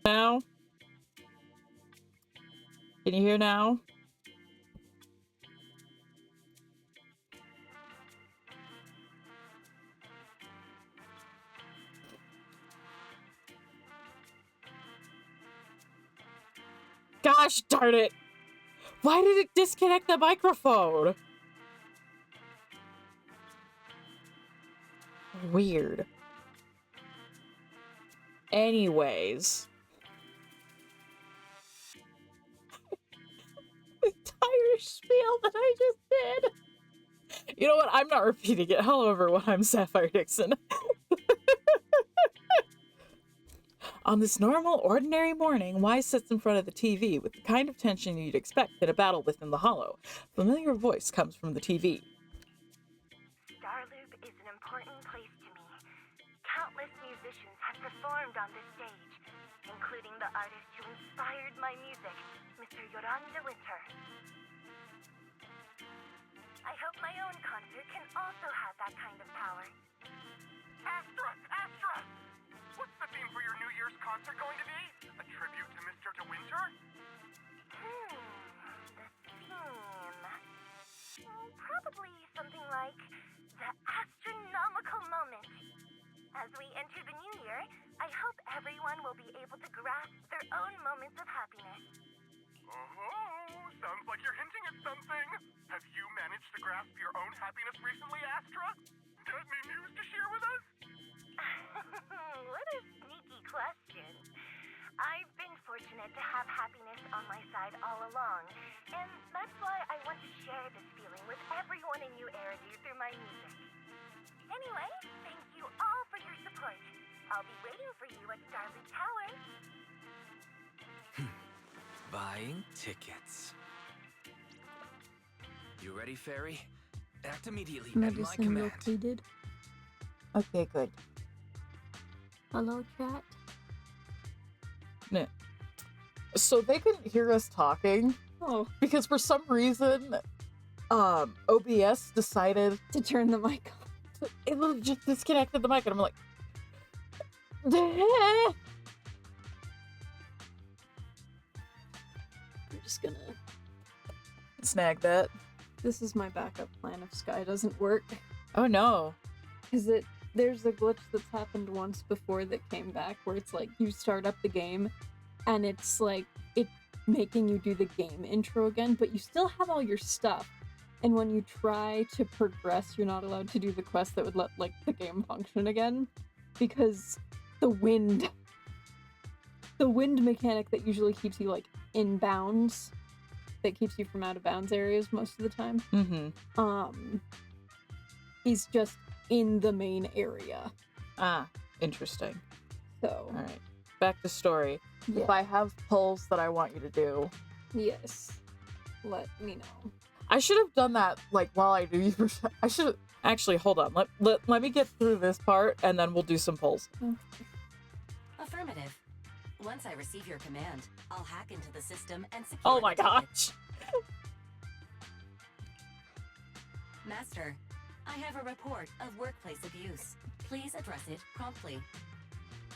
Now? Can you hear now? Gosh darn it! Why did it disconnect the microphone? Weird. Anyways. The entire spiel that I just did. You know what? I'm not repeating it. Hello everyone, I'm Sapphire Dixon. On this normal, ordinary morning, Wise sits in front of the TV with the kind of tension you'd expect in a battle within the Hollow. A familiar voice comes from the TV. Starloop is an important place to me. Countless musicians have performed on this stage, including the artist who inspired my music, Mr. Yoranda Winter. I hope my own concert can also have that kind of power. Astra! What's the theme for your New Year's concert going to be? A tribute to Mr. De Winter? The theme... Probably something like the astronomical moment. As we enter the new year, I hope everyone will be able to grasp their own moments of happiness. Oh, sounds like you're hinting at something. Have you managed to grasp your own happiness recently, Astra? Got any news to share with us? What a sneaky question. I've been fortunate to have happiness on my side all along, and that's why I want to share this feeling with everyone in New Eridu through my music. Anyway, thank you all for your support. I'll be waiting for you at Starloop Tower. Buying tickets. You ready, Fairy? Act immediately at my Medicine command. located. Okay, good. Hello, chat. No. So they couldn't hear us talking Oh, because for some reason, OBS decided to turn the mic on. it literally just disconnected the mic, and I'm like, I'm just gonna... snag that. This is my backup plan if Sky doesn't work. Oh no. Is it... There's a glitch that's happened once before that came back where it's like you start up the game and it's like it making you do the game intro again, but you still have all your stuff. And when you try to progress, you're not allowed to do the quest that would let like the game function again because the wind mechanic that usually keeps you like in bounds, that keeps you from out of bounds areas most of the time, is just in the main area. Ah, interesting. So, Alright, back to story. yeah. If I have polls that I want you to do, Yes. Let me know. I should have done that like while I do. I should actually hold on. Let me get through this part and then we'll do some polls. Affirmative. Once I receive your command, I'll hack into the system and secure Oh my the ticket. gosh. Master, I have a report of workplace abuse. Please address it promptly.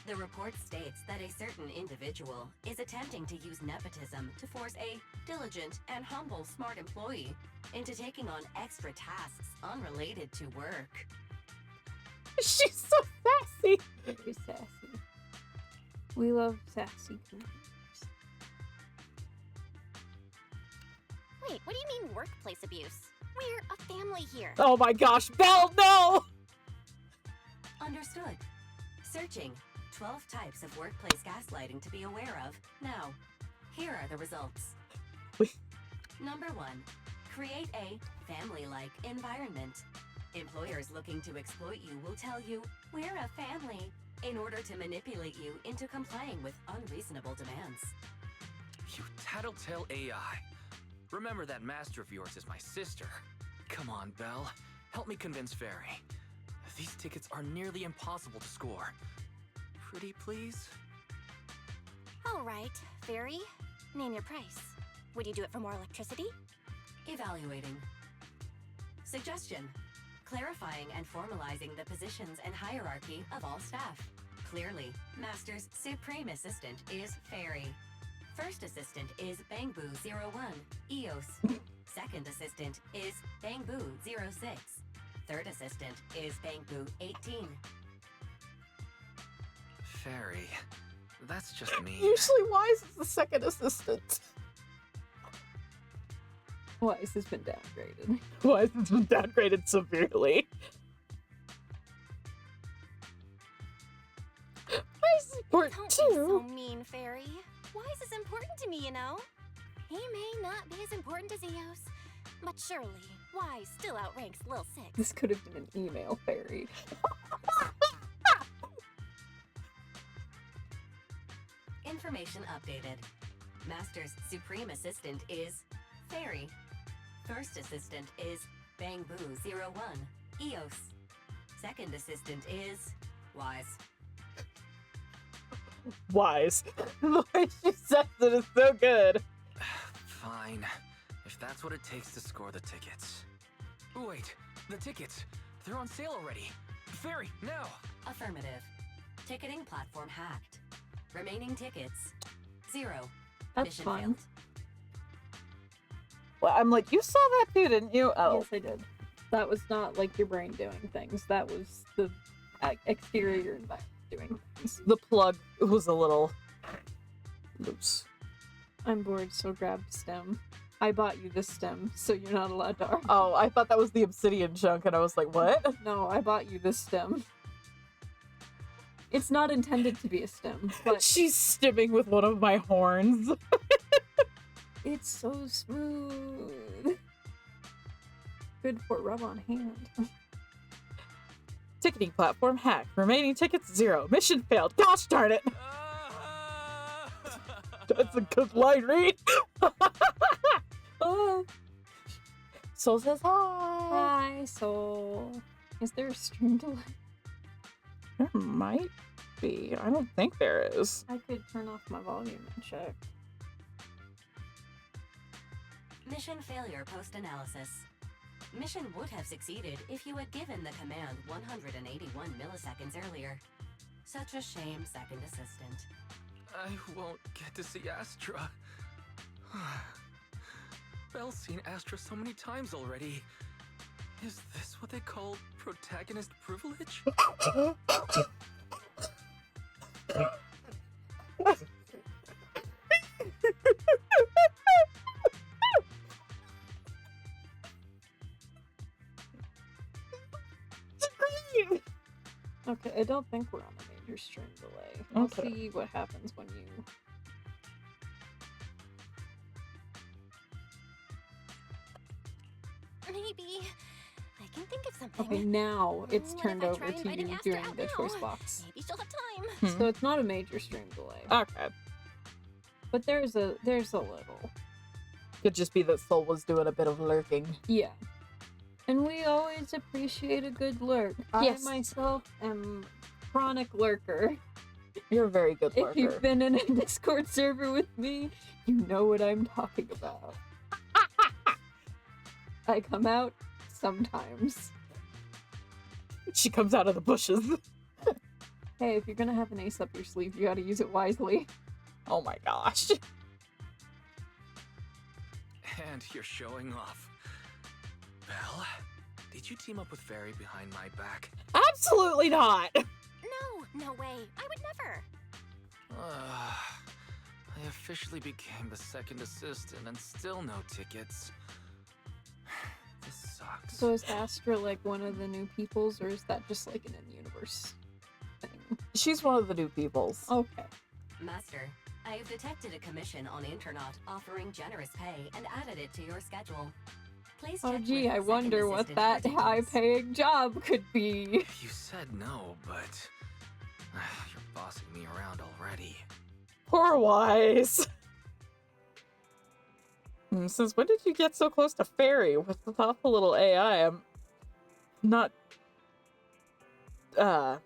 The report states that a certain individual is attempting to use nepotism to force a diligent and humble smart employee into taking on extra tasks unrelated to work. She's so sassy. Very sassy. We love sassy commanders. Wait, what do you mean workplace abuse? We're a family here. Oh my gosh, Belle, no! Understood. Searching. 12 types of workplace gaslighting to be aware of. Now, here are the results. Wait. Number 1. Create a family-like environment. Employers looking to exploit you will tell you, "We're a family," in order to manipulate you into complying with unreasonable demands. You tattletale AI. Remember that master of yours is my sister. Come on, Belle. Help me convince Fairy. These tickets are nearly impossible to score. Pretty please? All right, Fairy. Name your price. Would you do it for more electricity? Evaluating. Suggestion. Clarifying and formalizing the positions and hierarchy of all staff. clearly. Master's Supreme Assistant is Fairy. First Assistant is Bangboo01, EOS. Second Assistant is Bangboo06. Third Assistant is Bangboo18. Fairy. That's just me. Usually Wise is the second assistant. Wise has been downgraded. Wise has been downgraded severely. Wise is important Don't be so too. mean, Fairy. Wise is important to me, you know. He may not be as important as Eos, but surely Wise still outranks Lil Six. This could have been an email, Fairy. Information updated. Master's Supreme Assistant is Fairy. First Assistant is Bangboo01, EOS. Second Assistant is Wise. Wise. The way she says it is so good. Fine. If that's what it takes to score the tickets. Wait, the tickets. They're on sale already. Fairy, now! Affirmative. Ticketing platform hacked. Remaining tickets 0. That's Mission fun. failed. Well, I'm like, you saw that too, didn't you? Oh. Yes, I did. That was not like your brain doing things. That was the exterior environment doing things. The plug was a little loose. I'm bored, so grab stem. I bought you this stem, so you're not allowed to argue. Oh, I thought that was the obsidian chunk, and I was like, what? No, I bought you this stem. It's not intended to be a stem, but She's stimming with one of my horns. it's so smooth. Good for rub on hand. Ticketing platform hacked. Remaining tickets 0. Mission failed. Gosh darn it. That's a good line read. Oh. Soul says hi. Hi, Soul. Is there a stream delay? There might be. I don't think there is. I could turn off my volume and check. Mission failure post-analysis. Mission would have succeeded if you had given the command 181 milliseconds earlier. Such a shame, Second Assistant. I won't get to see Astra. Belle's seen Astra so many times already. Is this what they call protagonist privilege? Okay, I don't think we're on a major stream delay. I'll Okay. see what happens when you... Maybe I can think of something. Okay, now it's What if turned I over try to inviting you Astra doing out the choice now? box. Maybe she'll have time. So it's not a major stream delay. Okay. But there's a little. Could just be that Soul was doing a bit of lurking. Yeah. And we always appreciate a good lurk. Yes. I myself am chronic lurker. You're a very good If lurker. you've been in a Discord server with me, you know what I'm talking about. I come out sometimes. She comes out of the bushes. Hey, if you're gonna have an ace up your sleeve, you gotta use it wisely. Oh my gosh. And you're showing off. Belle, did you team up with Fairy behind my back? Absolutely not. No way. I would never. I officially became the second assistant and still no tickets. This sucks. So is Astra like one of the new peoples, or is that just like an in-universe thing? She's one of the new peoples. Okay. Master, I have detected a commission on Internet offering generous pay and added it to your schedule. Please Oh check gee, with I Second wonder what Assistant that for details. high-paying job could be. You said no, but you're bossing me around already. Poor Wise. Since when did you get so close to Fairy? With the thoughtful little AI, I'm not... I'm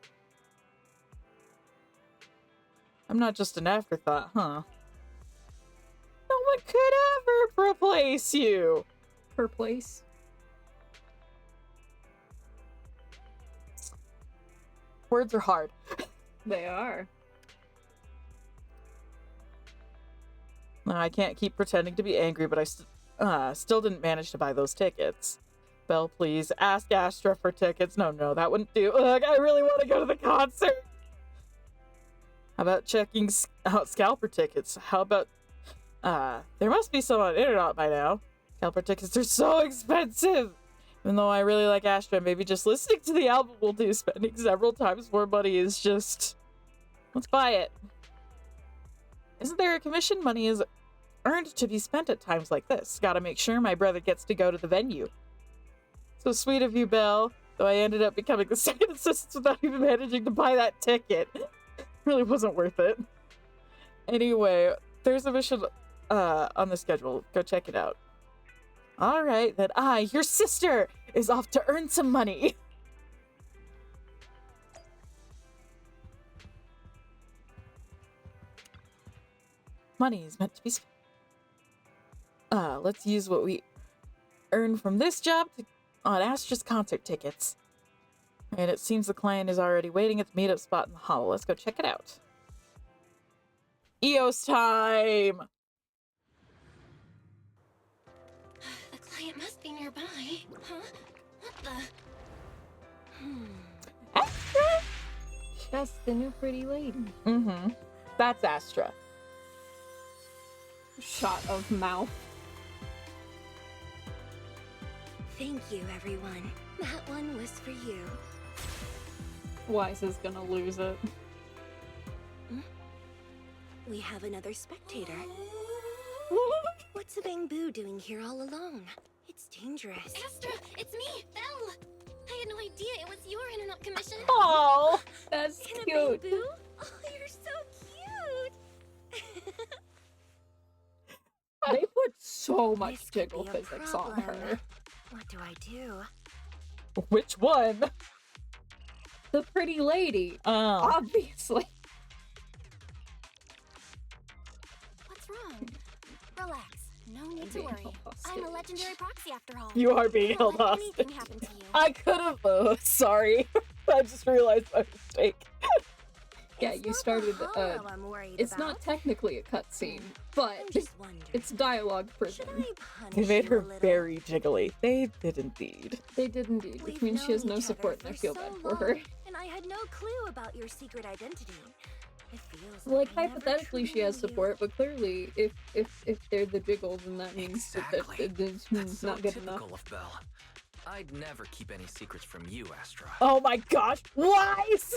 not just an afterthought, huh? No one could ever replace you! Per place. Words are hard. They are. No, I can't keep pretending to be angry, but I still didn't manage to buy those tickets. Belle, please, ask Astra for tickets. No, that wouldn't do. Ugh, I really want to go to the concert. How about checking out scalper tickets? How about, there must be some on internet by now. Scalper tickets are so expensive. Even though I really like Astra, maybe just listening to the album will do. Spending several times more money is just... Let's buy it. Isn't there a commission? Money is earned to be spent at times like this. Gotta make sure my brother gets to go to the venue. So sweet of you, Belle. Though I ended up becoming the second assistant without even managing to buy that ticket. Really wasn't worth it. Anyway, there's a mission on the schedule. Go check it out. Alright, then your sister, is off to earn some money. Money is meant to be spent. Let's use what we earn from this job on Astra's concert tickets. And it seems the client is already waiting at the meetup spot in the hall. Let's go check it out. EOS time! The client must be nearby. Huh? What the? Astra? That's the new pretty lady. Mm-hmm. That's Astra. Shot of mouth. Thank you, everyone. That one was for you. Wise is gonna lose it. We have another spectator. What's a bamboo doing here all alone? It's dangerous. Astra, it's me, Belle. I had no idea it was your internet commission. Oh, That's In a cute. bamboo? Oh, you're so cute. They put so much This could jiggle be a physics on problem. her. What do I do? which one? The pretty lady. Oh. Obviously. What's wrong? Relax. No need to being worry. held I'm a hostage. legendary proxy after all. You are being I held won't let anything hostage. happen to you. I could have. Oh, sorry. I just realized my mistake. Yeah, It's you not the started. hollow I'm worried It's about. not technically a cutscene, but I'm just wondering. it's dialogue prison. Should I punish They made you her a little? very jiggly. They did indeed. They did indeed, which We've means she has known no each support, other and I feel so bad for her. long, and I had no clue about your secret identity. It feels Like I never hypothetically, she has truly knew you. support, but clearly, if they're the jiggles, then that means Exactly. that it's That's so not good enough. typical of Belle. I'd never keep any secrets from you, Astra. Oh my gosh, Wise!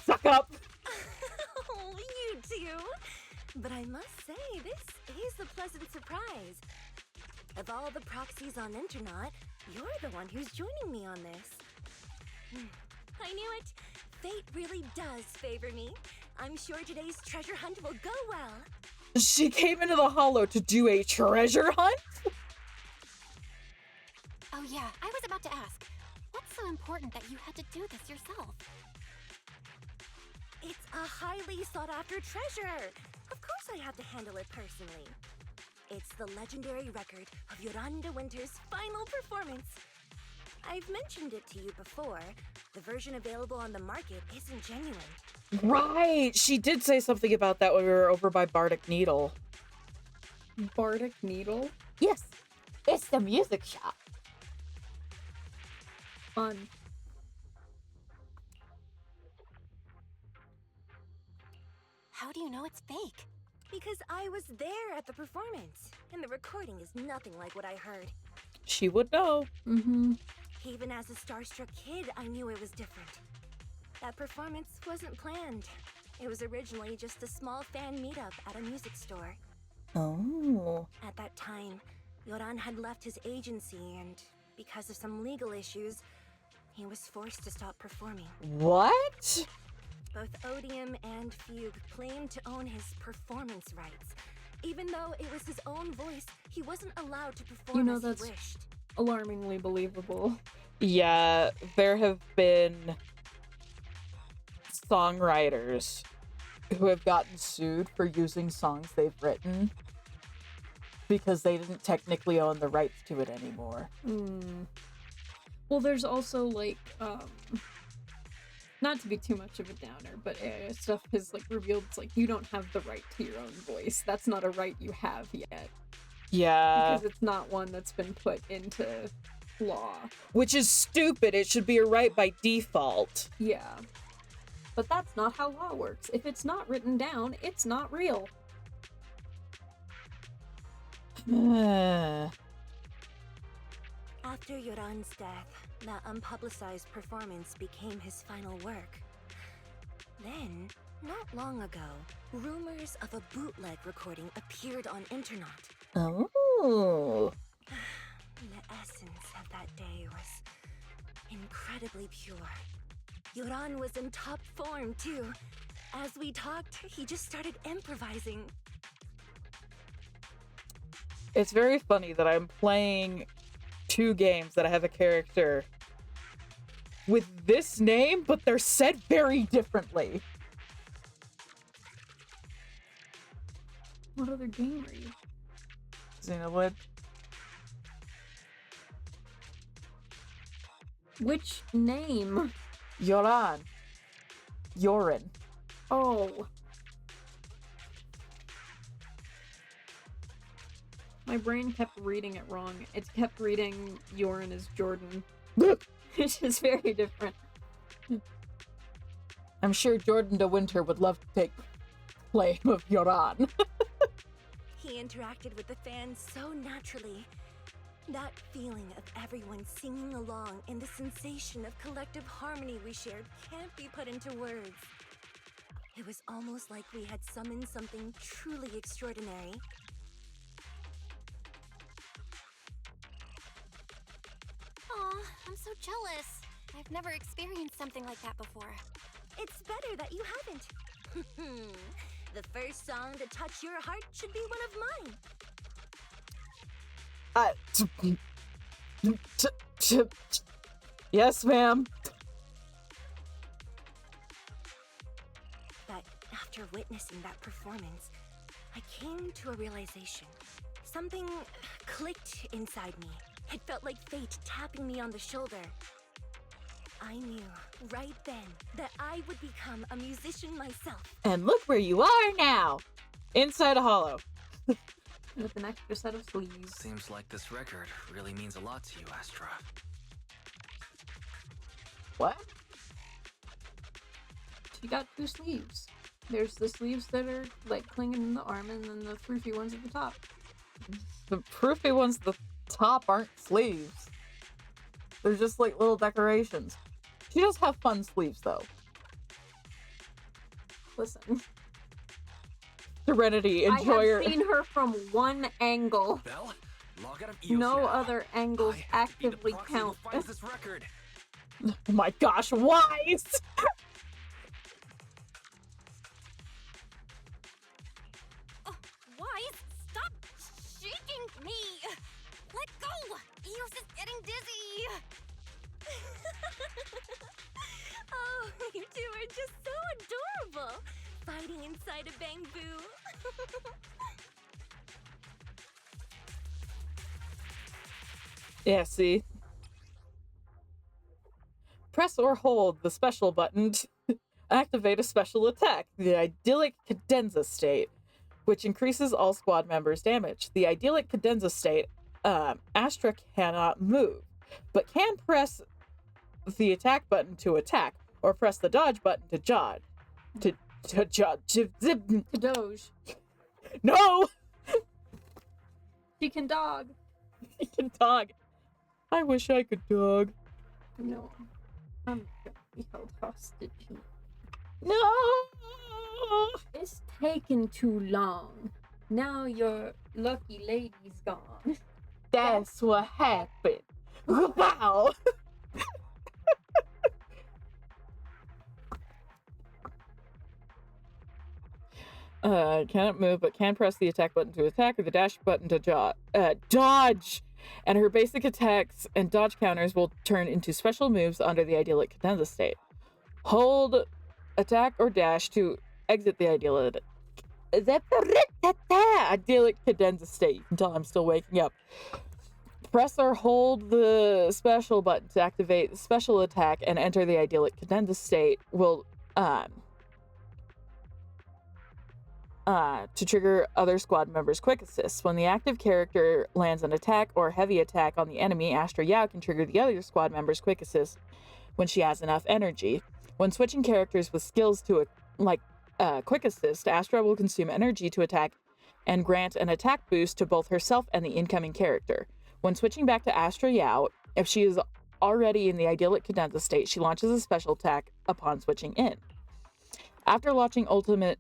Suck up! Oh, you too. But I must say, this is a pleasant surprise. Of all the proxies on Internet, you're the one who's joining me on this. I knew it. Fate really does favor me. I'm sure today's treasure hunt will go well. She came into the hollow to do a treasure hunt? Oh yeah, I was about to ask. What's so important that you had to do this yourself? It's a highly sought-after treasure. Of course I have to handle it personally. It's the legendary record of Yolanda Winter's final performance. I've mentioned it to you before. The version available on the market isn't genuine. Right! She did say something about that when we were over by Bardic Needle. Bardic Needle? Yes, it's the music shop. Fun. How do you know it's fake? Because I was there at the performance, and the recording is nothing like what I heard. She would know. Mm-hmm. Even as a starstruck kid, I knew it was different. That performance wasn't planned. It was originally just a small fan meetup at a music store. Oh. At that time, Yoran had left his agency, and because of some legal issues, he was forced to stop performing. What? Both Odium and Fugue claimed to own his performance rights. Even though it was his own voice, he wasn't allowed to perform You know, as that's- he wished. Alarmingly believable. Yeah, there have been songwriters who have gotten sued for using songs they've written because they didn't technically own the rights to it anymore. Well, there's also, like, Not to be too much of a downer, but stuff has like revealed it's like you don't have the right to your own voice. That's not a right you have yet. Yeah. Because it's not one that's been put into law. Which is stupid. It should be a right by default. Yeah. But that's not how law works. If it's not written down, it's not real. After Yoran's death, that unpublicized performance became his final work. Then, not long ago, rumors of a bootleg recording appeared on internet. Oh. The essence of that day was incredibly pure. Yoran was in top form, too. As we talked, he just started improvising. It's very funny that I'm playing 2 games that I have a character with this name, but they're said very differently. What other game are you? Xenoblade. Which name? Yoran. Yorin. Oh. My brain kept reading it wrong. It kept reading Yorin as Jordan. Which is very different. I'm sure Jordan de Winter would love to take claim of Yoran. He interacted with the fans so naturally. That feeling of everyone singing along and the sensation of collective harmony we shared can't be put into words. It was almost like we had summoned something truly extraordinary. Aw, I'm so jealous. I've never experienced something like that before. It's better that you haven't. The first song to touch your heart should be one of mine. Yes, ma'am. But after witnessing that performance, I came to a realization. Something clicked inside me. It felt like fate tapping me on the shoulder. I knew right then that I would become a musician myself. And look where you are now! Inside a hollow. With an extra set of sleeves. Seems like this record really means a lot to you, Astra. What? She got 2 sleeves. There's the sleeves that are like clinging in the arm and then the froofy ones at the top. The proofy ones at the top aren't sleeves. They're just like little decorations. She does have fun sleeves though. Listen. Serenity, enjoy I have seen her from one angle. Belle, log out of EOS No now. other angles I have to be the actively proxy count. who finds this record. Oh my gosh, Wise! Oh, Wise, stop shaking me! Let go! Eos is getting dizzy! Oh, you two are just so adorable. Fighting inside a bamboo. Yeah, see? Press or hold the special button to activate a special attack, the idyllic cadenza state, which increases all squad members' damage. The idyllic cadenza state, Astra cannot move, but can press the attack button to attack, or press the dodge button to dodge. Doge. No! She can dog. He can dog. I wish I could dog. No. I'm gonna be held hostage. No! It's taken too long. Now your lucky lady's gone. That's what happened. Wow! Cannot move, but can press the attack button to attack or the dash button to dodge. And her basic attacks and dodge counters will turn into special moves under the idyllic cadenza state. Hold attack or dash to exit the idyllic cadenza state. You can tell I'm still waking up. Press or hold the special button to activate the special attack and enter the idyllic cadenza state will to trigger other squad members' quick assists. When the active character lands an attack or heavy attack on the enemy, Astra Yao can trigger the other squad members' quick assist when she has enough energy. When switching characters with skills to quick assist, Astra will consume energy to attack and grant an attack boost to both herself and the incoming character. When switching back to Astra Yao, if she is already in the idyllic cadenza state, she launches a special attack upon switching in. After launching Ultimate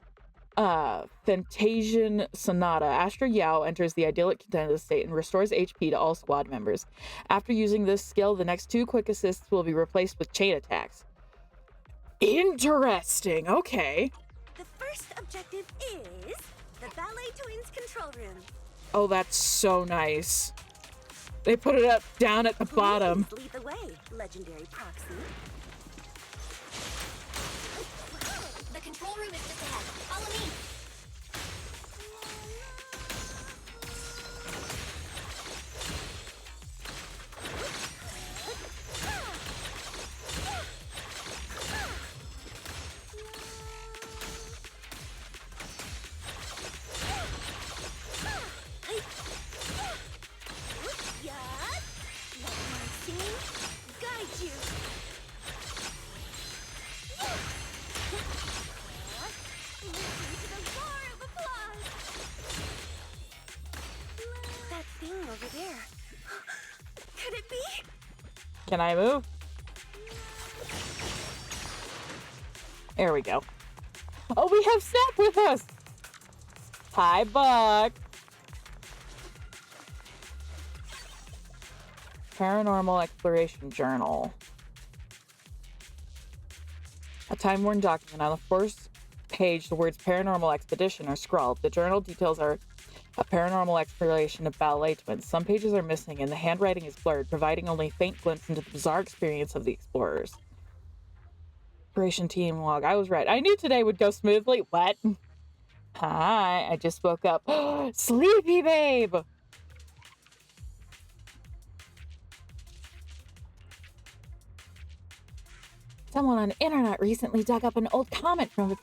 Fantasian Sonata, Astra Yao enters the idyllic cadenza state and restores HP to all squad members. After using this skill, the next 2 quick assists will be replaced with chain attacks. Interesting, okay. The first objective is the Ballet Twins control room. Oh, that's so nice. They put it up down at the bottom. Please lead the way, legendary proxy. The control room is just ahead. Follow me. Over there. Could it be? Can I move? There we go. Oh, we have Snap with us! Hi, Buck! Paranormal Exploration Journal. A time-worn document. On the first page, the words Paranormal Expedition are scrawled. The journal details are a paranormal exploration of ballet twins. Some pages are missing and the handwriting is blurred, providing only a faint glimpse into the bizarre experience of the explorers. Operation team log. I was right. I knew today would go smoothly. What? Hi, I just woke up. Sleepy babe! Someone on the internet recently dug up an old comment from a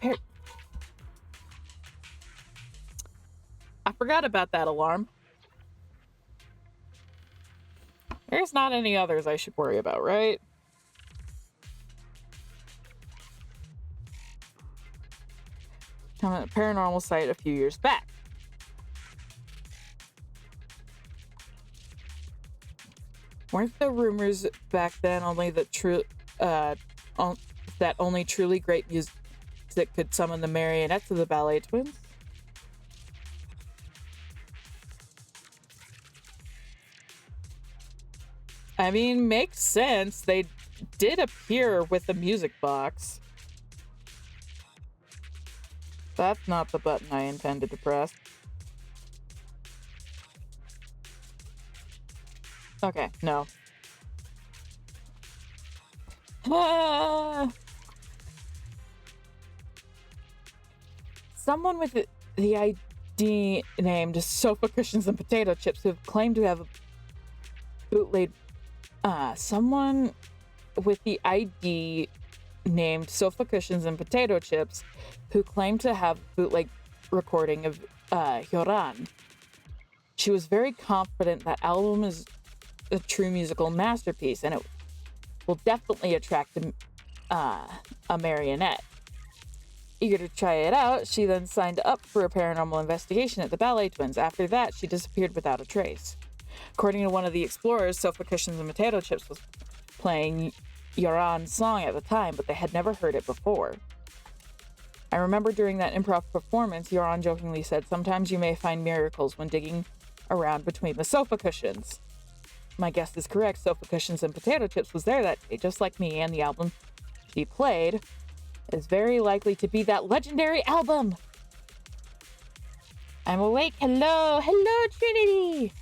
I forgot about that alarm. There's not any others I should worry about, right? On a paranormal site a few years back. Weren't the rumors back then only that that only truly great music could summon the marionettes of the ballet twins? I mean, makes sense. They did appear with the music box. That's not the button I intended to press. Okay, no. Someone with the ID named Sofa Cushions and Potato Chips who have claimed to have bootleg. Someone with the ID named Sofa Cushions and Potato Chips who claimed to have bootleg recording of Yoran. She was very confident that album is a true musical masterpiece and it will definitely attract a marionette. Eager to try it out, she then signed up for a paranormal investigation at the Ballet Twins. After that, she disappeared without a trace. According to one of the explorers, Sofa Cushions and Potato Chips was playing Yoran's song at the time, but they had never heard it before. I remember during that improv performance, Yoran jokingly said, "Sometimes you may find miracles when digging around between the sofa cushions." My guess is correct. Sofa Cushions and Potato Chips was there that day, just like me, and the album she played is very likely to be that legendary album. I'm awake. Hello. Hello, Trinity.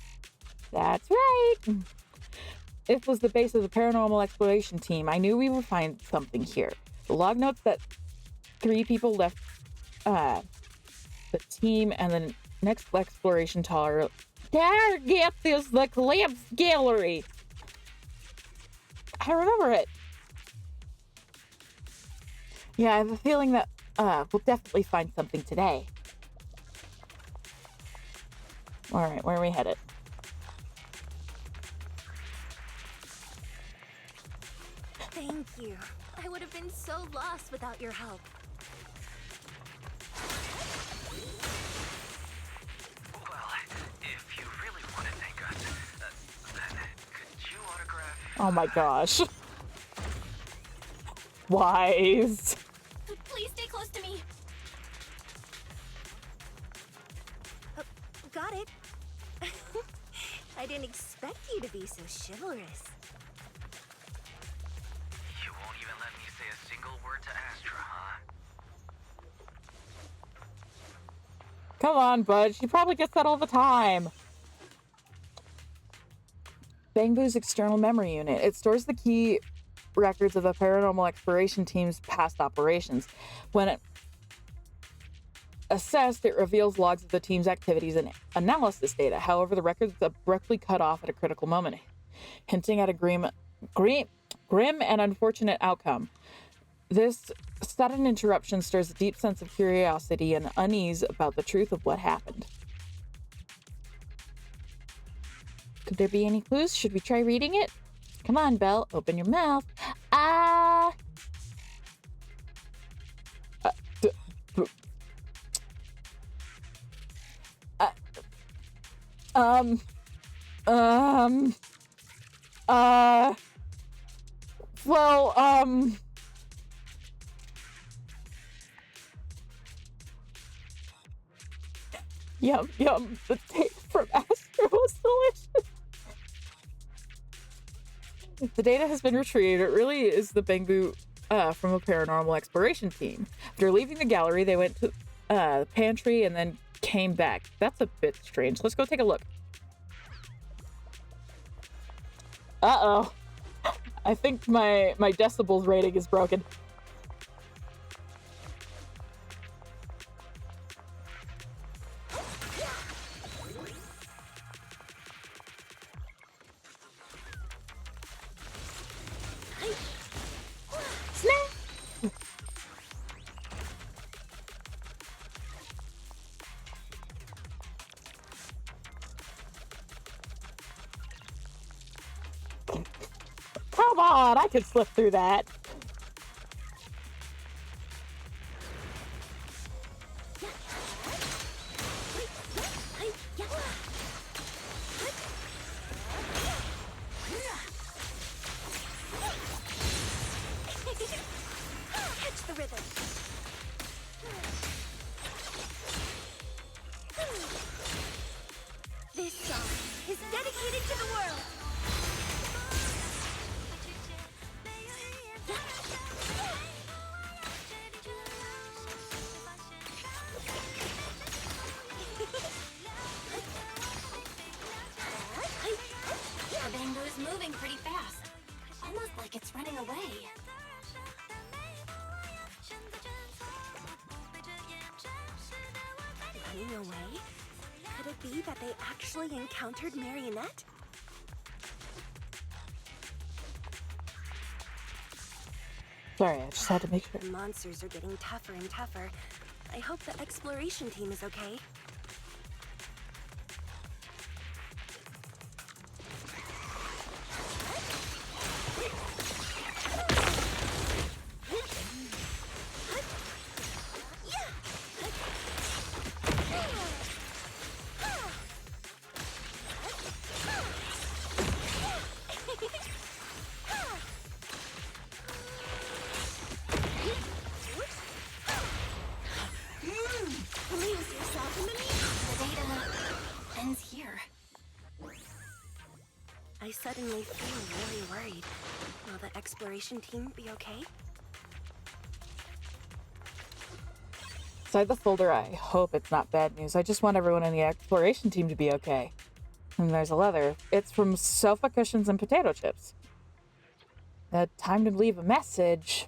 That's right. It was the base of the paranormal exploration team. I knew we would find something here. The log notes that 3 people left the team and the next exploration tower Target is the collapsed gallery. I remember it. Yeah, I have a feeling that we'll definitely find something today. All right, where are we headed? Thank you. I would have been so lost without your help. Well, if you really want to thank us, then could you autograph? Oh my gosh. Wise. Please stay close to me. Got it. I didn't expect you to be so chivalrous. You won't even let me say a single word to Astra, huh? Come on, bud. She probably gets that all the time. Bangbu's external memory unit. It stores the key records of the paranormal exploration team's past operations. When it assessed, it reveals logs of the team's activities and analysis data. However, the records abruptly cut off at a critical moment, hinting at a grim and unfortunate outcome. This sudden interruption stirs a deep sense of curiosity and unease about the truth of what happened. Could there be any clues? Should we try reading it? Come on, Belle, open your mouth. Yum, yum, the tape from Astro was delicious. The data has been retrieved. It really is the Bangbu from a paranormal exploration team. After leaving the gallery, they went to the pantry and then came back. That's a bit strange. Let's go take a look. Uh-oh. I think my decibels rating is broken. Come on, I could slip through that. Catch the rhythm. This song is dedicated to the world. The Bangbu is moving pretty fast. Almost like it's running away. Running away? Could it be that they actually encountered Marionette? Sorry, I just had to make sure. The monsters are getting tougher and tougher. I hope the exploration team is okay. Lose yourself in the music. The data ends here. I suddenly feel really worried. Will the exploration team be okay? Inside the folder, I hope it's not bad news. I just want everyone in the exploration team to be okay. And there's a letter. It's from sofa cushions and potato chips. Time to leave a message.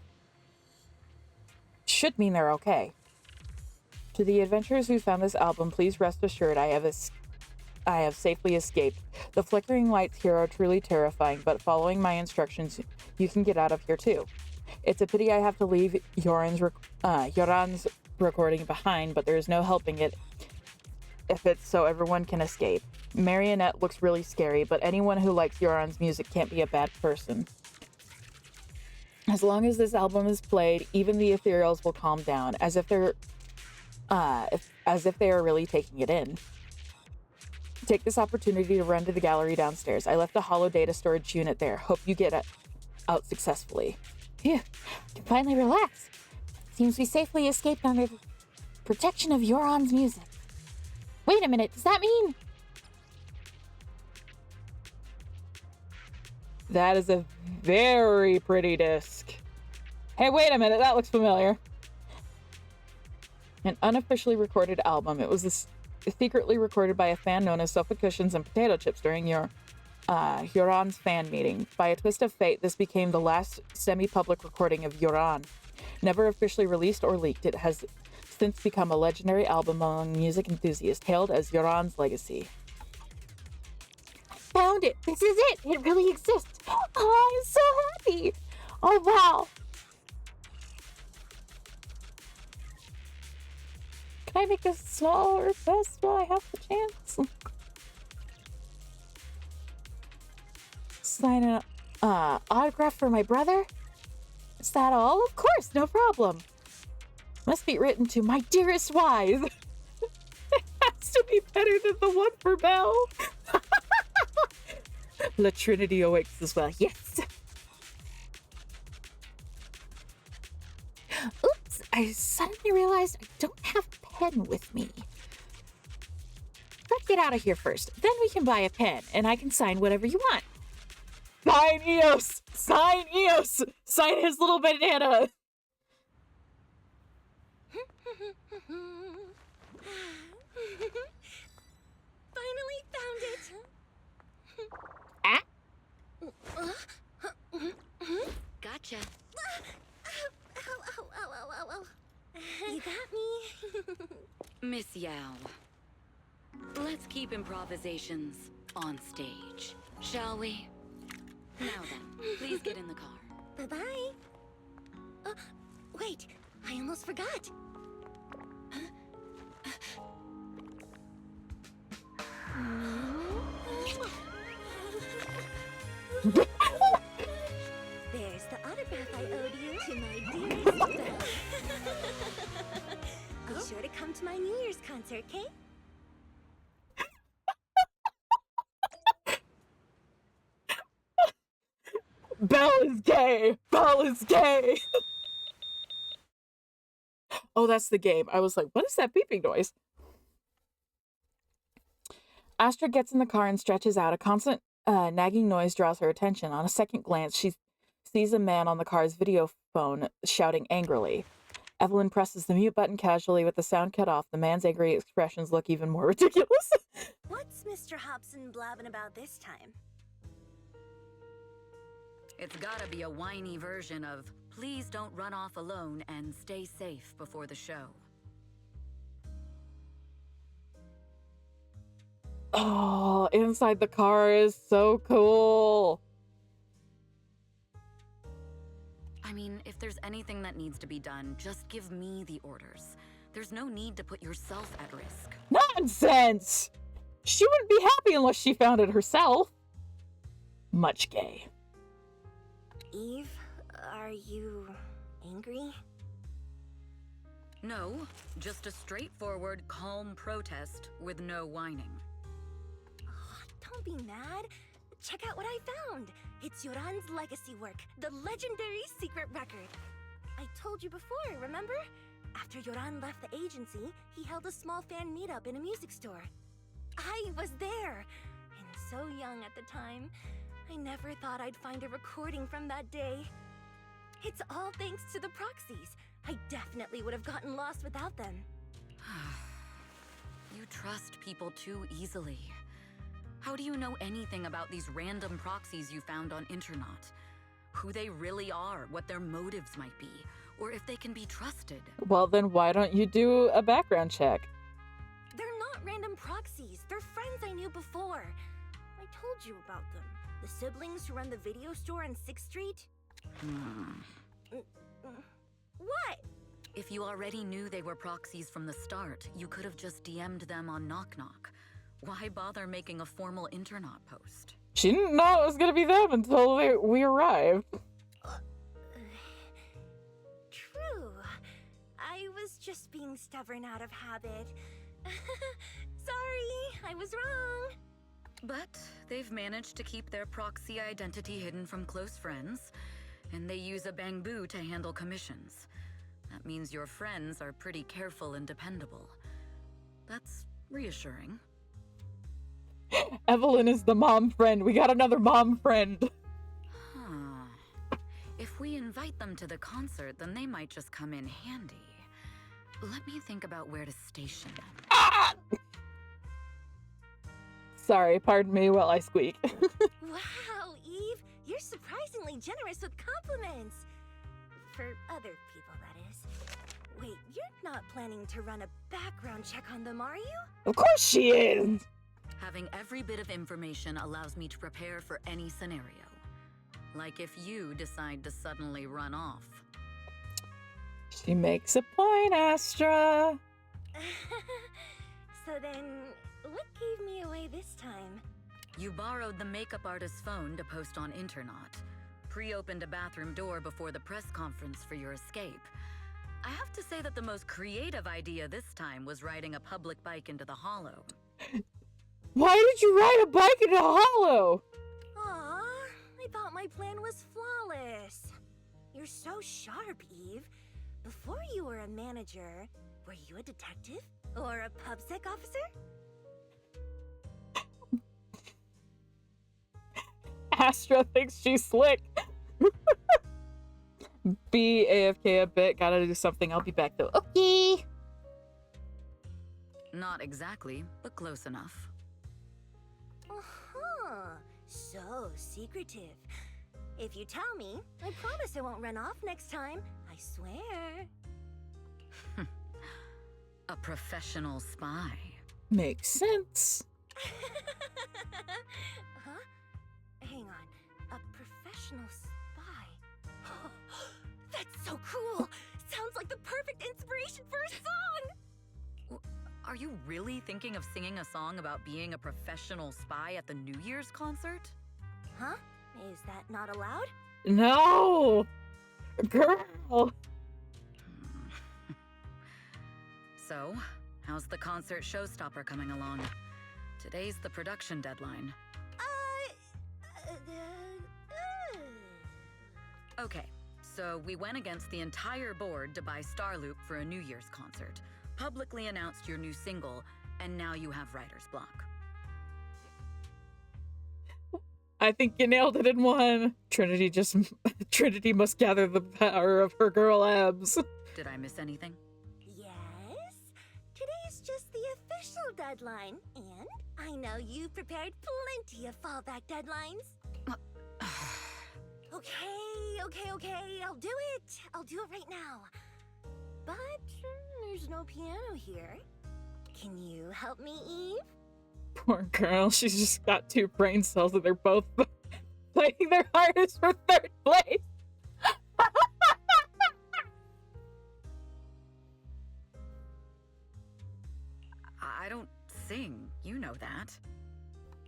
Should mean they're okay. To the adventurers who found this album, please rest assured I I have safely escaped. The flickering lights here are truly terrifying, but following my instructions, you can get out of here too. It's a pity I have to leave Yoran's recording behind, but there is no helping it if it's so everyone can escape. Marionette looks really scary, but anyone who likes Yoran's music can't be a bad person. As long as this album is played, even the ethereals will calm down, as if they are really taking it in. Take this opportunity to run to the gallery downstairs. I left the hollow data storage unit there. Hope you get out successfully. Phew, I can finally relax. Seems we safely escaped under the protection of Yoran's music. Wait a minute, does that mean? That is a very pretty disc. Hey, wait a minute, that looks familiar. An unofficially recorded album. It was secretly recorded by a fan known as Sofa Cushions and Potato Chips during Yoran's fan meeting. By a twist of fate, this became the last semi-public recording of Yoran. Never officially released or leaked, it has since become a legendary album among music enthusiasts, hailed as Yoran's legacy. I found it! This is it! It really exists! Oh, I'm so happy! Oh, wow! Can I make a small request while I have the chance? Sign an autograph for my brother? Is that all? Of course, no problem. Must be written to my dearest Wise. It has to be better than the one for Belle. La Trinity awakes as well. Yes. Oops, I suddenly realized I don't have a pen with me. Let's get out of here first. Then we can buy a pen, and I can sign whatever you want. Sign Eos! Sign Eos! Sign his little banana! Finally found it! Ah? Gotcha. Ow. You got me? Miss Yao. Let's keep improvisations on stage, shall we? Now then, please get in the car. Bye-bye. Wait, I almost forgot. There's the autograph I owed you to my dearest Belle. Be sure to come to my New Year's concert, okay? Belle is gay! Belle is gay! Oh, that's the game. I was like, what is that beeping noise? Astra gets in the car and stretches out. A constant nagging noise draws her attention. On a second glance, she sees a man on the car's video phone shouting angrily. Evelyn presses the mute button casually with the sound cut off. The man's angry expressions look even more ridiculous. What's Mr. Hobson blabbing about this time? It's gotta be a whiny version of, please don't run off alone and stay safe before the show. Oh, inside the car is so cool. I mean, if there's anything that needs to be done, just give me the orders. There's no need to put yourself at risk. Nonsense! She wouldn't be happy unless she found it herself. Much gay. Eve, are you angry? No, just a straightforward, calm protest with no whining. Oh, don't be mad. Check out what I found. It's Yoran's legacy work, the legendary secret record. I told you before, remember? After Yoran left the agency, he held a small fan meetup in a music store. I was there, and so young at the time. I never thought I'd find a recording from that day. It's all thanks to the proxies. I definitely would have gotten lost without them. You trust people too easily. How do you know anything about these random proxies you found on Internet? Who they really are, what their motives might be, or if they can be trusted? Well, then why don't you do a background check? They're not random proxies. They're friends I knew before. I told you about them. The siblings who run the video store on 6th Street. What? If you already knew they were proxies from the start, you could have just DM'd them on Knock Knock. Why bother making a formal Internaut post? She didn't know it was gonna be them until we arrived. True. I was just being stubborn out of habit. Sorry, I was wrong. But they've managed to keep their proxy identity hidden from close friends, and they use a bamboo to handle commissions. That means your friends are pretty careful and dependable. That's reassuring. Evelyn is the mom friend. We got another mom friend. Huh. If we invite them to the concert, then they might just come in handy. Let me think about where to station them. Ah! Sorry, pardon me while I squeak. Wow, Eve, you're surprisingly generous with compliments. For other people, that is. Wait, you're not planning to run a background check on them, are you? Of course she is! Having every bit of information allows me to prepare for any scenario. Like if you decide to suddenly run off. She makes a point, Astra. So then, what gave me away this time? You borrowed the makeup artist's phone to post on Internaut. Pre-opened a bathroom door before the press conference for your escape. I have to say that the most creative idea this time was riding a public bike into the hollow. Why did you ride a bike into a hollow? Aw, I thought my plan was flawless. You're so sharp, Eve. Before you were a manager, were you a detective? Or a PubSec officer? Astra thinks she's slick. Be AFK a bit. Gotta do something. I'll be back though. Okay. Not exactly, but close enough. Uh-huh. So secretive. If you tell me, I promise I won't run off next time. I swear. A professional spy. Makes sense. Huh? Hang on. A professional spy. That's so cool! Sounds like the perfect inspiration for a song! Are you really thinking of singing a song about being a professional spy at the New Year's concert? Huh? Is that not allowed? No! Girl! So, how's the concert showstopper coming along? Today's the production deadline. Okay, so we went against the entire board to buy Starloop for a New Year's concert, publicly announced your new single, and now you have writer's block. I think you nailed it in one. Trinity must gather the power of her girl abs. Did I miss anything? Yes? Today's just the official deadline, and I know you've prepared plenty of fallback deadlines. Okay, I'll do it. I'll do it right now. But there's no piano here. Can you help me, Eve? Poor girl, she's just got two brain cells and they're both playing their hardest for third place. I don't sing, you know that.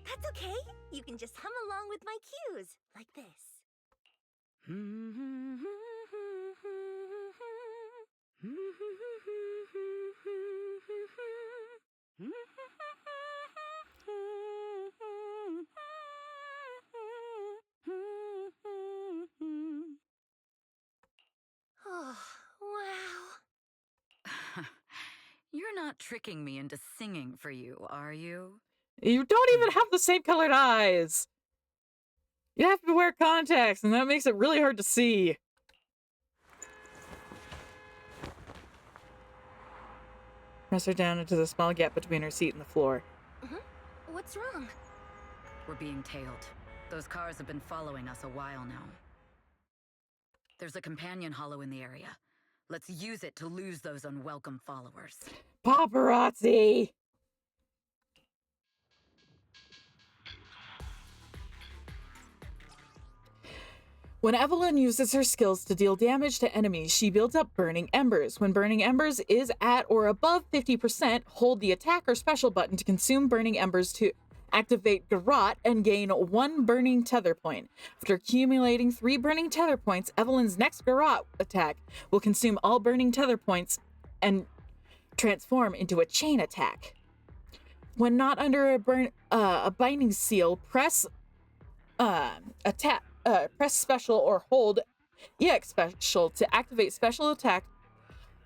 That's okay. You can just hum along with my cues, like this. Oh, wow. You're not tricking me into singing for you, are you? You don't even have the same colored eyes. You have to wear contacts, and that makes it really hard to see. Press her down into the small gap between her seat and the floor. What's wrong? We're being tailed. Those cars have been following us a while now. There's a companion hollow in the area. Let's use it to lose those unwelcome followers. Paparazzi! When Evelyn uses her skills to deal damage to enemies, she builds up Burning Embers. When Burning Embers is at or above 50%, hold the attack or special button to consume Burning Embers to activate Garrote and gain 1 Burning Tether Point. After accumulating 3 Burning Tether Points, Evelyn's next Garrote attack will consume all Burning Tether Points and transform into a chain attack. When not under a binding seal, press special or hold EX special to activate special attack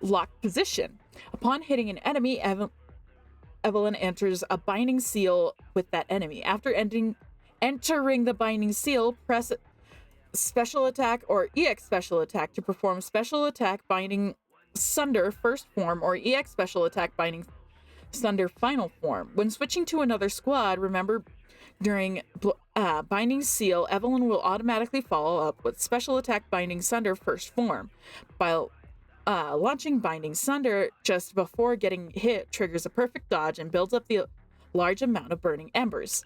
locked position. Upon hitting an enemy, Evelyn enters a binding seal with that enemy. After entering the binding seal, press special attack or EX special attack to perform special attack binding sunder first form or EX special attack binding sunder final form. When switching to another squad, remember during binding seal, Evelyn will automatically follow up with special attack binding sunder first form. By launching binding sunder just before getting hit triggers a perfect dodge and builds up the large amount of burning embers.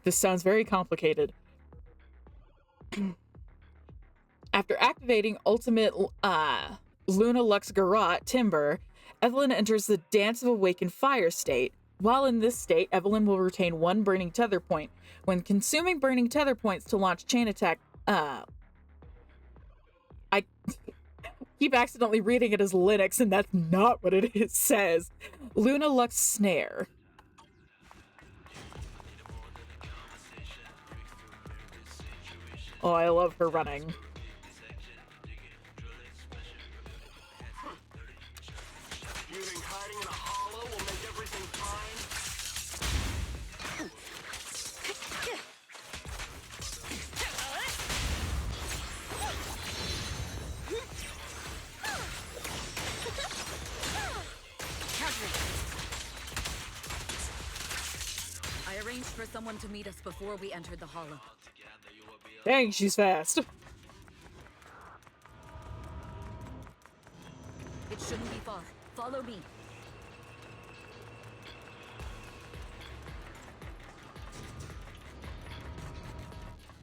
This sounds very complicated. After activating ultimate Luna Lux Garrote Timber, Evelyn enters the Dance of Awakened Fire state. While in this state, Evelyn will retain 1 Burning Tether Point. When consuming Burning Tether Points to launch Chain Attack, I keep accidentally reading it as Linux, and that's not what it says. Luna Lux Snare. Oh, I love her running. You think hiding in a hollow will make everything fine? I arranged for someone to meet us before we entered the hollow. Dang, she's fast. It shouldn't be far. Follow me.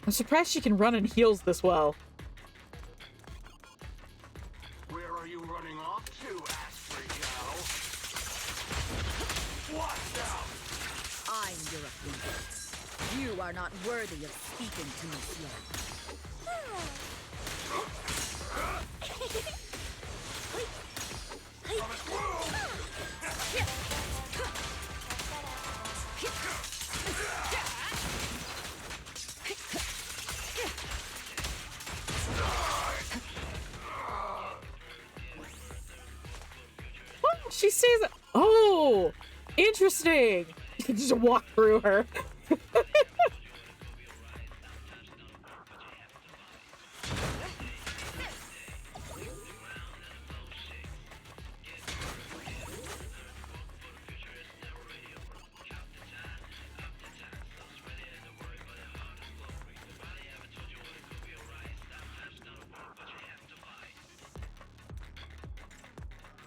I'm surprised she can run in heels this well. Where are you running off to, Ashley Gal? Watch out! I'm your opponent. You are not worthy of speaking to me yet. What? She says, oh, interesting. You can just walk through her.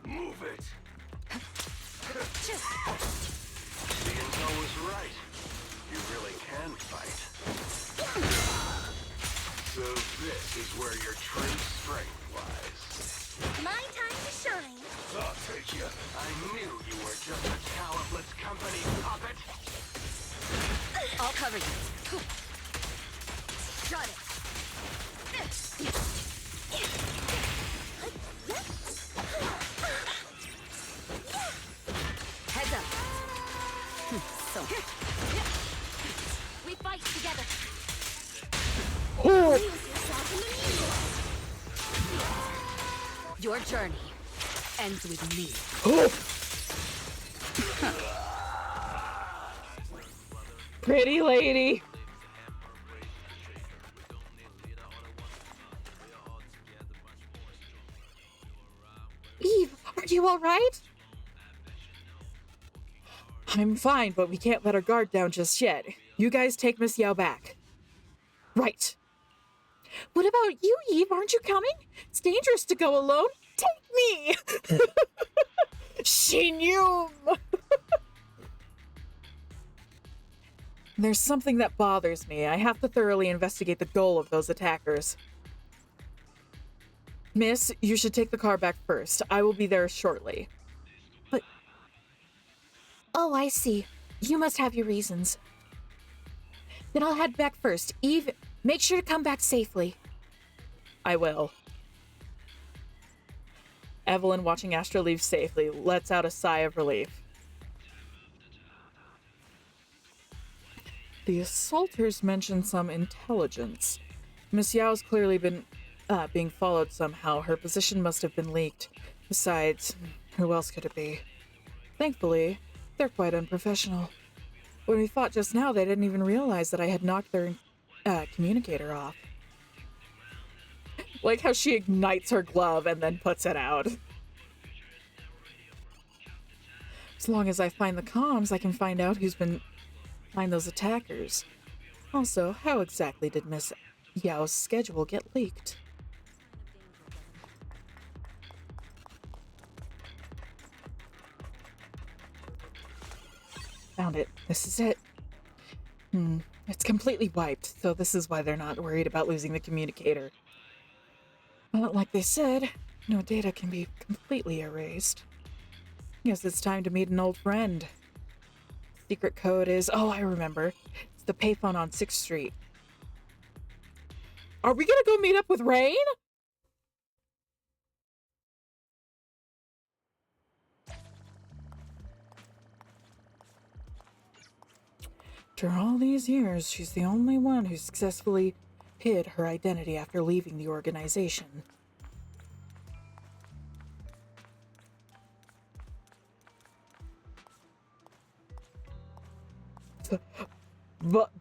Move it! The intel was right. You really can fight. So this is where your true strength lies. My time to shine. I'll take you. I knew you were just a talentless company puppet. I'll cover you. Got it. Heads up. So. We fight together. Oh, Your journey ends with me. oh. Pretty lady. Eve, are you all right? I'm fine, but we can't let our guard down just yet. You guys take Miss Yao back. Right. What about you, Eve? Aren't you coming? It's dangerous to go alone. Take me! She knew! There's something that bothers me. I have to thoroughly investigate the goal of those attackers. Miss, you should take the car back first. I will be there shortly. But... Oh, I see. You must have your reasons. Then I'll head back first. Eve, make sure to come back safely. I will. Evelyn, watching Astra leave safely, lets out a sigh of relief. The assaulters mentioned some intelligence. Miss Yao's clearly been being followed somehow. Her position must have been leaked. Besides, who else could it be? Thankfully, they're quite unprofessional. When we fought just now, they didn't even realize that I had knocked their communicator off. Like how she ignites her glove and then puts it out. As long as I find the comms, I can find out who's been behind those attackers. Also, how exactly did Miss Yao's schedule get leaked? Found it. This is it. It's completely wiped, so this is why they're not worried about losing the communicator. But like they said, no data can be completely erased. Guess it's time to meet an old friend. Secret code is... Oh, I remember. It's the payphone on 6th Street. Are we gonna go meet up with Rain? After all these years, she's the only one who successfully hid her identity after leaving the organization.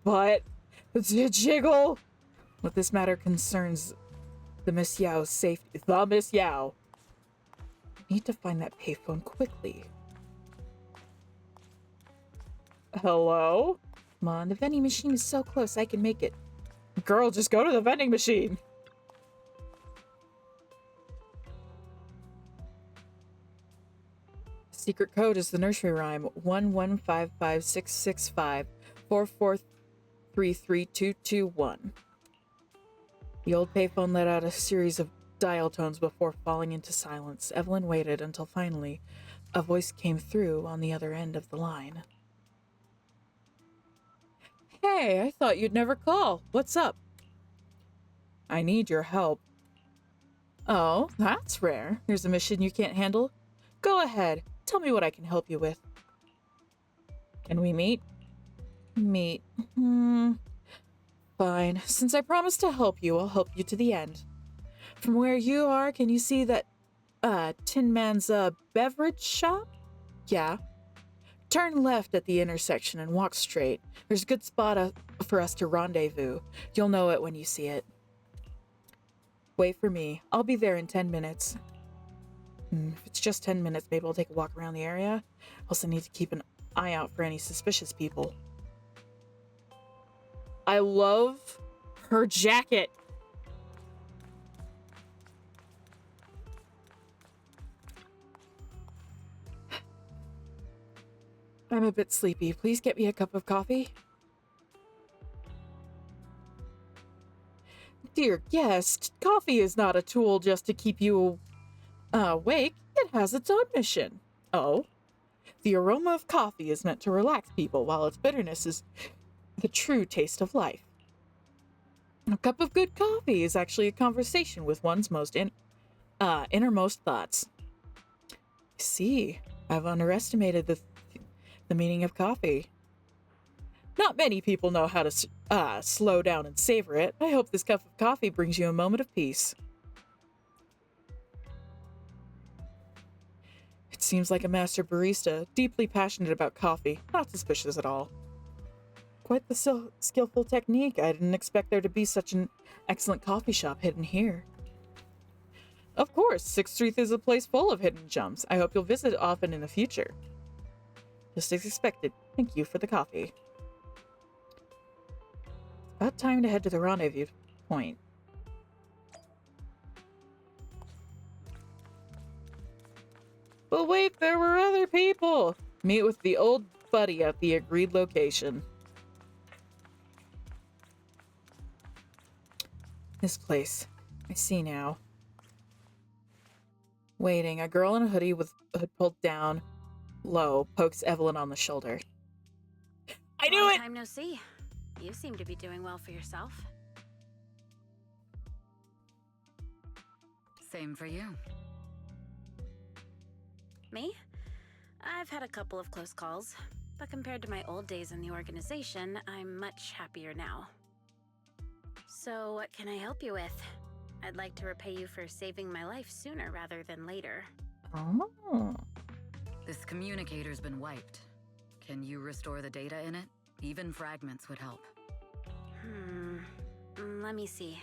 But, Jiggle! What this matter concerns the Miss Yao's safety. The Miss Yao! I need to find that payphone quickly. Hello? Come on, the vending machine is so close, I can make it. Girl, just go to the vending machine! Secret code is the nursery rhyme 115566544332221. The old payphone let out a series of dial tones before falling into silence. Evelyn waited until finally a voice came through on the other end of the line. Hey, I thought you'd never call. What's up? I need your help. Oh, that's rare. There's a mission you can't handle? Go ahead. Tell me what I can help you with. Can we meet? Meet. Fine. Since I promised to help you, I'll help you to the end. From where you are, can you see that Tin Man's beverage shop? Yeah. Turn left at the intersection and walk straight. There's a good spot for us to rendezvous. You'll know it when you see it. Wait for me. I'll be there in 10 minutes. If it's just 10 minutes, maybe I'll take a walk around the area. Also need to keep an eye out for any suspicious people. I love her jacket. I'm a bit sleepy. Please get me a cup of coffee. Dear guest, coffee is not a tool just to keep you awake. It has its own mission. Oh? The aroma of coffee is meant to relax people, while its bitterness is the true taste of life. A cup of good coffee is actually a conversation with one's most innermost thoughts. See, I've underestimated the meaning of coffee. Not many people know how to slow down and savor it. I hope this cup of coffee brings you a moment of peace. It seems like a master barista, deeply passionate about coffee, not suspicious at all. Quite the skillful technique. I didn't expect there to be such an excellent coffee shop hidden here. Of course, 6th Street is a place full of hidden gems. I hope you'll visit often in the future. Just as expected. Thank you for the coffee. It's about time to head to the rendezvous point. But wait, there were other people! Meet with the old buddy at the agreed location. This place. I see now. Waiting, a girl in a hoodie with hood pulled down low pokes Evelyn on the shoulder. I knew it! Long time no see. You seem to be doing well for yourself. Same for you. Me? I've had a couple of close calls, but compared to my old days in the organization, I'm much happier now. So what can I help you with? I'd like to repay you for saving my life sooner rather than later. Oh. This communicator's been wiped. Can you restore the data in it? Even fragments would help. Let me see.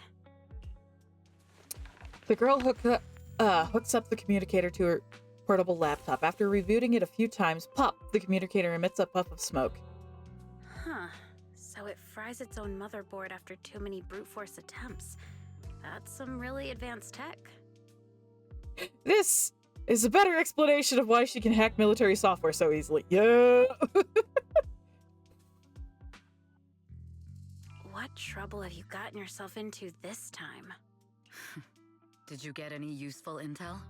The girl hooks up the communicator to her portable laptop. After rebooting it a few times, pop, the communicator emits a puff of smoke. Huh. So it fries its own motherboard after too many brute force attempts. That's some really advanced tech. This is a better explanation of why she can hack military software so easily. Yeah! What trouble have you gotten yourself into this time? Did you get any useful intel?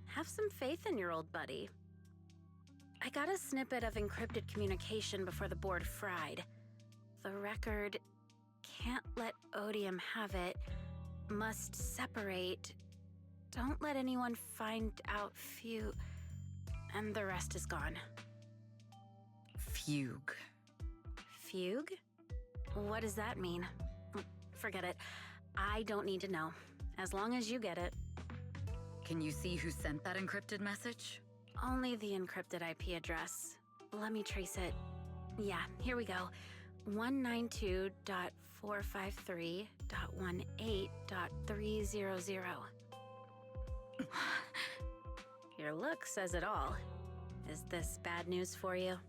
Have some faith in your old buddy. I got a snippet of encrypted communication before the board fried. The record can't let Odium have it. Must separate. Don't let anyone find out and the rest is gone. Fugue. Fugue? What does that mean? Forget it. I don't need to know. As long as you get it. Can you see who sent that encrypted message? Only the encrypted IP address. Let me trace it. Yeah, here we go. 192.453.18.300. Your look says it all. Is this bad news for you?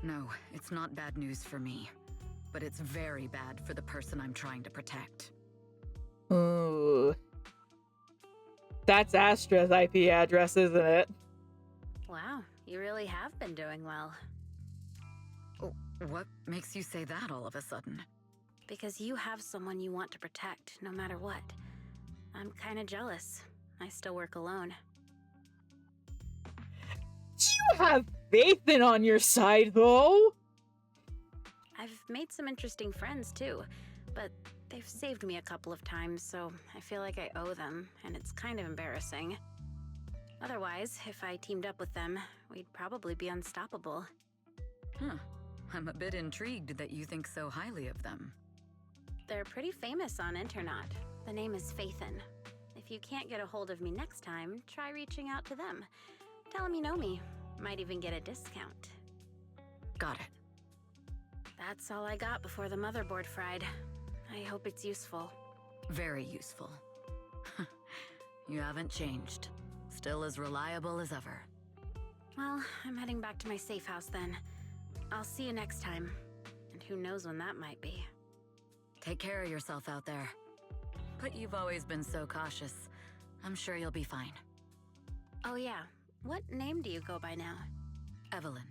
No, it's not bad news for me. But it's very bad for the person I'm trying to protect. Ooh. That's Astra's IP address, isn't it? Wow, you really have been doing well. Oh, what makes you say that all of a sudden? Because you have someone you want to protect, no matter what. I'm kinda jealous. I still work alone. You have Nathan on your side, though! I've made some interesting friends, too. But they've saved me a couple of times, so I feel like I owe them, and it's kind of embarrassing. Otherwise, if I teamed up with them, we'd probably be unstoppable. Huh. I'm a bit intrigued that you think so highly of them. They're pretty famous on internet. The name is Faithin. If you can't get a hold of me next time, try reaching out to them. Tell them you know me. Might even get a discount. Got it. That's all I got before the motherboard fried. I hope it's useful. Very useful. You haven't changed. Still as reliable as ever. Well, I'm heading back to my safe house then. I'll see you next time. And who knows when that might be. Take care of yourself out there. But you've always been so cautious. I'm sure you'll be fine. Oh yeah, what name do you go by now? Evelyn.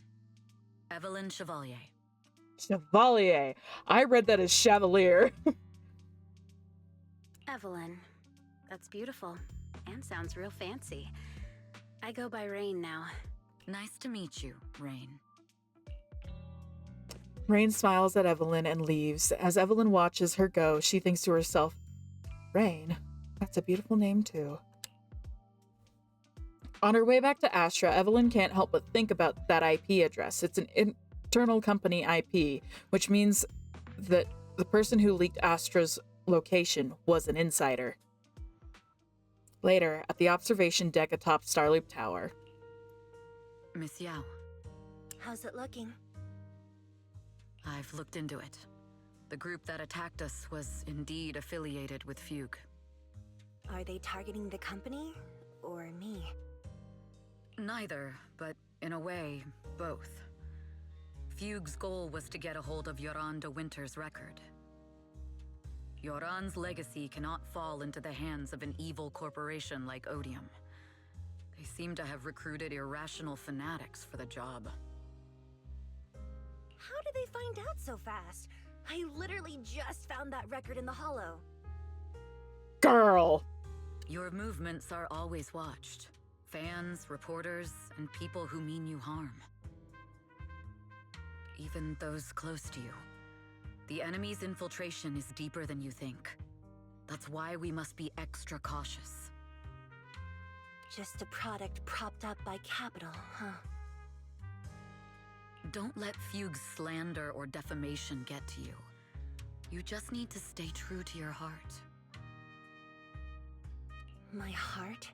Evelyn Chevalier. Chevalier. I read that as Chevalier. Evelyn. That's beautiful. And sounds real fancy. I go by Rain now. Nice to meet you, Rain. Rain smiles at Evelyn and leaves. As Evelyn watches her go, she thinks to herself, Rain, that's a beautiful name too. On her way back to Astra, Evelyn can't help but think about that IP address. It's an internal company IP, which means that the person who leaked Astra's location was an insider. Later, at the observation deck atop Starloop Tower. Miss Yao. How's it looking? I've looked into it. The group that attacked us was indeed affiliated with Fugue. Are they targeting the company or me? Neither, but in a way, both. Fugue's goal was to get a hold of Yoran de Winter's record. Yoran's legacy cannot fall into the hands of an evil corporation like Odium. They seem to have recruited irrational fanatics for the job. How did they find out so fast? I literally just found that record in the hollow. Girl! Your movements are always watched. Fans, reporters, and people who mean you harm. Even those close to you. The enemy's infiltration is deeper than you think. That's why we must be extra cautious. Just a product propped up by capital, huh? Don't let Fugue's slander or defamation get to you. You just need to stay true to your heart. My heart?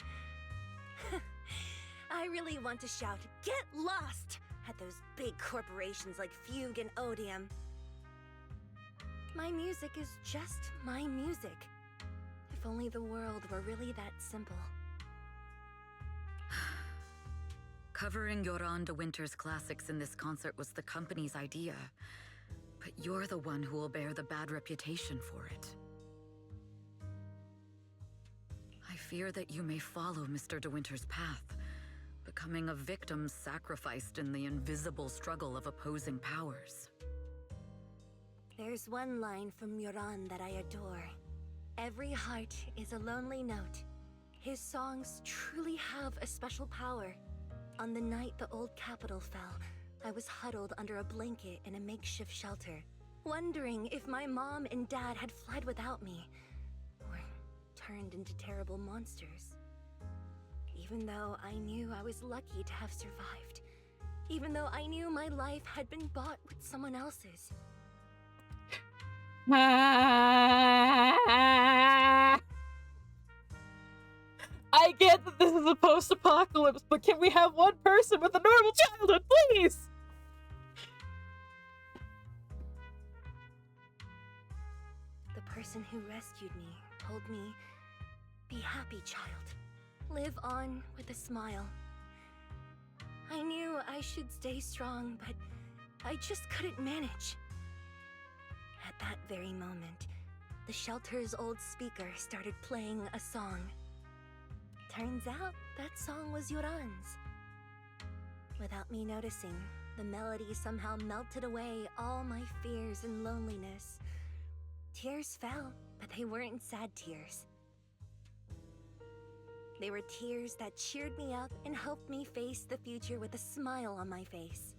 I really want to shout, "Get lost!" at those big corporations like Fugue and Odium. My music is just my music. If only the world were really that simple. Covering Yoran de Winter's classics in this concert was the company's idea, but you're the one who will bear the bad reputation for it. I fear that you may follow Mr. de Winter's path, becoming a victim sacrificed in the invisible struggle of opposing powers. There's one line from Yoran that I adore. Every heart is a lonely note. His songs truly have a special power. On the night the old capital fell, I was huddled under a blanket in a makeshift shelter, wondering if my mom and dad had fled without me, or turned into terrible monsters. Even though I knew I was lucky to have survived, even though I knew my life had been bought with someone else's. I get that this is a post-apocalypse, but can we have one person with a normal childhood, please? The person who rescued me told me, "Be happy, child. Live on with a smile." I knew I should stay strong, but I just couldn't manage. At that very moment, the shelter's old speaker started playing a song. Turns out, that song was Yoran's. Without me noticing, the melody somehow melted away all my fears and loneliness. Tears fell, but they weren't sad tears. They were tears that cheered me up and helped me face the future with a smile on my face.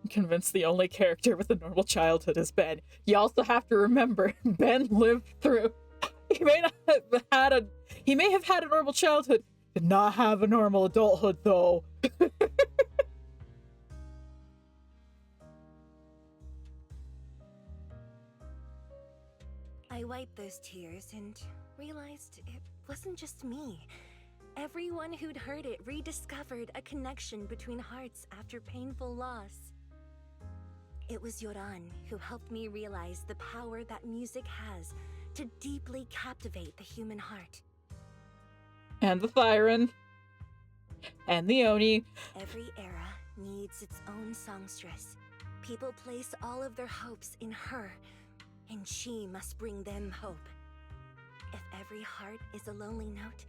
I'm convinced the only character with a normal childhood is Ben. You also have to remember, Ben lived through... He may have had a normal childhood, did not have a normal adulthood, though. I wiped those tears and realized it wasn't just me. Everyone who'd heard it rediscovered a connection between hearts after painful loss. It was Yoran who helped me realize the power that music has to deeply captivate the human heart. And the Thyron. And the Oni. Every era needs its own songstress. People place all of their hopes in her, and she must bring them hope. If every heart is a lonely note,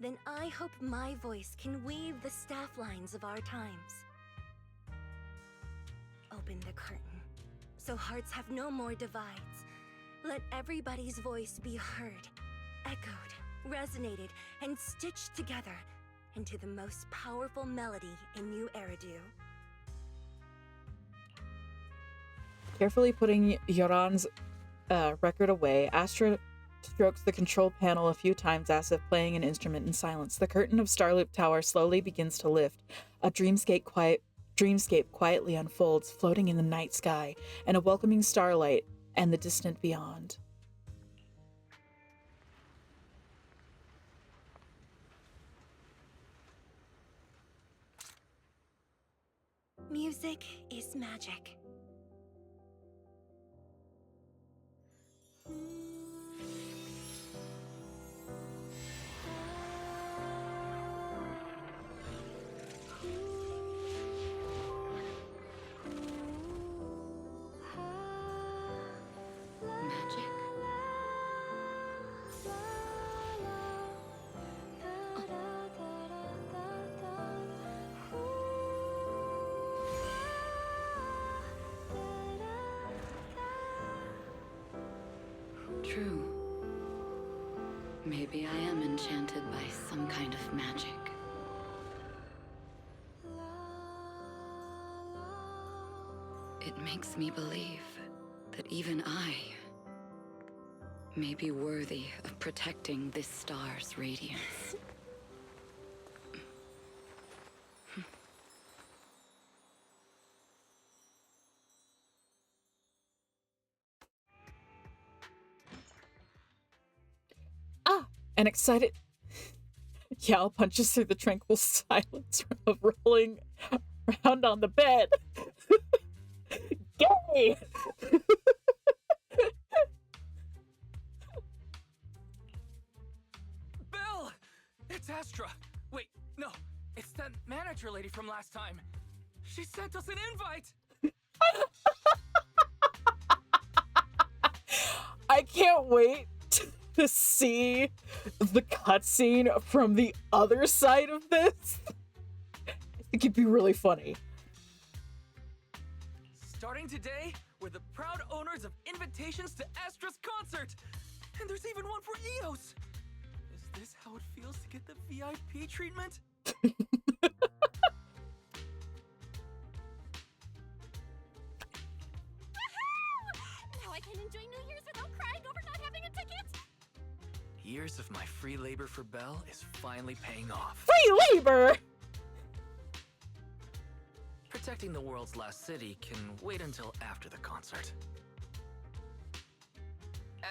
then I hope my voice can weave the staff lines of our times. Open the curtain, so hearts have no more divides. Let everybody's voice be heard, echoed, resonated, and stitched together into the most powerful melody in New Eridu. Carefully putting Yoran's record away, Astra strokes the control panel a few times as if playing an instrument in silence. The curtain of Starloop Tower slowly begins to lift. A dreamscape quietly unfolds, floating in the night sky, and a welcoming starlight and the distant beyond. Music is magic. Magic? True. Maybe I am enchanted by some kind of magic. It makes me believe that even I may be worthy of protecting this star's radiance. And excited. Yao punches through the tranquil silence of rolling around on the bed. Gay! Belle! It's Astra! Wait, no, it's that manager lady from last time. She sent us an invite! I can't wait to see the cutscene from the other side of this. I think it'd be really funny. Starting today, we're the proud owners of invitations to Astra's concert! And there's even one for Eos! Is this how it feels to get the VIP treatment? Now I can enjoy New Year's without crying over not having a ticket! Years of my free labor for Belle is finally paying off. Free labor! Protecting the world's last city can wait until after the concert.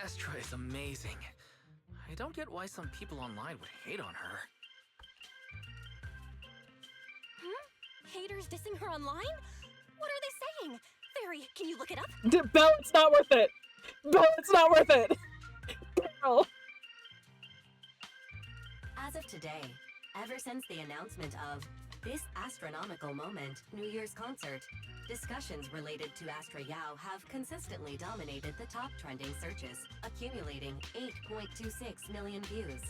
Astra is amazing. I don't get why some people online would hate on her. Haters dissing her online? What are they saying? Fairy, can you look it up? Belle, it's not worth it. Belle, it's not worth it. Girl. As of today, ever since the announcement of this astronomical moment, New Year's concert, discussions related to Astra Yao have consistently dominated the top trending searches, accumulating 8.26 million views.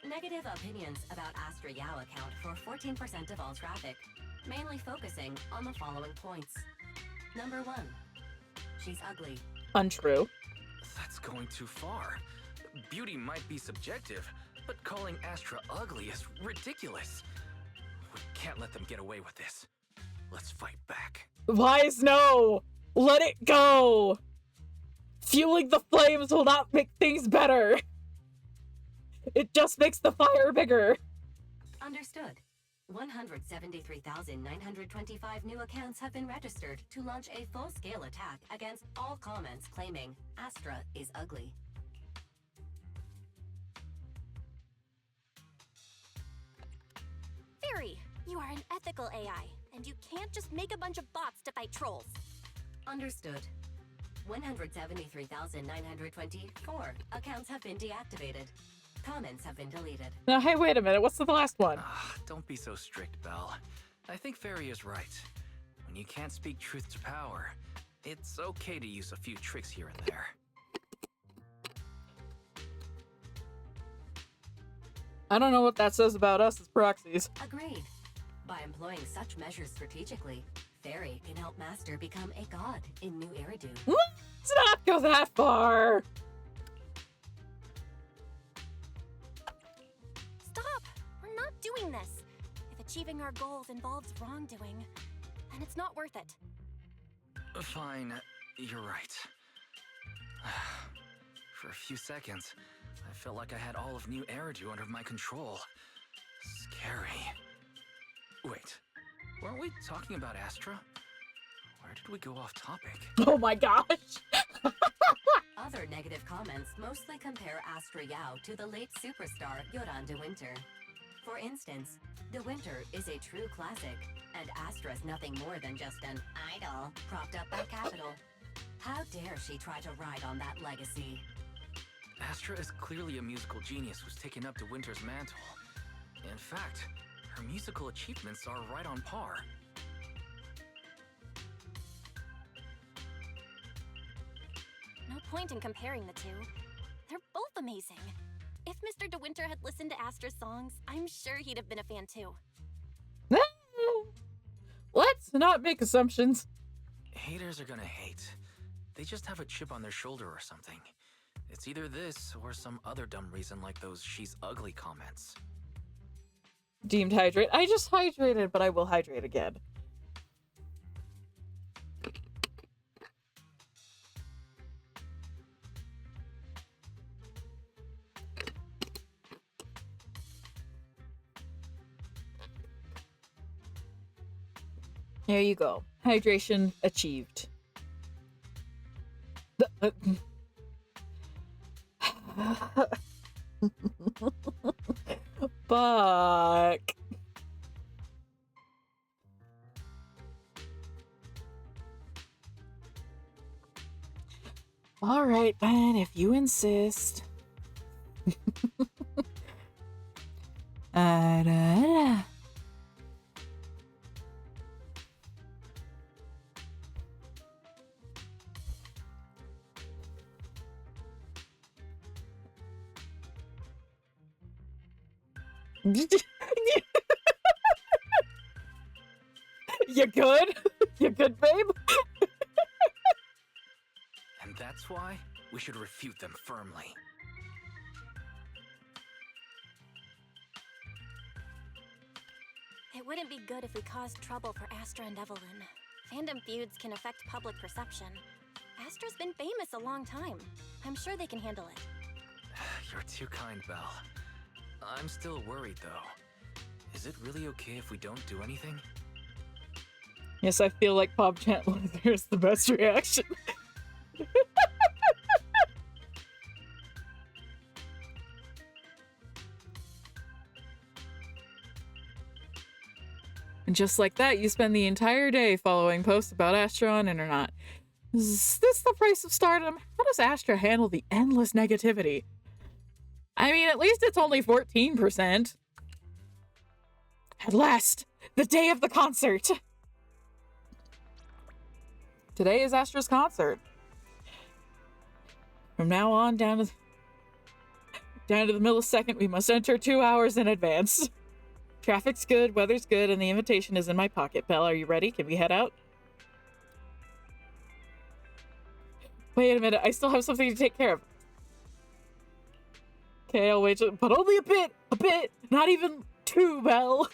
Negative opinions about Astra Yao account for 14% of all traffic, mainly focusing on the following points. Number 1, she's ugly. Untrue. That's going too far. Beauty might be subjective, but calling Astra ugly is ridiculous. We can't let them get away with this. Let's fight back. Wise, no! Let it go! Fueling the flames will not make things better. It just makes the fire bigger. Understood. 173,925 new accounts have been registered to launch a full-scale attack against all comments claiming Astra is ugly. Fairy, you are an ethical AI, and you can't just make a bunch of bots to fight trolls. Understood. 173,924 accounts have been deactivated. Comments have been deleted. Now, hey, wait a minute. What's the last one? Don't be so strict, Belle. I think Fairy is right. When you can't speak truth to power, it's okay to use a few tricks here and there. I don't know what that says about us as proxies. Agreed. By employing such measures strategically, Fairy can help Master become a god in New Eridu. Let's not go that far. Stop! We're not doing this. If achieving our goals involves wrongdoing, then it's not worth it. Fine, you're right. For a few seconds, I felt like I had all of New Eridu under my control. Scary. Wait, weren't we talking about Astra? Where did we go off topic? Oh my gosh. Other negative comments mostly compare Astra Yao to the late superstar Yoran de Winter. For instance, De Winter is a true classic, and Astra's nothing more than just an idol propped up by capital. How dare she try to ride on that legacy? Astra is clearly a musical genius who's taken up De Winter's mantle. In fact, her musical achievements are right on par. No point in comparing the two. They're both amazing. If Mr. De Winter had listened to Astra's songs, I'm sure he'd have been a fan too. Let's not make assumptions. Haters are gonna hate. They just have a chip on their shoulder or something. It's either this or some other dumb reason like those "she's ugly" comments. Deemed hydrate. I just hydrated, but I will hydrate again. There you go. Hydration achieved. Fuck. All right, then, if you insist. Da. You good? You good, babe? And that's why we should refute them firmly. It wouldn't be good if we caused trouble for Astra and Evelyn. Fandom feuds can affect public perception. Astra's been famous a long time. I'm sure they can handle it. You're too kind, Belle. I'm still worried, though. Is it really okay if we don't do anything? Yes, I feel like Pop Chandler. There's the best reaction. And just like that, you spend the entire day following posts about Astra on internet. Is this the price of stardom? How does Astra handle the endless negativity? I mean, at least it's only 14%. At last, the day of the concert. Today is Astra's concert. From now on, down to the millisecond, we must enter 2 hours in advance. Traffic's good, weather's good, and the invitation is in my pocket. Belle, are you ready? Can we head out? Wait a minute, I still have something to take care of. Okay, I'll wait, but only a bit, not even 2, Belle.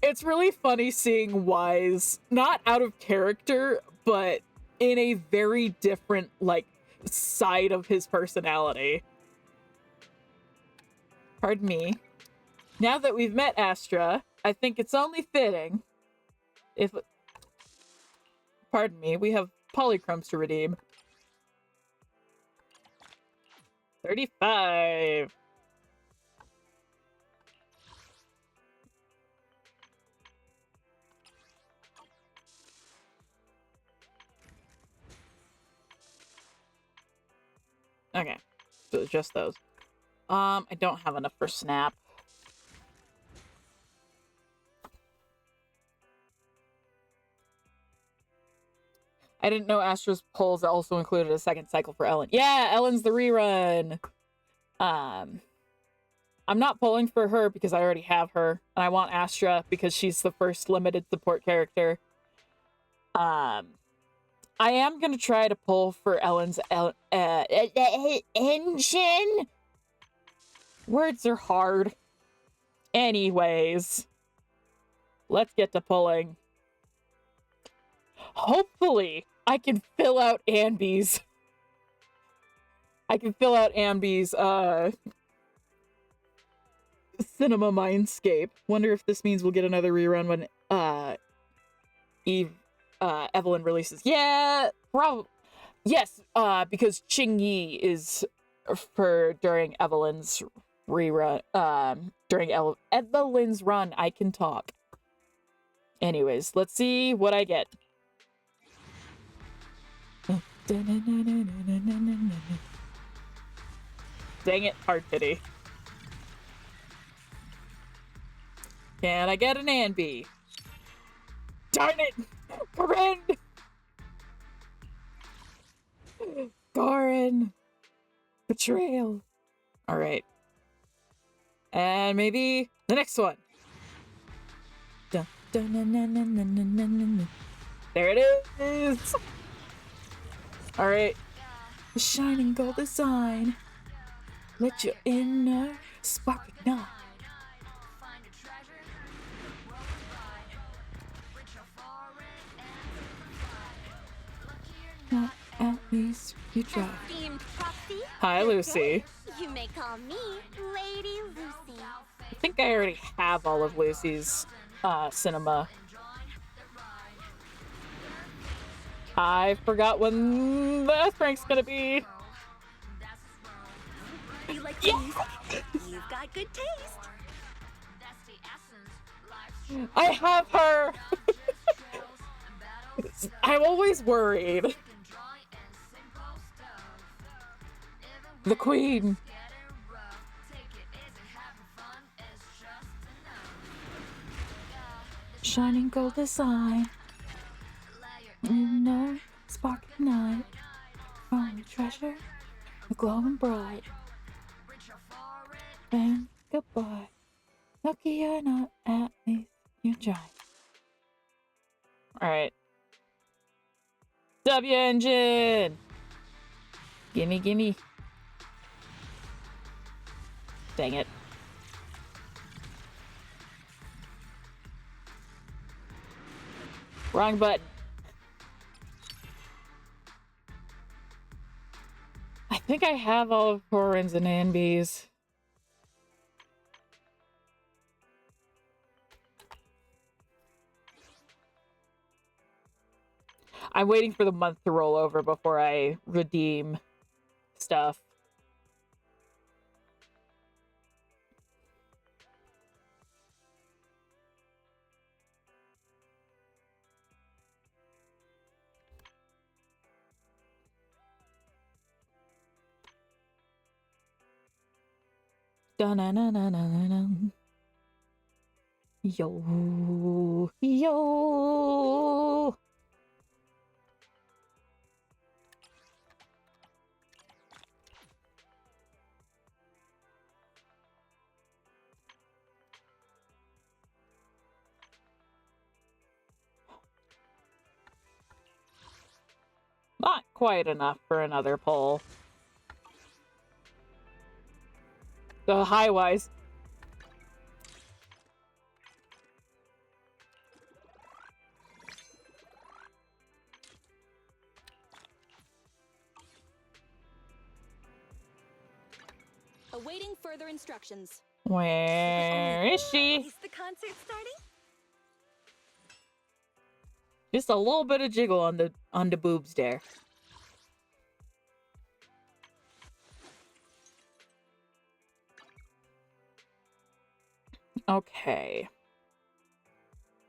It's really funny seeing Wise, not out of character, but in a very different, like, side of his personality. Pardon me. Now that we've met Astra, I think it's only fitting if... Pardon me, we have polychromes to redeem. 35! Okay, so just those. I don't have enough for Snap. I didn't know Astra's polls also included a second cycle for Ellen. Yeah, Ellen's the rerun. I'm not polling for her because I already have her, and I want Astra because she's the first limited support character. I am gonna try to pull for Ellen's engine. Words are hard. Anyways, let's get to pulling. Hopefully, I can fill out Ambi's. Cinema Mindscape. Wonder if this means we'll get another rerun when Evelyn releases. Yeah, probably. Yes, because Ching Yi is for during Evelyn's rerun. During Evelyn's run, I can talk. Anyways, let's see what I get. Dang it, hard pity. Can I get an Anby? Darn it! Corinne! Gorin! Betrayal. Alright. And maybe the next one. Dun, dun, dun, dun, dun, dun, dun, dun, dun. There it is! Alright. The shining gold design. Let your inner spark ignite. Not at least you try. Esteemed Proxy. Hi, Lucy. You may call me Lady Lucy. I think I already have all of Lucy's cinema. I forgot when the S-Rank's gonna be. You like the music? You've got good taste. I have her! I'm always worried. The Queen. Shining gold design. Inner spark ignite. Only treasure, the glowing bright. Then goodbye. Lucky you're not, at least you tried. Alright. W engine! Gimme, gimme. Dang it. Wrong button. I think I have all of Corin's and Anby's. I'm waiting for the month to roll over before I redeem stuff. Dun-dun-dun-dun-dun-dun. Yo, yo. Not quite enough for another pull. The high-wise. Awaiting further instructions. Where is she? Is the concert starting? Just a little bit of jiggle on the boobs there. Okay.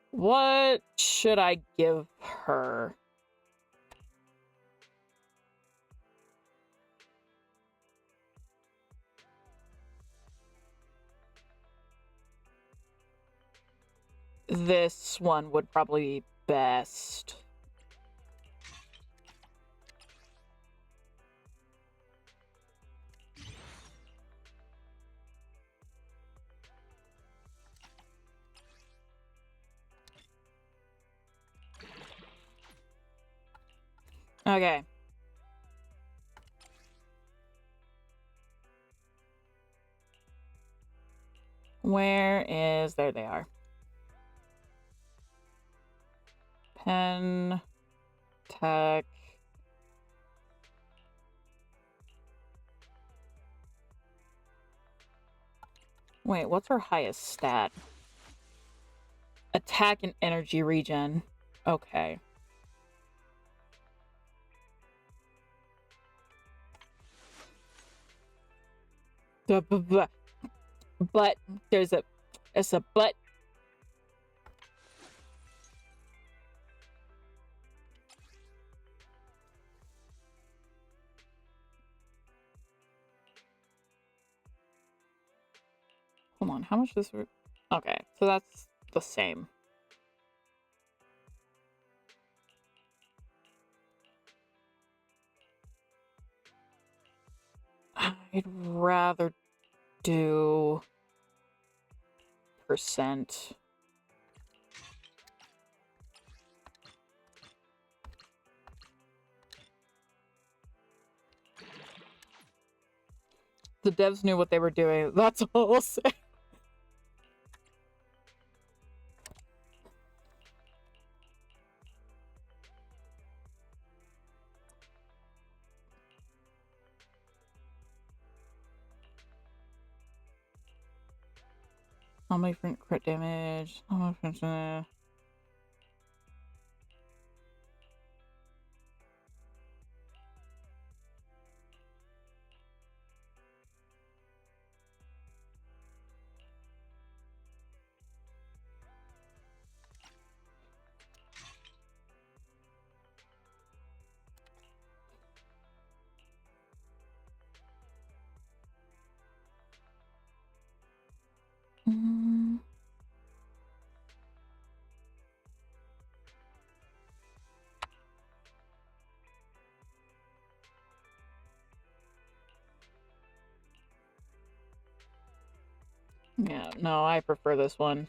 What should I give her? This one would probably be best. Okay. Where is... There they are. Pen... Tech... Wait, what's her highest stat? Attack and energy regen. Okay. But there's a... It's a but. Hold on, how much this... Okay, so that's the same. I'd rather do... percent. The devs knew what they were doing. That's all I'll say. How many different crit damage? How many different... Yeah, no, I prefer this one.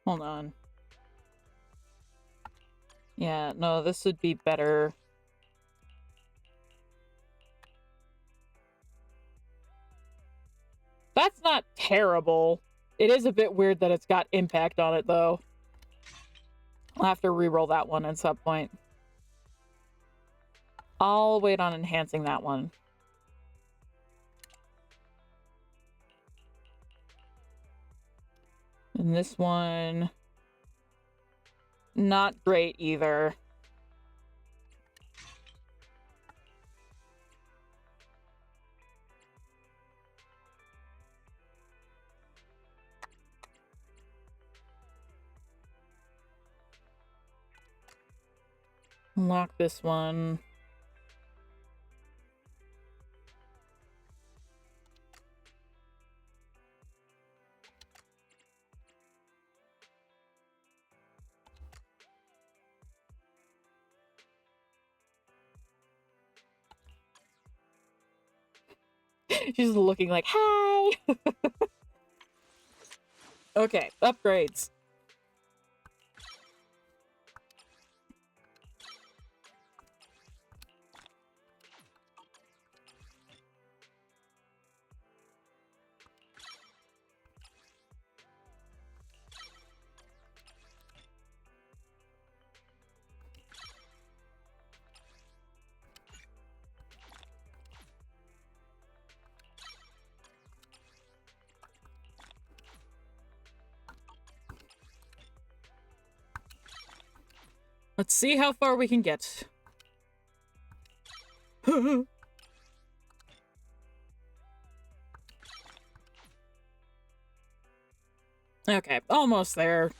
Hold on. Yeah, no, this would be better. That's not terrible. It is a bit weird that it's got impact on it, though. I'll have to re-roll that one at some point. I'll wait on enhancing that one. And this one... not great either. Unlock this one. She's looking like, hi! Okay, upgrades. Let's see how far we can get. Okay, almost there.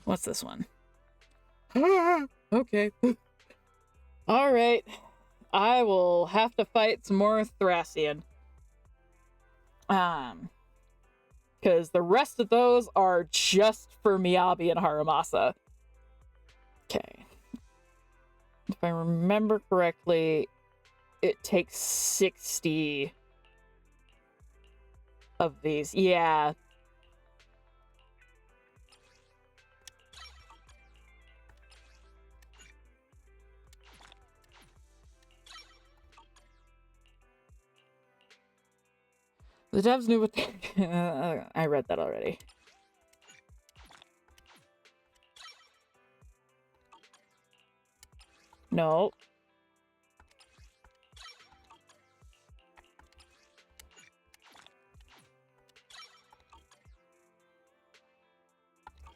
What's this one? Okay. Alright. I will have to fight some more Thracian. Because the rest of those are just for Miyabi and Haramasa. Okay. If I remember correctly, it takes 60 of these. Yeah. The devs knew what they... I read that already. No.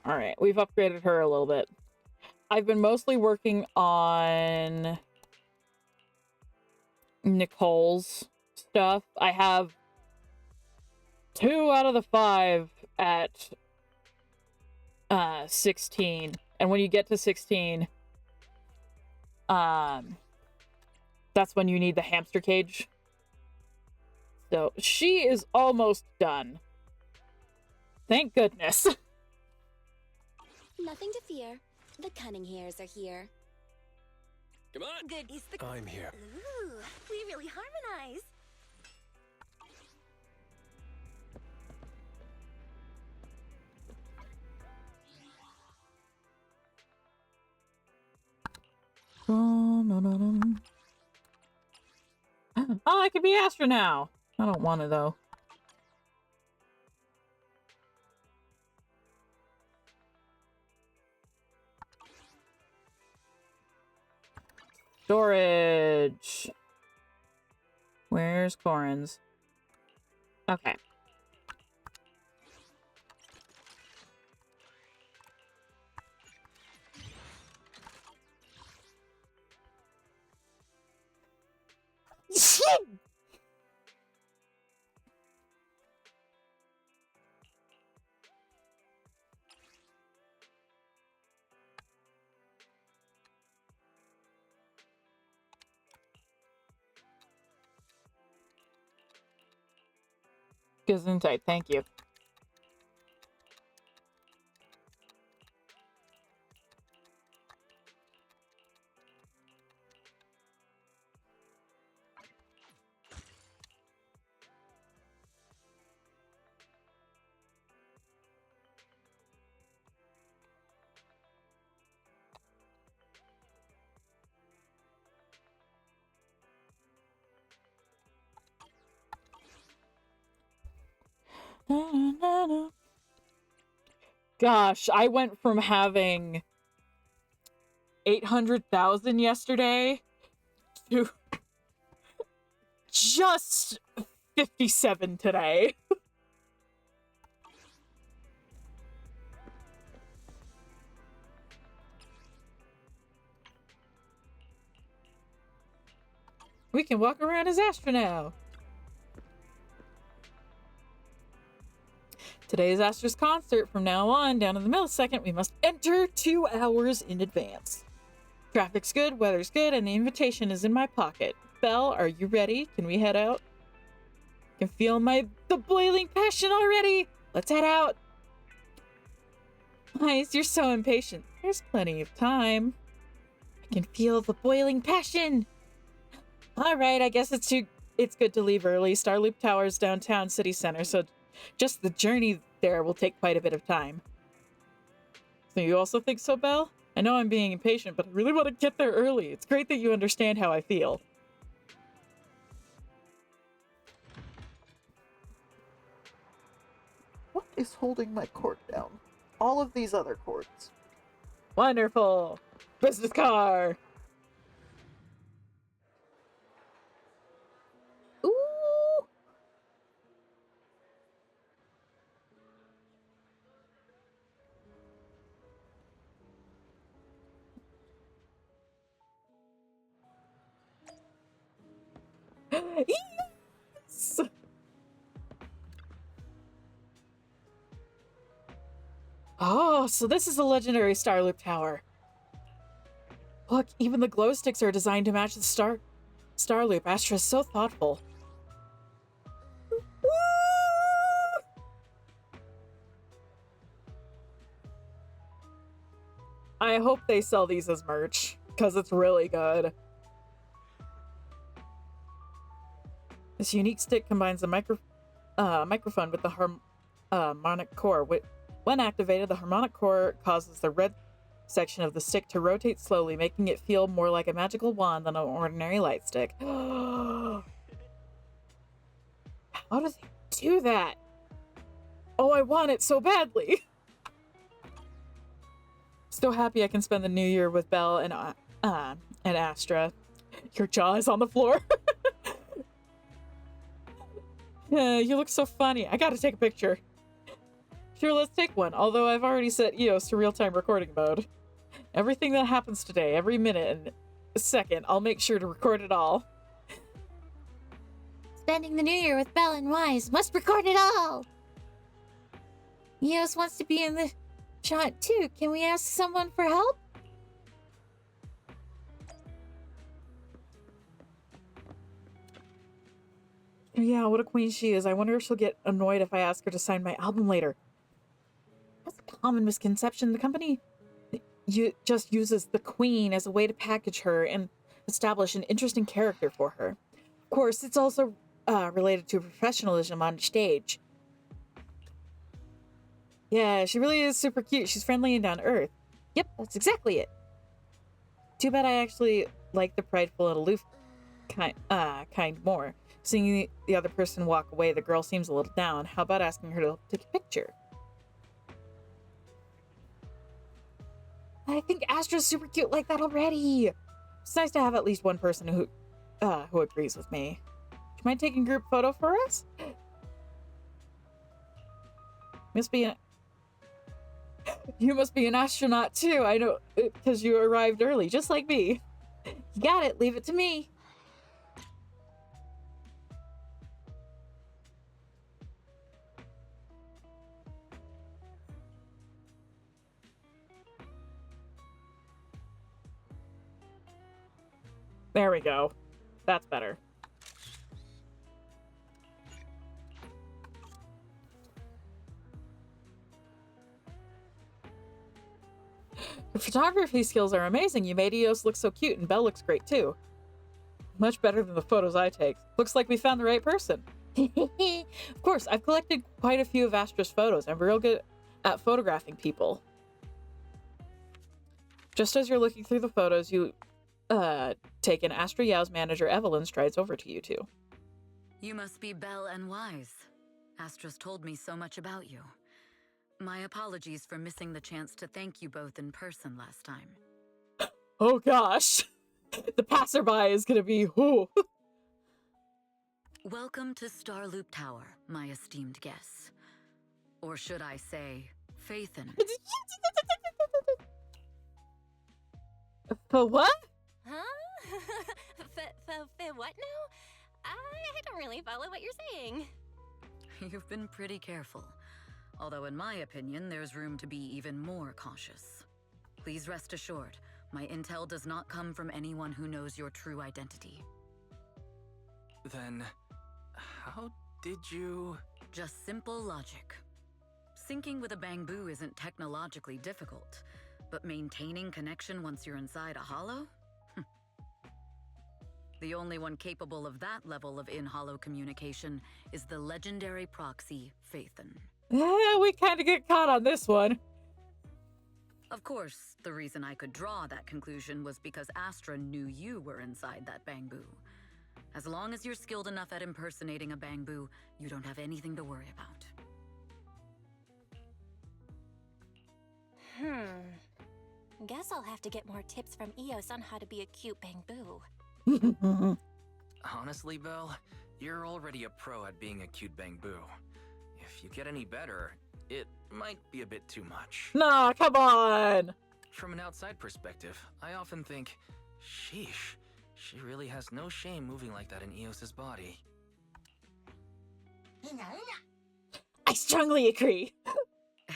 All right, we've upgraded her a little bit. I've been mostly working on Nicole's stuff. I have 2 out of the 5 at 16. And when you get to 16, that's when you need the hamster cage. So she is almost done. Thank goodness. Nothing to fear. The cunning hairs are here. Come on. Good. Is the... I'm here. Ooh, we really harmonize. Oh, I could be Astra now. I don't want to, though. Storage. Where's Corin's? Okay. Gesundheit, thank you. Gosh, I went from having 800,000 yesterday to just 57 today. We can walk around as Astra now. Today is Astra's concert. From now on, down to the millisecond, we must enter 2 hours in advance. Traffic's good, weather's good, and the invitation is in my pocket. Belle, are you ready? Can we head out? I can feel the boiling passion already. Let's head out. Nice, you're so impatient. There's plenty of time. I can feel the boiling passion. All right, I guess it's good to leave early. Starloop Tower's downtown city center, so just the journey there will take quite a bit of time. So you also think so, Belle? I know I'm being impatient, but I really want to get there early. It's great that you understand how I feel. What is holding my cord down? All of these other cords. Wonderful! Business car! Ooh! Yes! Oh, so this is the legendary Starloop Tower. Look, even the glow sticks are designed to match the Starloop. Astra is so thoughtful. Woo! I hope they sell these as merch, because it's really good. This unique stick combines the microphone with the harmonic core. When activated, the harmonic core causes the red section of the stick to rotate slowly, making it feel more like a magical wand than an ordinary light stick. How do they do that? Oh, I want it so badly. So happy I can spend the new year with Belle and Astra. Your jaw is on the floor. You look so funny. I gotta take a picture. Sure, let's take one, although I've already set EOS to real-time recording mode. Everything that happens today, every minute and second, I'll make sure to record it all. Spending the new year with Belle and Wise. Must record it all! Eos wants to be in the shot too. Can we ask someone for help? Yeah, what a queen she is. I wonder if she'll get annoyed if I ask her to sign my album later. That's a common misconception. The company just uses the queen as a way to package her and establish an interesting character for her. Of course, it's also related to professionalism on stage. Yeah, she really is super cute. She's friendly and down to earth. Yep, that's exactly it. Too bad I actually like the prideful and aloof kind more. Seeing the other person walk away, the girl seems a little down. How about asking her to take a picture? I think Astra's super cute like that already. It's nice to have at least one person who agrees with me. Do you mind taking a group photo for us? You must be an astronaut too. I know, because you arrived early, just like me. You got it. Leave it to me. There we go. That's better. Your photography skills are amazing. You made Eos look so cute, and Belle looks great too. Much better than the photos I take. Looks like we found the right person. Of course, I've collected quite a few of Astra's photos. I'm real good at photographing people. Just as you're looking through the photos, you take in Astra Yao's manager Evelyn strides over to you two. You must be Belle and Wise. Astra's told me so much about you. My apologies for missing the chance to thank you both in person last time. Oh gosh. The passerby is gonna be who? Welcome to Starloop Tower, my esteemed guests. Or should I say, Faithin. For what? Huh? For what now? I don't really follow what you're saying. You've been pretty careful. Although in my opinion, there's room to be even more cautious. Please rest assured, my intel does not come from anyone who knows your true identity. Then, how did you... Just simple logic. Syncing with a bamboo isn't technologically difficult, but maintaining connection once you're inside a hollow? The only one capable of that level of in-hollow communication is the legendary proxy, Faithin. Yeah, we kind of get caught on this one. Of course, the reason I could draw that conclusion was because Astra knew you were inside that bamboo. As long as you're skilled enough at impersonating a bamboo, you don't have anything to worry about. Guess I'll have to get more tips from Eos on how to be a cute bamboo. Honestly, Belle, you're already a pro at being a cute bamboo. If you get any better, it might be a bit too much. Nah, come on! From an outside perspective, I often think, sheesh, she really has no shame moving like that in Eos's body. I strongly agree.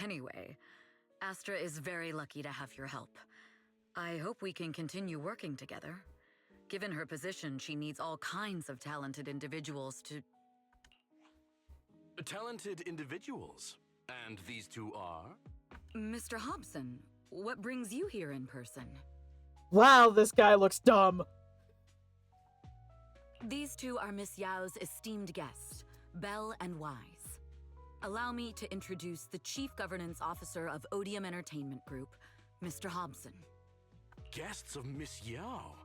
Anyway, Astra is very lucky to have your help. I hope we can continue working together. Given her position, she needs all kinds of talented individuals to... Talented individuals? And these two are? Mr. Hobson, what brings you here in person? Wow, this guy looks dumb. These two are Miss Yao's esteemed guests, Belle and Wise. Allow me to introduce the Chief Governance Officer of Odium Entertainment Group, Mr. Hobson. Guests of Miss Yao?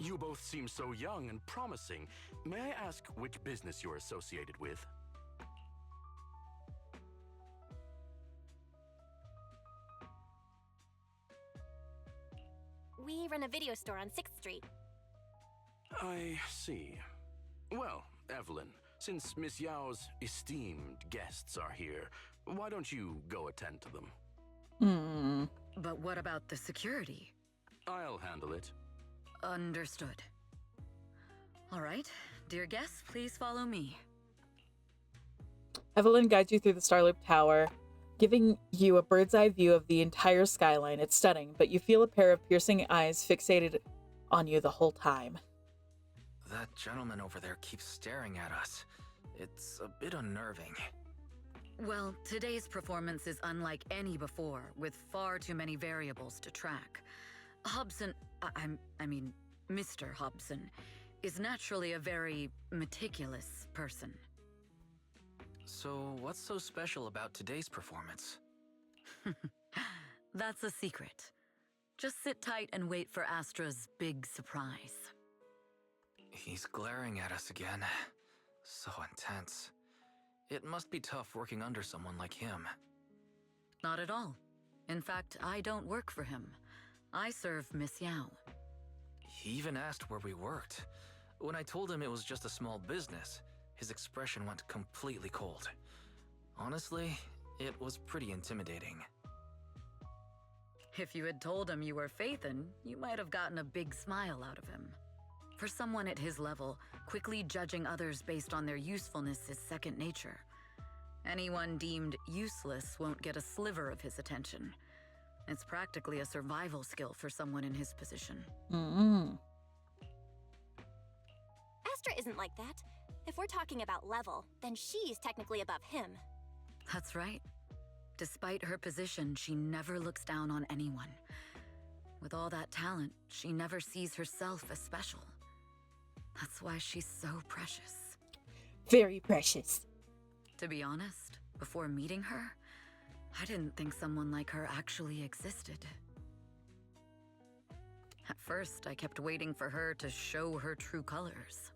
You both seem so young and promising. May I ask which business you're associated with? We run a video store on 6th Street. I see. Well, Evelyn, Since Miss Yao's esteemed guests are here, why don't you go attend to them? But what about the security? I'll handle it. Understood. All right, dear guests, please follow me. Evelyn guides you through the Starloop Tower, giving you a bird's eye view of the entire skyline. It's stunning, but you feel a pair of piercing eyes fixated on you the whole time. That gentleman over there keeps staring at us. It's a bit unnerving. Well, today's performance is unlike any before, with far too many variables to track. Hobson, I mean, Mr. Hobson, is naturally a very meticulous person. So, what's so special about today's performance? That's a secret. Just sit tight and wait for Astra's big surprise. He's glaring at us again. So intense. It must be tough working under someone like him. Not at all. In fact, I don't work for him. I serve Miss Yao. He even asked where we worked. When I told him it was just a small business, his expression went completely cold. Honestly, it was pretty intimidating. If you had told him you were Phaethon, you might have gotten a big smile out of him. For someone at his level, quickly judging others based on their usefulness is second nature. Anyone deemed useless won't get a sliver of his attention. It's practically a survival skill for someone in his position. Astra isn't like that. If we're talking about level, then she's technically above him. That's right. Despite her position, she never looks down on anyone. With all that talent, she never sees herself as special. That's why she's so precious. Very precious. To be honest, before meeting her, I didn't think someone like her actually existed. At first, I kept waiting for her to show her true colors.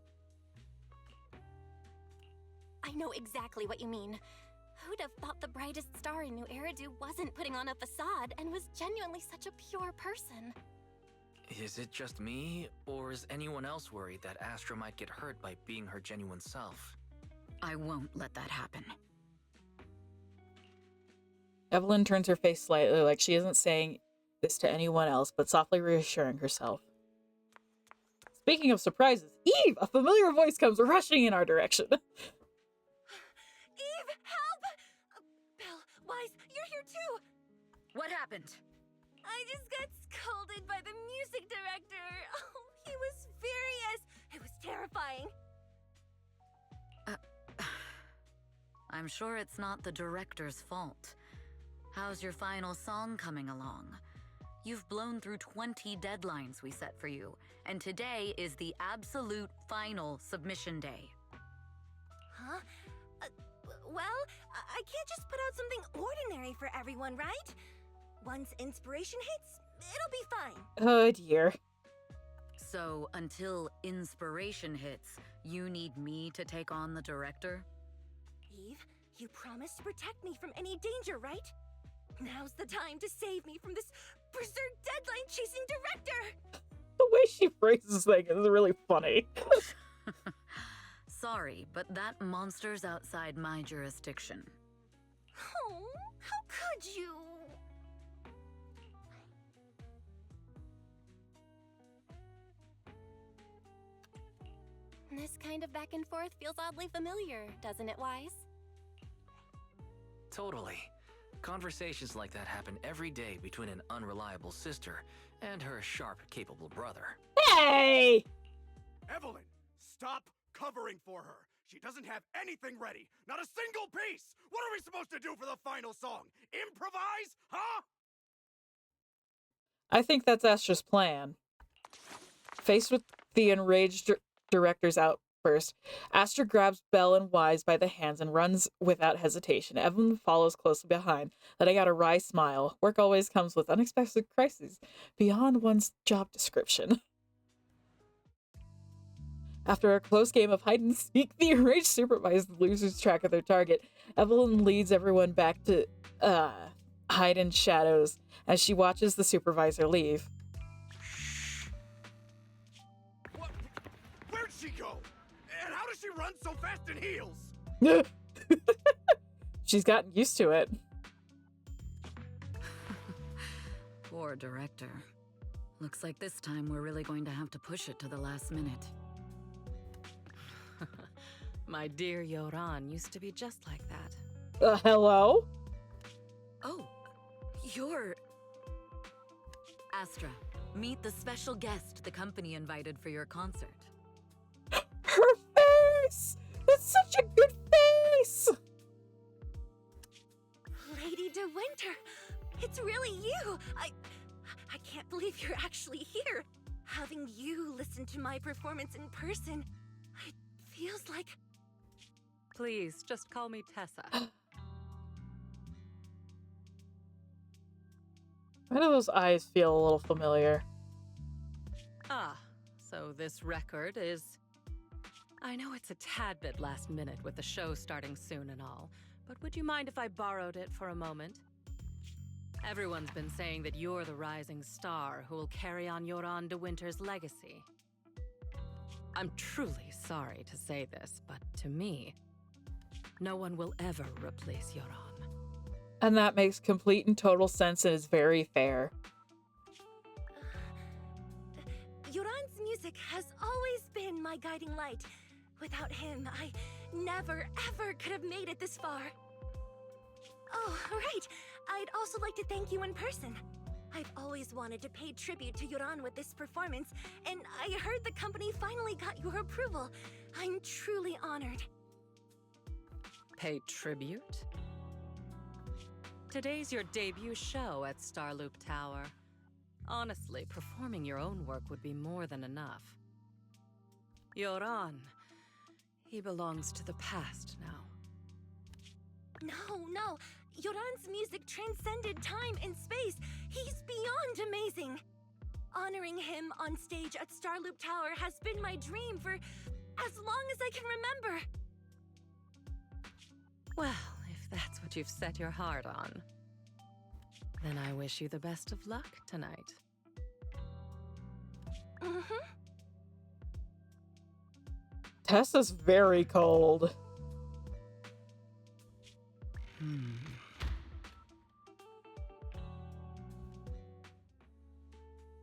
I know exactly what you mean. Who'd have thought the brightest star in New Eridu wasn't putting on a facade and was genuinely such a pure person? Is it just me, or is anyone else worried that Astra might get hurt by being her genuine self? I won't let that happen. Evelyn turns her face slightly like she isn't saying this to anyone else, but softly reassuring herself. Speaking of surprises, Eve! A familiar voice comes rushing in our direction. Eve, help! Belle, Wise, you're here too! What happened? I just got scolded by the music director. Oh, he was furious. It was terrifying. I'm sure it's not the director's fault. How's your final song coming along? You've blown through 20 deadlines we set for you, and today is the absolute final submission day. Huh? Well, I can't just put out something ordinary for everyone, right? Once inspiration hits, it'll be fine. Oh dear. So, until inspiration hits, you need me to take on the director? Eve, you promised to protect me from any danger, right? Now's the time to save me from this berserk deadline-chasing director! The way she phrases things is really funny. Sorry, but that monster's outside my jurisdiction. Oh, how could you? This kind of back and forth feels oddly familiar, doesn't it, Wise? Totally. Conversations like that happen every day between an unreliable sister and her sharp, capable brother. Hey! Evelyn, stop covering for her. She doesn't have anything ready. Not a single piece. What are we supposed to do for the final song? Improvise? Huh? I think that's Astra's plan. Faced with the enraged director's outburst, Astra grabs Belle and Wise by the hands and runs without hesitation. Evelyn follows closely behind, letting out a wry smile. Work always comes with unexpected crises beyond one's job description. After a close game of hide and seek, the enraged supervisor loses track of their target. Evelyn leads everyone back to hide in shadows as she watches the supervisor leave. What? Where'd she go? And how does she runs so fast in heels? She's gotten used to it. Poor director. Looks like this time we're really going to have to push it to the last minute. My dear Yoran used to be just like that. Hello? Oh, you're... Astra, meet the special guest the company invited for your concert. Her face! That's such a good face! Lady De Winter, it's really you! I can't believe you're actually here. Having you listen to my performance in person, it feels like... Please, just call me Tessa. Why do those eyes feel a little familiar? Ah, so this record is... I know it's a tad bit last minute with the show starting soon and all, but would you mind if I borrowed it for a moment? Everyone's been saying that you're the rising star who will carry on Yoran De Winter's legacy. I'm truly sorry to say this, but to me, no one will ever replace Yoran. And that makes complete and total sense and is very fair. Yoran's music has always been my guiding light. Without him, I never, ever could have made it this far. Oh, right. I'd also like to thank you in person. I've always wanted to pay tribute to Yoran with this performance, and I heard the company finally got your approval. I'm truly honored. Pay tribute? Today's your debut show at Starloop Tower. Honestly, performing your own work would be more than enough. Yoran, he belongs to the past now. No. Yoran's music transcended time and space. He's beyond amazing. Honoring him on stage at Starloop Tower has been my dream for as long as I can remember. Well, if that's what you've set your heart on, then I wish you the best of luck tonight. Mm-hmm. Tessa's very cold.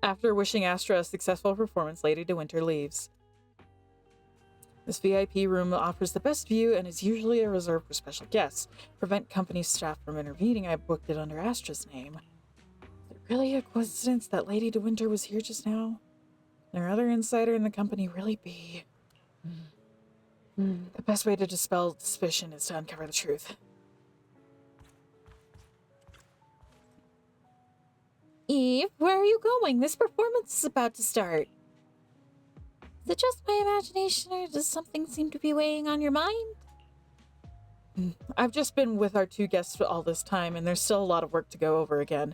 After wishing Astra a successful performance, Lady De Winter leaves. This VIP room offers the best view and is usually reserved for special guests. Prevent company staff from intervening, I booked it under Astra's name. Is it really a coincidence that Lady De Winter was here just now? Can there other insider in the company really be? The best way to dispel suspicion is to uncover the truth. Eve, where are you going? This performance is about to start. Is it just my imagination, or does something seem to be weighing on your mind? I've just been with our two guests for all this time, and there's still a lot of work to go over again.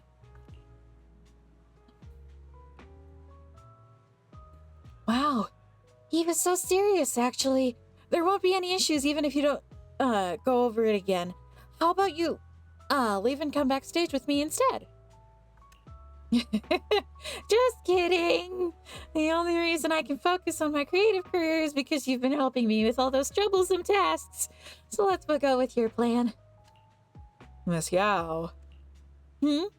Wow. Eve is so serious, actually. There won't be any issues even if you don't go over it again. How about you leave and come backstage with me instead? Just kidding. The only reason I can focus on my creative career is because you've been helping me with all those troublesome tasks. So let's go with your plan. Miss Yao. You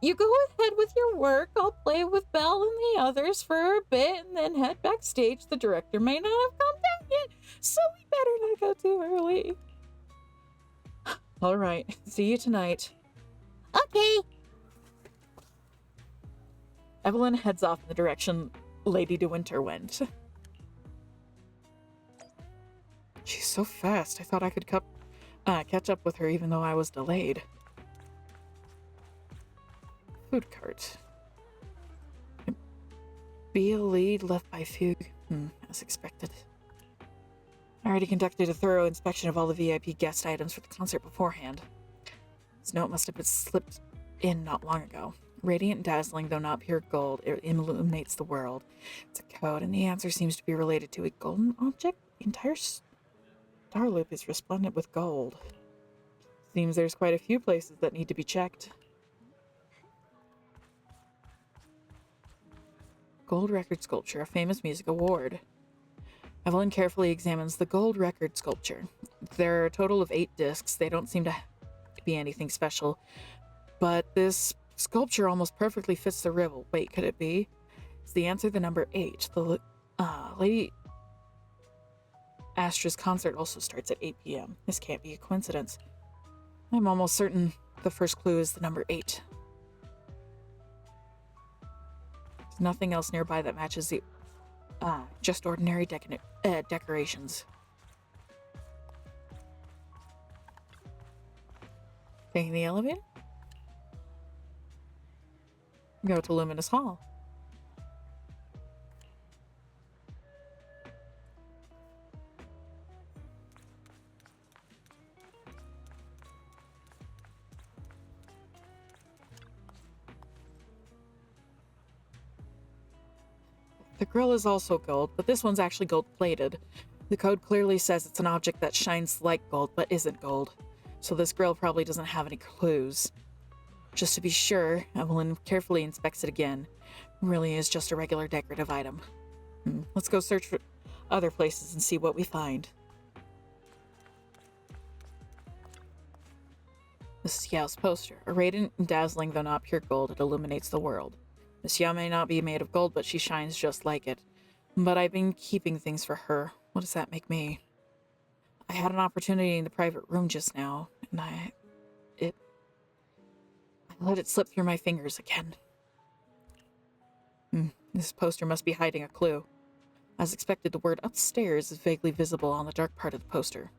go ahead with your work. I'll play with Belle and the others for a bit and then head backstage. The director may not have come down yet, so we better not go too early. All right. See you tonight. Okay. Evelyn heads off in the direction Lady De Winter went. She's so fast. I thought I could catch up with her even though I was delayed. Food cart. Be a lead left by Fugue. As expected. I already conducted a thorough inspection of all the VIP guest items for the concert beforehand. This note must have been slipped in not long ago. Radiant and dazzling, though not pure gold, it illuminates the world. It's a code, and the answer seems to be related to a golden object. The entire star loop is resplendent with gold. Seems there's quite a few places that need to be checked. Gold record sculpture, a famous music award. Evelyn carefully examines the gold record sculpture. There are a total of 8 discs. They don't seem to be anything special, but this sculpture almost perfectly fits the riddle. Wait, could it be? Is the answer the number 8? The Lady Astra's concert also starts at 8 p.m. This can't be a coincidence. I'm almost certain the first clue is the number 8. There's nothing else nearby that matches the just ordinary decorations. Taking the elevator? Go to Luminous Hall. The grill is also gold, but this one's actually gold-plated. The code clearly says it's an object that shines like gold, but isn't gold. So this grill probably doesn't have any clues. Just to be sure, Evelyn carefully inspects it again. It really is just a regular decorative item. Let's go search for other places and see what we find. This is Yao's poster. A radiant and dazzling, though not pure gold, it illuminates the world. Miss Yao may not be made of gold, but she shines just like it. But I've been keeping things for her. What does that make me? I had an opportunity in the private room just now, and I let it slip through my fingers again. This poster must be hiding a clue. As expected, the word upstairs is vaguely visible on the dark part of the poster.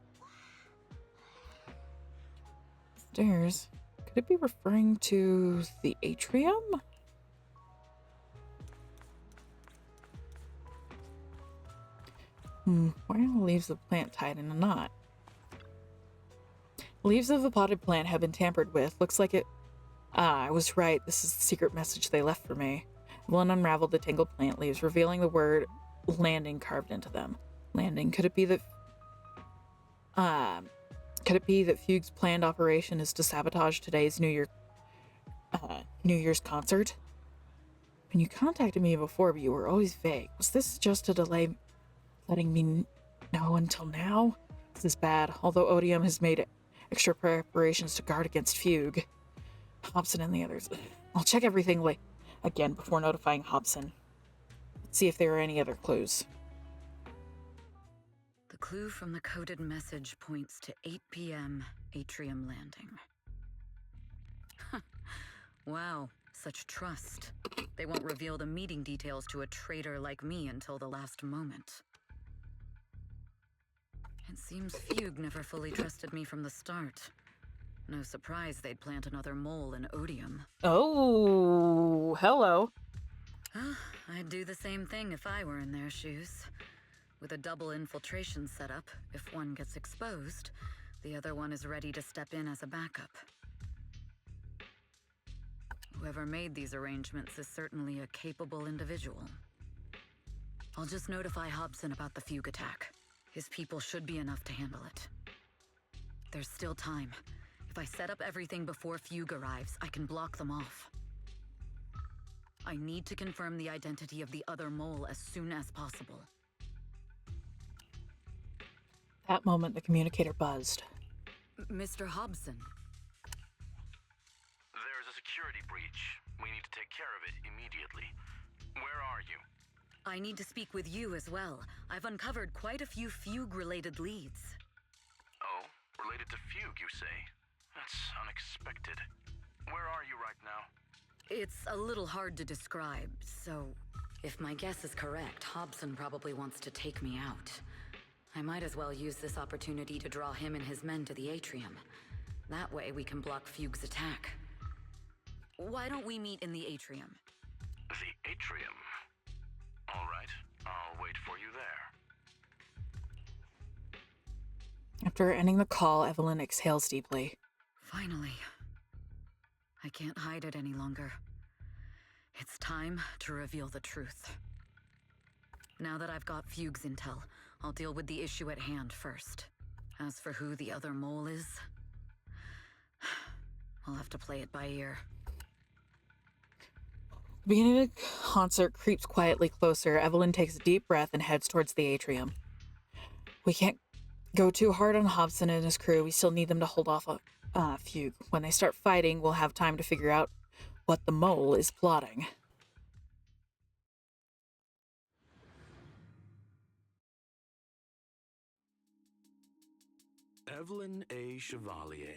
Stairs? Could it be referring to the atrium? Why are the leaves of the plant tied in a knot? Leaves of the potted plant have been tampered with. Looks like it... I was right. This is the secret message they left for me. Evelyn unraveled the tangled plant leaves, revealing the word landing carved into them. Landing. Could it be that Fugue's planned operation is to sabotage today's New Year's concert? When you contacted me before, but you were always vague. Was this just a delay letting me know until now? This is bad, although Odium has made extra preparations to guard against Fugue. Hobson and the others. I'll check everything again before notifying Hobson. Let's see if there are any other clues. The clue from the coded message points to 8 p.m. Atrium Landing. Wow, such trust. They won't reveal the meeting details to a traitor like me until the last moment. It seems Fugue never fully trusted me from the start. No surprise they'd plant another mole in Odium. Oh, hello. I'd do the same thing if I were in their shoes. With a double infiltration setup, if one gets exposed, the other one is ready to step in as a backup. Whoever made these arrangements is certainly a capable individual. I'll just notify Hobson about the Fugue attack. His people should be enough to handle it. There's still time. If I set up everything before Fugue arrives, I can block them off. I need to confirm the identity of the other mole as soon as possible. That moment, the communicator buzzed. Mr. Hobson. There's a security breach. We need to take care of it immediately. Where are you? I need to speak with you as well. I've uncovered quite a few Fugue-related leads. Oh, related to Fugue, you say? That's unexpected. Where are you right now? It's a little hard to describe, so... If my guess is correct, Hobson probably wants to take me out. I might as well use this opportunity to draw him and his men to the atrium. That way we can block Fugue's attack. Why don't we meet in the atrium? The atrium? All right, I'll wait for you there. After ending the call, Evelyn exhales deeply. Finally. I can't hide it any longer. It's time to reveal the truth. Now that I've got Fugue's intel, I'll deal with the issue at hand first. As for who the other mole is, I'll have to play it by ear. The beginning of the concert creeps quietly closer. Evelyn takes a deep breath and heads towards the atrium. We can't go too hard on Hobson and his crew. We still need them to hold off Fugue. When they start fighting, we'll have time to figure out what the mole is plotting. Evelyn A. Chevalier,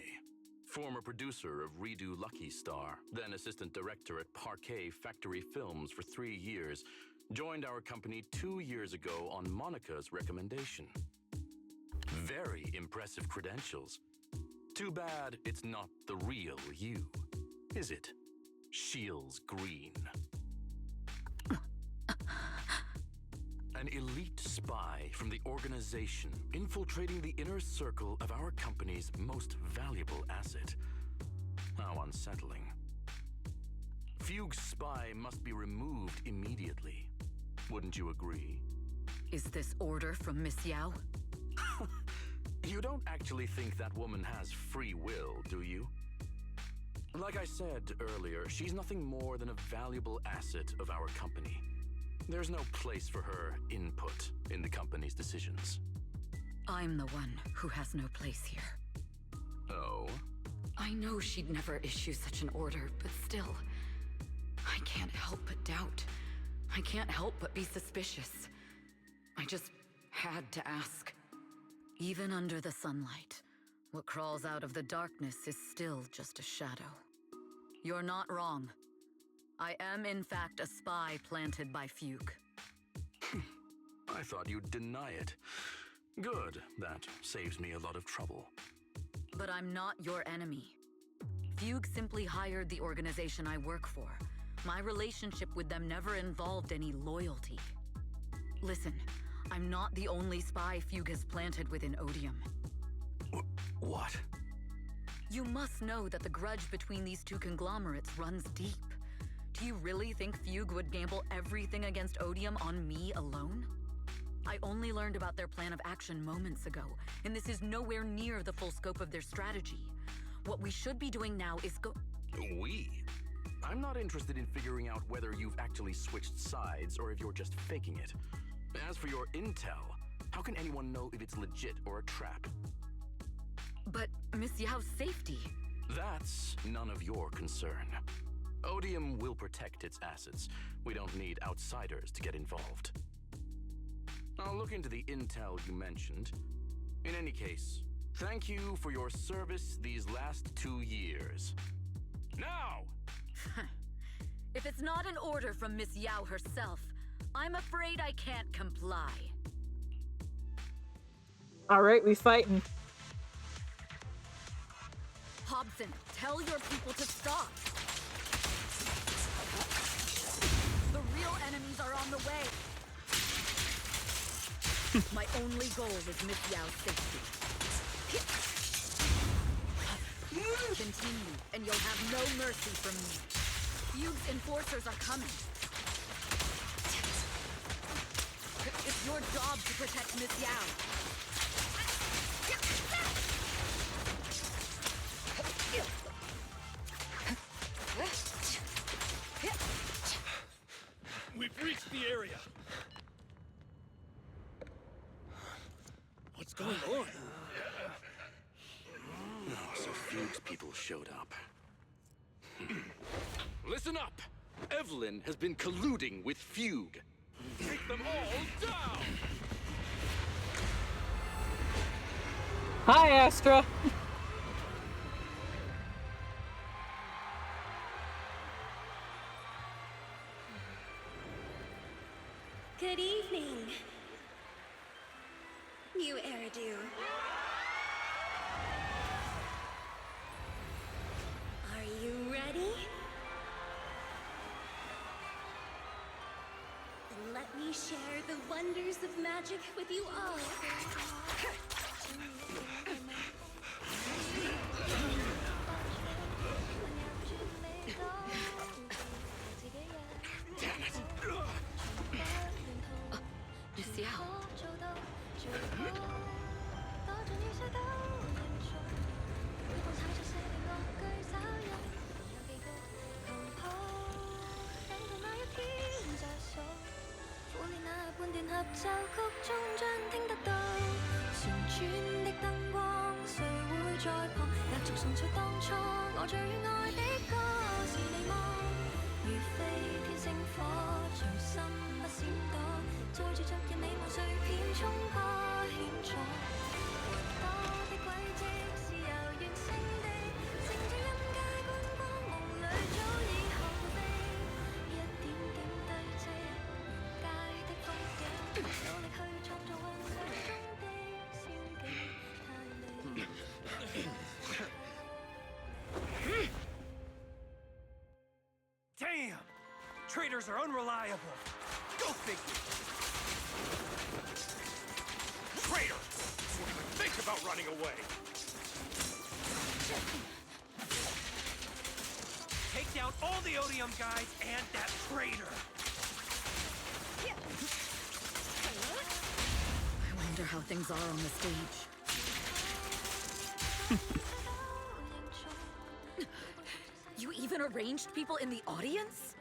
former producer of Redo Lucky Star, then assistant director at Parquet Factory Films for 3 years, joined our company 2 years ago on Monica's recommendation. Very impressive credentials. Too bad it's not the real you, is it? Shields Green. An elite spy from the organization infiltrating the inner circle of our company's most valuable asset. How unsettling. Fugue's spy must be removed immediately. Wouldn't you agree? Is this order from Miss Yao? You don't actually think that woman has free will, do you? Like I said earlier, she's nothing more than a valuable asset of our company. There's no place for her input in the company's decisions. I'm the one who has no place here. Oh? I know she'd never issue such an order, but still, I can't help but doubt. I can't help but be suspicious. I just had to ask. Even under the sunlight, what crawls out of the darkness is still just a shadow. You're not wrong. I am, in fact, a spy planted by Fugue. I thought you'd deny it. Good, that saves me a lot of trouble. But I'm not your enemy. Fugue simply hired the organization I work for. My relationship with them never involved any loyalty. Listen, I'm not the only spy Fugue has planted within Odium. What? You must know that the grudge between these two conglomerates runs deep. Do you really think Fugue would gamble everything against Odium on me alone? I only learned about their plan of action moments ago, and this is nowhere near the full scope of their strategy. What we should be doing now is We? I'm not interested in figuring out whether you've actually switched sides or if you're just faking it. As for your intel, how can anyone know if it's legit or a trap? But Miss Yao's safety... That's none of your concern. Odium will protect its assets. We don't need outsiders to get involved. I'll look into the intel you mentioned. In any case, thank you for your service these last 2 years. Now! If it's not an order from Miss Yao herself, I'm afraid I can't comply. All right, we fighting. Hobson, tell your people to stop. The real enemies are on the way. My only goal is Miss Yao's safety. Continue, and you'll have no mercy from me. Fugue's enforcers are coming. It's your job to protect Miss Yao. We've reached the area. What's going on? So Fugue's people showed up. Listen up! Evelyn has been colluding with Fugue. Take them all down! Hi, Astra. Good evening. New Eridu. Are you ready? Then let me share the wonders of magic with you all. Damn it! Miss Yao. Traitors are unreliable. Go figure. Traitor! Don't even think about running away! Take down all the Odium guys and that traitor! I wonder how things are on the stage. You even arranged people in the audience?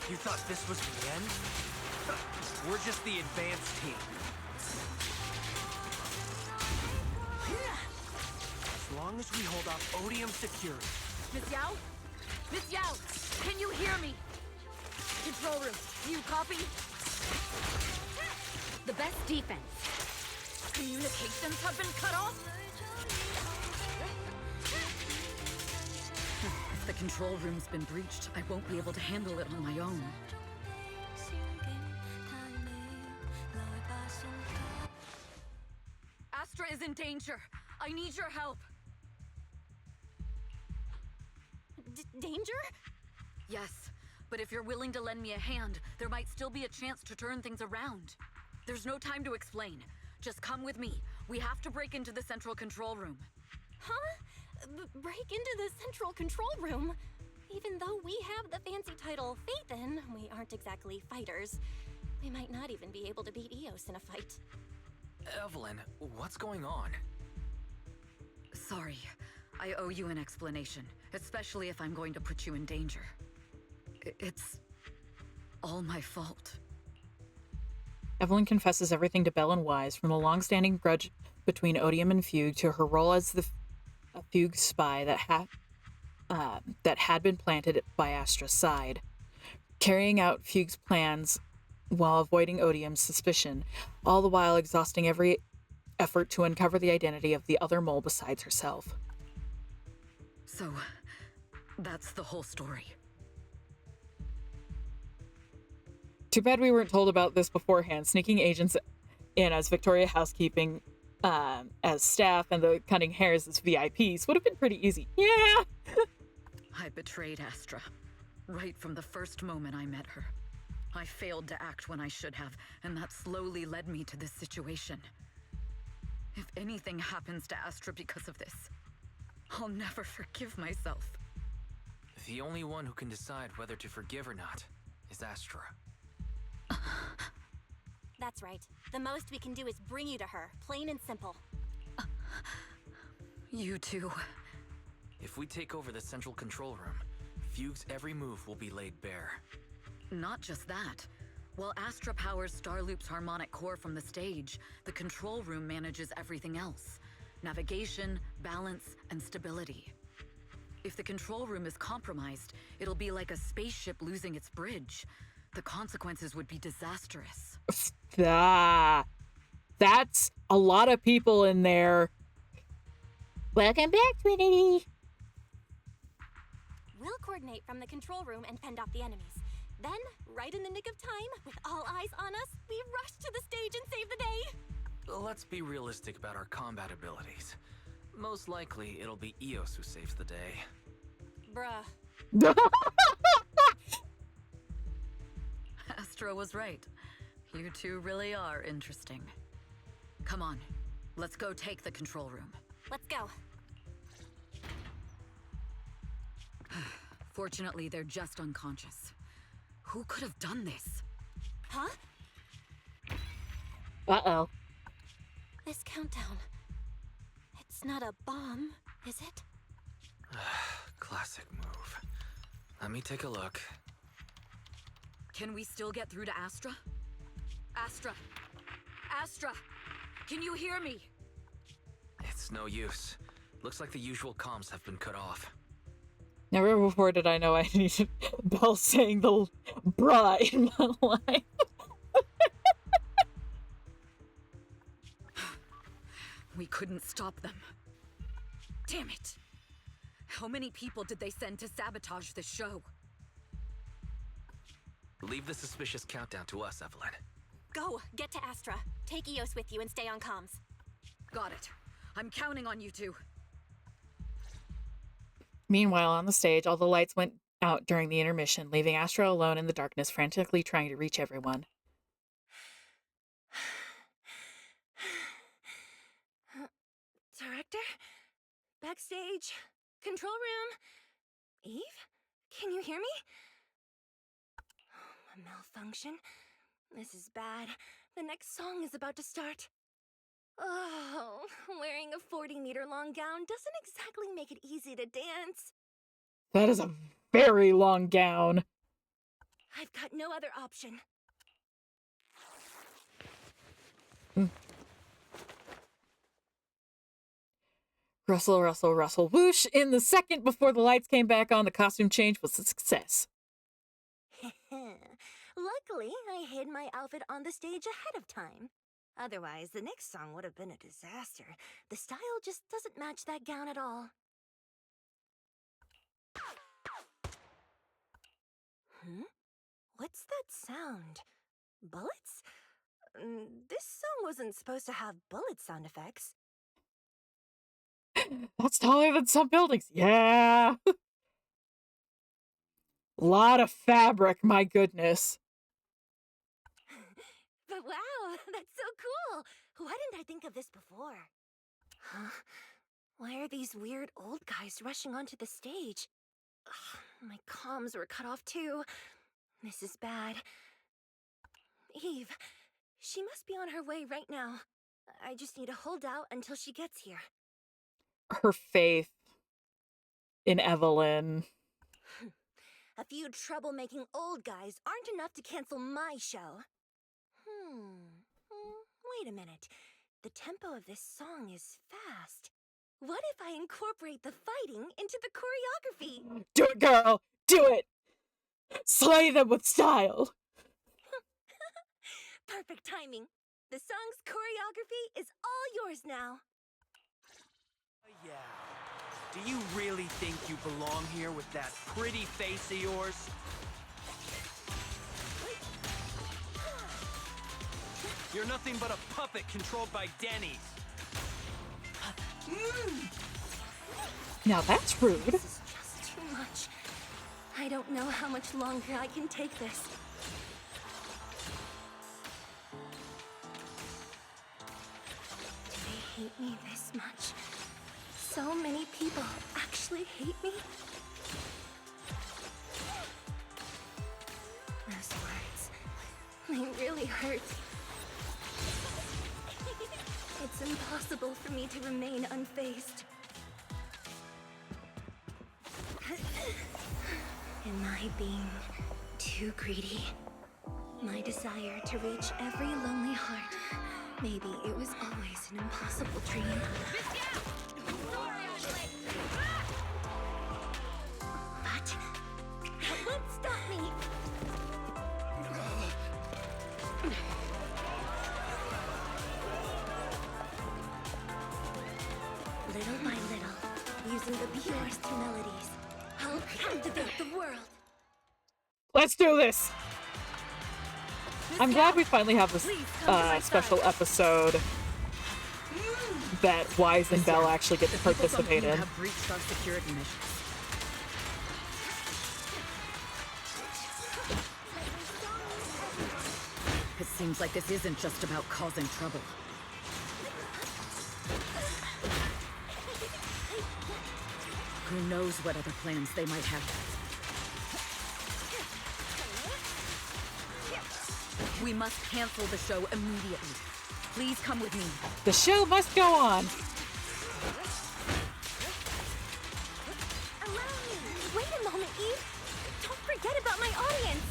You thought this was the end? We're just the advanced team. As long as we hold off Odium security. Miss Yao? Miss Yao, can you hear me? Control room, you copy? The best defense. Communications have been cut off? If the control room's been breached, I won't be able to handle it on my own. Astra is in danger. I need your help. Danger? Yes, but if you're willing to lend me a hand, there might still be a chance to turn things around. There's no time to explain. Just come with me. We have to break into the central control room. Huh? Break into the central control room? Even though we have the fancy title Phaethon, we aren't exactly fighters. We might not even be able to beat Eos in a fight. Evelyn, what's going on? Sorry, I owe you an explanation, especially if I'm going to put you in danger. It's all my fault. Evelyn confesses everything to Belle and Wise, from the long-standing grudge between Odium and Fugue to her role as a Fugue spy that had been planted by Astra's side, carrying out Fugue's plans while avoiding Odium's suspicion, all the while exhausting every effort to uncover the identity of the other mole besides herself. So, that's the whole story. Too bad we weren't told about this beforehand. Sneaking agents in as Victoria Housekeeping as staff and the Cunning Hares as VIPs would have been pretty easy. Yeah! I betrayed Astra, right from the first moment I met her. I failed to act when I should have, and that slowly led me to this situation. If anything happens to Astra because of this, I'll never forgive myself. The only one who can decide whether to forgive or not is Astra. That's right. The most we can do is bring you to her, plain and simple. You too. If we take over the central control room, Fugue's every move will be laid bare. Not just that. While Astra powers Starloop's harmonic core from the stage, the control room manages everything else. Navigation, balance, and stability. If the control room is compromised, it'll be like a spaceship losing its bridge. The consequences would be disastrous. That's a lot of people in there. Welcome back, Trinity. We'll coordinate from the control room and fend off the enemies. Then, right in the nick of time, with all eyes on us, we rush to the stage and save the day. Let's be realistic about our combat abilities. Most likely, it'll be Eos who saves the day. Bruh. Astra was right. You two really are interesting. Come on, let's go take the control room. Let's go. Fortunately, they're just unconscious. Who could have done this? Huh? Uh-oh. This countdown. It's not a bomb, is it? Classic move. Let me take a look. Can we still get through to Astra? Astra! Astra! Can you hear me? It's no use. Looks like the usual comms have been cut off. Never before did I know I needed Belle saying the bruh in my life. We couldn't stop them. Damn it! How many people did they send to sabotage the show? Leave the suspicious countdown to us, Evelyn. Go, get to Astra. Take Eos with you and stay on comms. Got it. I'm counting on you two. Meanwhile, on the stage, all the lights went out during the intermission, leaving Astra alone in the darkness, frantically trying to reach everyone. Director? Backstage? Control room? Eve? Can you hear me? A malfunction? This is bad. The next song is about to start. Oh, wearing a 40-meter long gown doesn't exactly make it easy to dance. That is a very long gown. I've got no other option. Rustle, rustle, rustle, whoosh! In the second before the lights came back on, the costume change was a success. Luckily, I hid my outfit on the stage ahead of time. Otherwise, the next song would have been a disaster. The style just doesn't match that gown at all. What's that sound? Bullets? This song wasn't supposed to have bullet sound effects. That's taller than some buildings. Yeah. Lot of fabric, my goodness. But wow, that's so cool! Why didn't I think of this before? Huh? Why are these weird old guys rushing onto the stage? Ugh, my comms were cut off too. This is bad. Eve, she must be on her way right now. I just need to hold out until she gets here. Her faith in Evelyn. A few troublemaking old guys aren't enough to cancel my show. Wait a minute. The tempo of this song is fast. What if I incorporate the fighting into the choreography? Do it, girl! Do it! Slay them with style! Perfect timing. The song's choreography is all yours now. Yeah. Do you really think you belong here with that pretty face of yours? You're nothing but a puppet controlled by Denny's. Now that's rude. This is just too much. I don't know how much longer I can take this. Do they hate me this much? So many people actually hate me? Those words, they really hurt. It's impossible for me to remain unfazed. Am I being too greedy? My desire to reach every lonely heart. Maybe it was always an impossible dream. But that won't stop me. Little by little, using the purest melodies, I'll captivate the world. Let's do this! I'm glad we finally have this special episode that Wise and Belle actually get to participate in. Have breached our security missions. It seems like this isn't just about causing trouble. Who knows what other plans they might have. We must cancel the show immediately. Please come with me. The show must go on. Allow me. Wait a moment, Eve. Don't forget about my audience.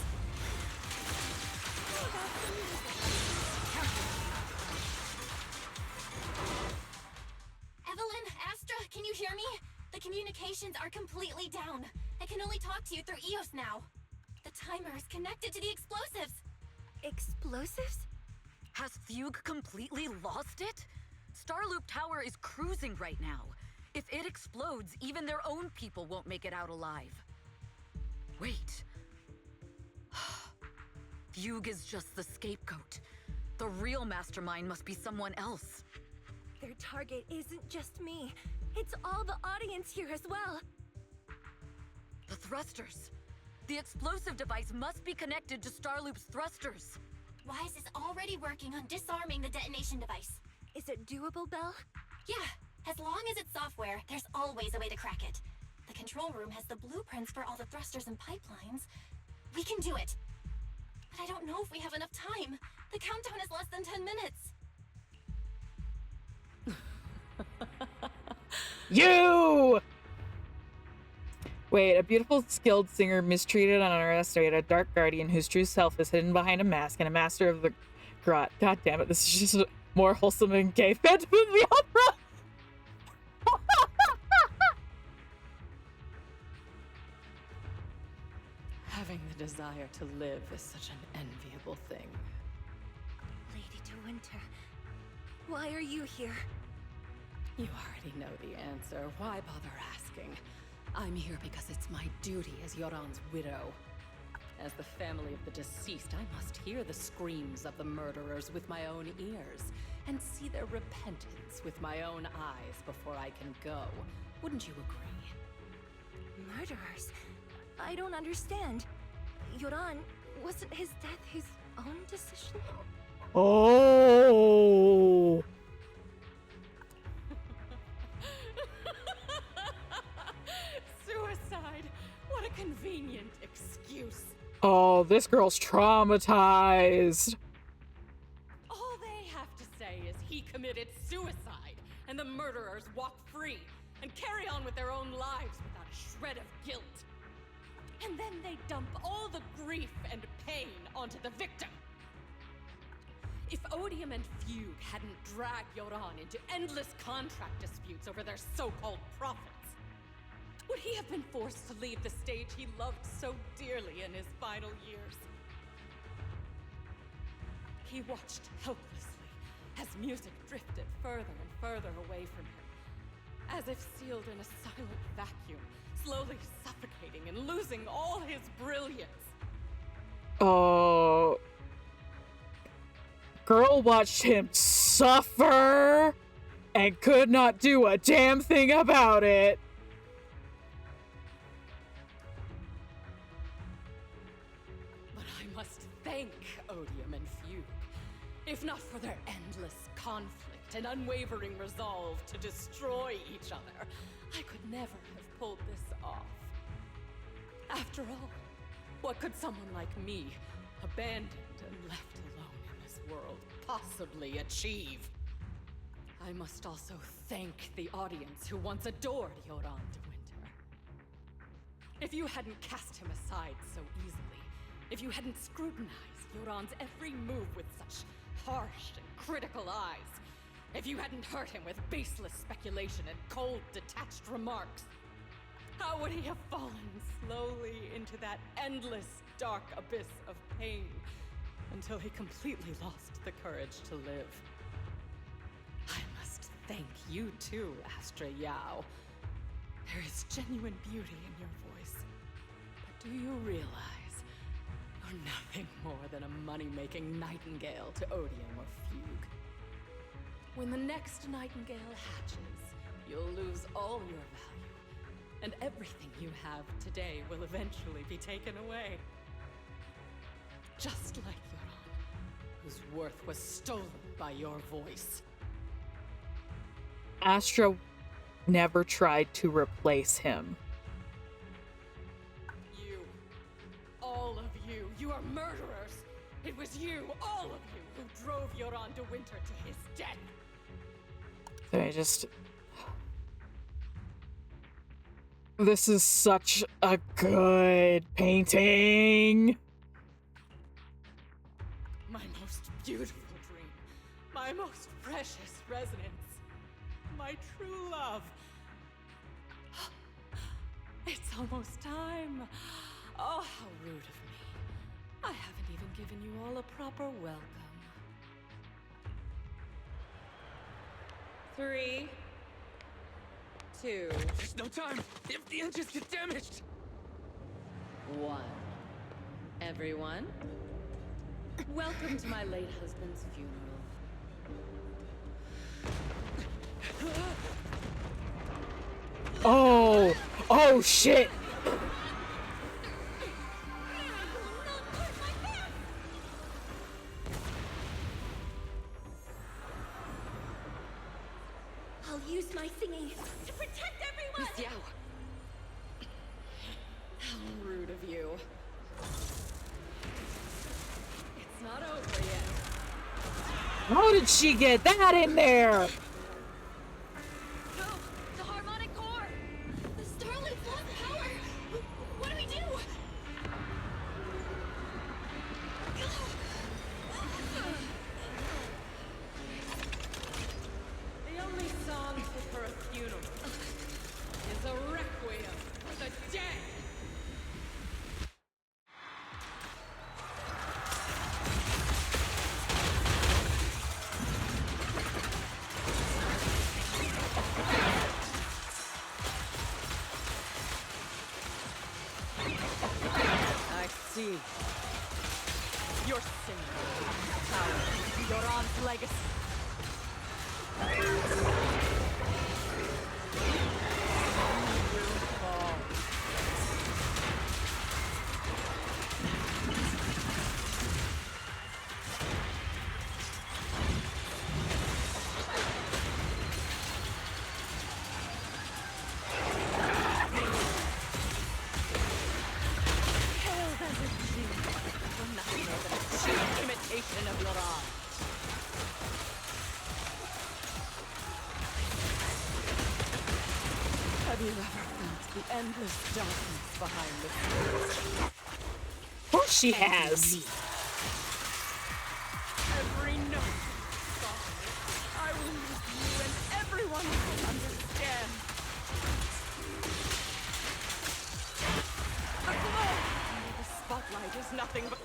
Evelyn, Astra, can you hear me? The communications are completely down. I can only talk to you through EOS now. The timer is connected to the explosives. Explosives? Has Fugue completely lost it? Starloop Tower is cruising right now. If it explodes, even their own people won't make it out alive. Wait. Fugue is just the scapegoat. The real mastermind must be someone else. Their target isn't just me. It's all the audience here as well. The thrusters. The explosive device must be connected to Starloop's thrusters. Wise is already working on disarming the detonation device. Is it doable, Belle? Yeah, as long as it's software, there's always a way to crack it. The control room has the blueprints for all the thrusters and pipelines. We can do it. But I don't know if we have enough time. The countdown is less than 10 minutes. You! Wait, a beautiful, skilled singer mistreated and underestimated a dark guardian whose true self is hidden behind a mask and a master of the grot. God damn it, this is just more wholesome than gay Phantom of the Opera! Having the desire to live is such an enviable thing. Lady De Winter, why are you here? You already know the answer. Why bother asking? I'm here because it's my duty as Yoran's widow. As the family of the deceased, I must hear the screams of the murderers with my own ears, and see their repentance with my own eyes before I can go. Wouldn't you agree? Murderers? I don't understand. Yoran, wasn't his death his own decision? Oh! Suicide! What a convenient excuse. Oh, this girl's traumatized. All they have to say is he committed suicide, and the murderers walk free and carry on with their own lives without a shred of guilt. And then they dump all the grief and pain onto the victim. If Odium and Fugue hadn't dragged Yoran into endless contract disputes over their so-called profits, would he have been forced to leave the stage he loved so dearly in his final years? He watched helplessly as music drifted further and further away from him, as if sealed in a silent vacuum, slowly suffocating and losing all his brilliance. Oh. Girl watched him suffer and could not do a damn thing about it. But I must thank Odium and Fugue. If not for their endless conflict and unwavering resolve to destroy each other, I could never have pulled this off. After all, what could someone like me, abandoned and left alone in this world, possibly achieve? I must also thank the audience who once adored Yoran de Winter. If you hadn't cast him aside so easily, if you hadn't scrutinized Yoran's every move with such harsh and critical eyes, if you hadn't hurt him with baseless speculation and cold, detached remarks, how would he have fallen slowly into that endless, dark abyss of pain until he completely lost the courage to live? I must thank you too, Astra Yao. There is genuine beauty in your voice. But do you realize you're nothing more than a money-making nightingale to Odium or Fugue? When the next nightingale hatches, you'll lose all your value, and everything you have today will eventually be taken away. Just like Yoran, whose worth was stolen by your voice. Astra never tried to replace him. You, all of you, you are murderers! It was you, all of you, who drove Yoran de Winter to his death! This is such a good painting. My most beautiful dream, my most precious resonance, my true love. It's almost time. Oh, how rude of me. I haven't even given you all a proper welcome. 3, 2, There's no time! If the engines get damaged! 1. Everyone, welcome to my late husband's funeral. Oh shit! I'll use my singing to protect everyone! Miss Yao. How rude of you. It's not over yet. How did she get that in there? No! The harmonic core! The Starloop's lost power! What do we do? The only song fit for a funeral is a requiem for the dead. I see. You're singing power to Yoran's legacy. Hailed as a genius for nothing more than a cheap imitation of Yoran. Have you ever felt the endless darkness behind the scenes? Of course she has. Every note, song, I will use you and everyone will understand. The glow under the spotlight is nothing but...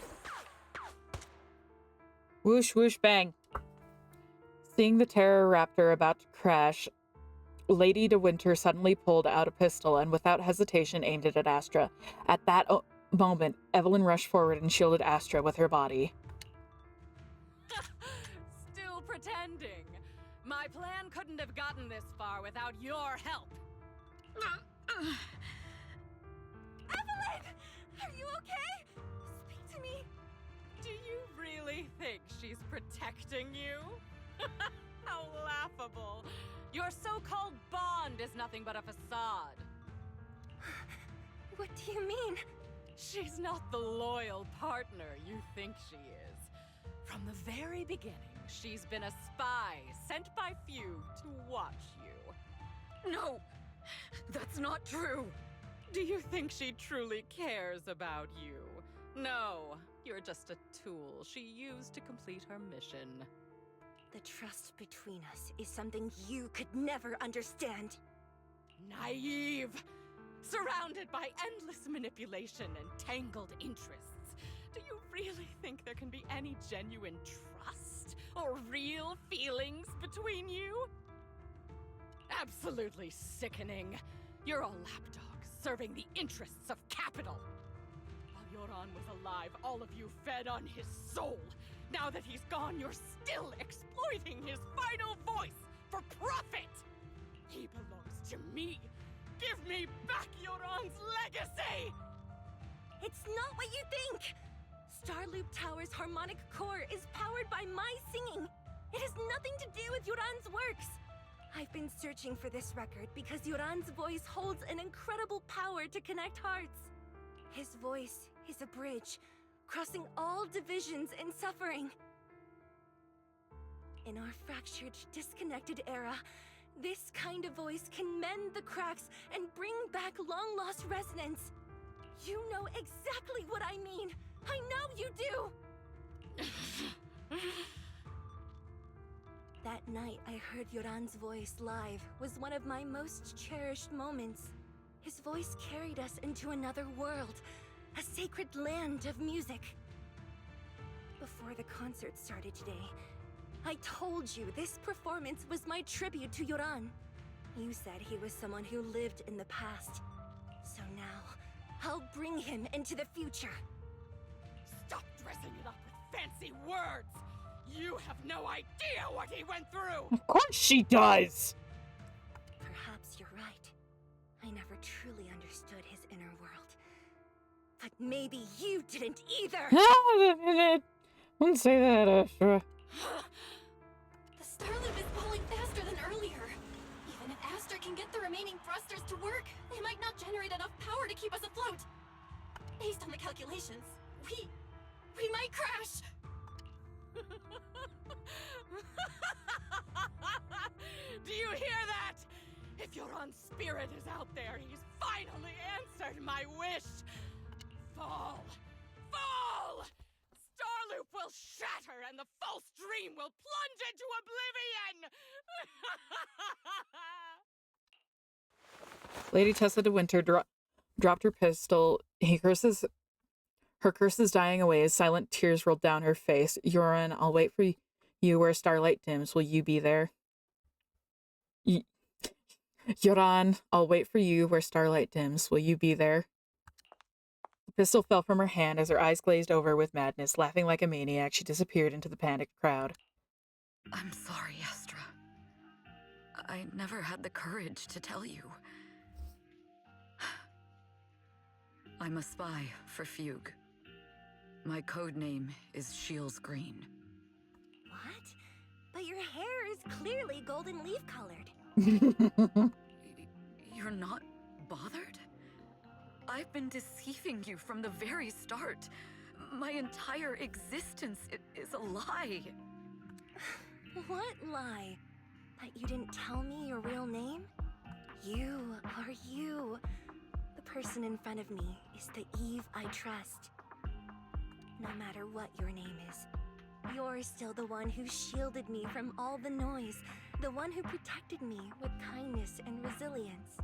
Whoosh, whoosh, bang. Seeing the Terror Raptor about to crash, Lady De Winter suddenly pulled out a pistol and without hesitation aimed it at Astra. At that moment, Evelyn rushed forward and shielded Astra with her body. Still pretending. My plan couldn't have gotten this far without your help. Evelyn! Are you okay? Speak to me. Do you really think she's protecting you? How laughable. Your so-called bond is nothing but a facade. What do you mean? She's not the loyal partner you think she is. From the very beginning, she's been a spy sent by few to watch you. No, that's not true. Do you think she truly cares about you? No, you're just a tool she used to complete her mission. The trust between us is something you could never understand. Naive! Surrounded by endless manipulation and tangled interests. Do you really think there can be any genuine trust or real feelings between you? Absolutely sickening. You're a lapdog serving the interests of capital. While Yoran was alive, all of you fed on his soul. Now that he's gone, you're still exploiting his vital voice for profit! He belongs to me! Give me back Yoran's legacy! It's not what you think! Starloop Tower's harmonic core is powered by my singing. It has nothing to do with Yoran's works. I've been searching for this record because Yoran's voice holds an incredible power to connect hearts. His voice is a bridge, crossing all divisions and suffering. In our fractured, disconnected era, this kind of voice can mend the cracks and bring back long-lost resonance. You know exactly what I mean. I know you do! That night I heard Yoran's voice live was one of my most cherished moments. His voice carried us into another world, a sacred land of music. Before the concert started today, I told you this performance was my tribute to Yoran. You said he was someone who lived in the past. So now, I'll bring him into the future. Stop dressing it up with fancy words! You have no idea what he went through! Of course she does! Perhaps you're right. I never truly understood maybe you didn't either. Don't say that, Astra. The Star Loop is falling faster than earlier. Even if Astra can get the remaining thrusters to work, they might not generate enough power to keep us afloat. Based on the calculations, we might crash. Do you hear that? If Yoran's spirit is out there, he's finally answered my wish. Fall! Fall! Starloop will shatter and the false dream will plunge into oblivion! Lady Tessa de Winter dropped her pistol. Her curses dying away as silent tears rolled down her face. Yoran, I'll wait for you where starlight dims. Will you be there? Yoran, I'll wait for you where starlight dims. Will you be there? The pistol fell from her hand as her eyes glazed over with madness. Laughing like a maniac, she disappeared into the panicked crowd. I'm sorry, Astra. I never had the courage to tell you. I'm a spy for Fugue. My code name is Shields Green. What? But your hair is clearly golden leaf colored. You're not bothered? I've been deceiving you from the very start. My entire existence is a lie. What lie? That you didn't tell me your real name? You are you. The person in front of me is the Eve I trust. No matter what your name is, you're still the one who shielded me from all the noise, the one who protected me with kindness and resilience.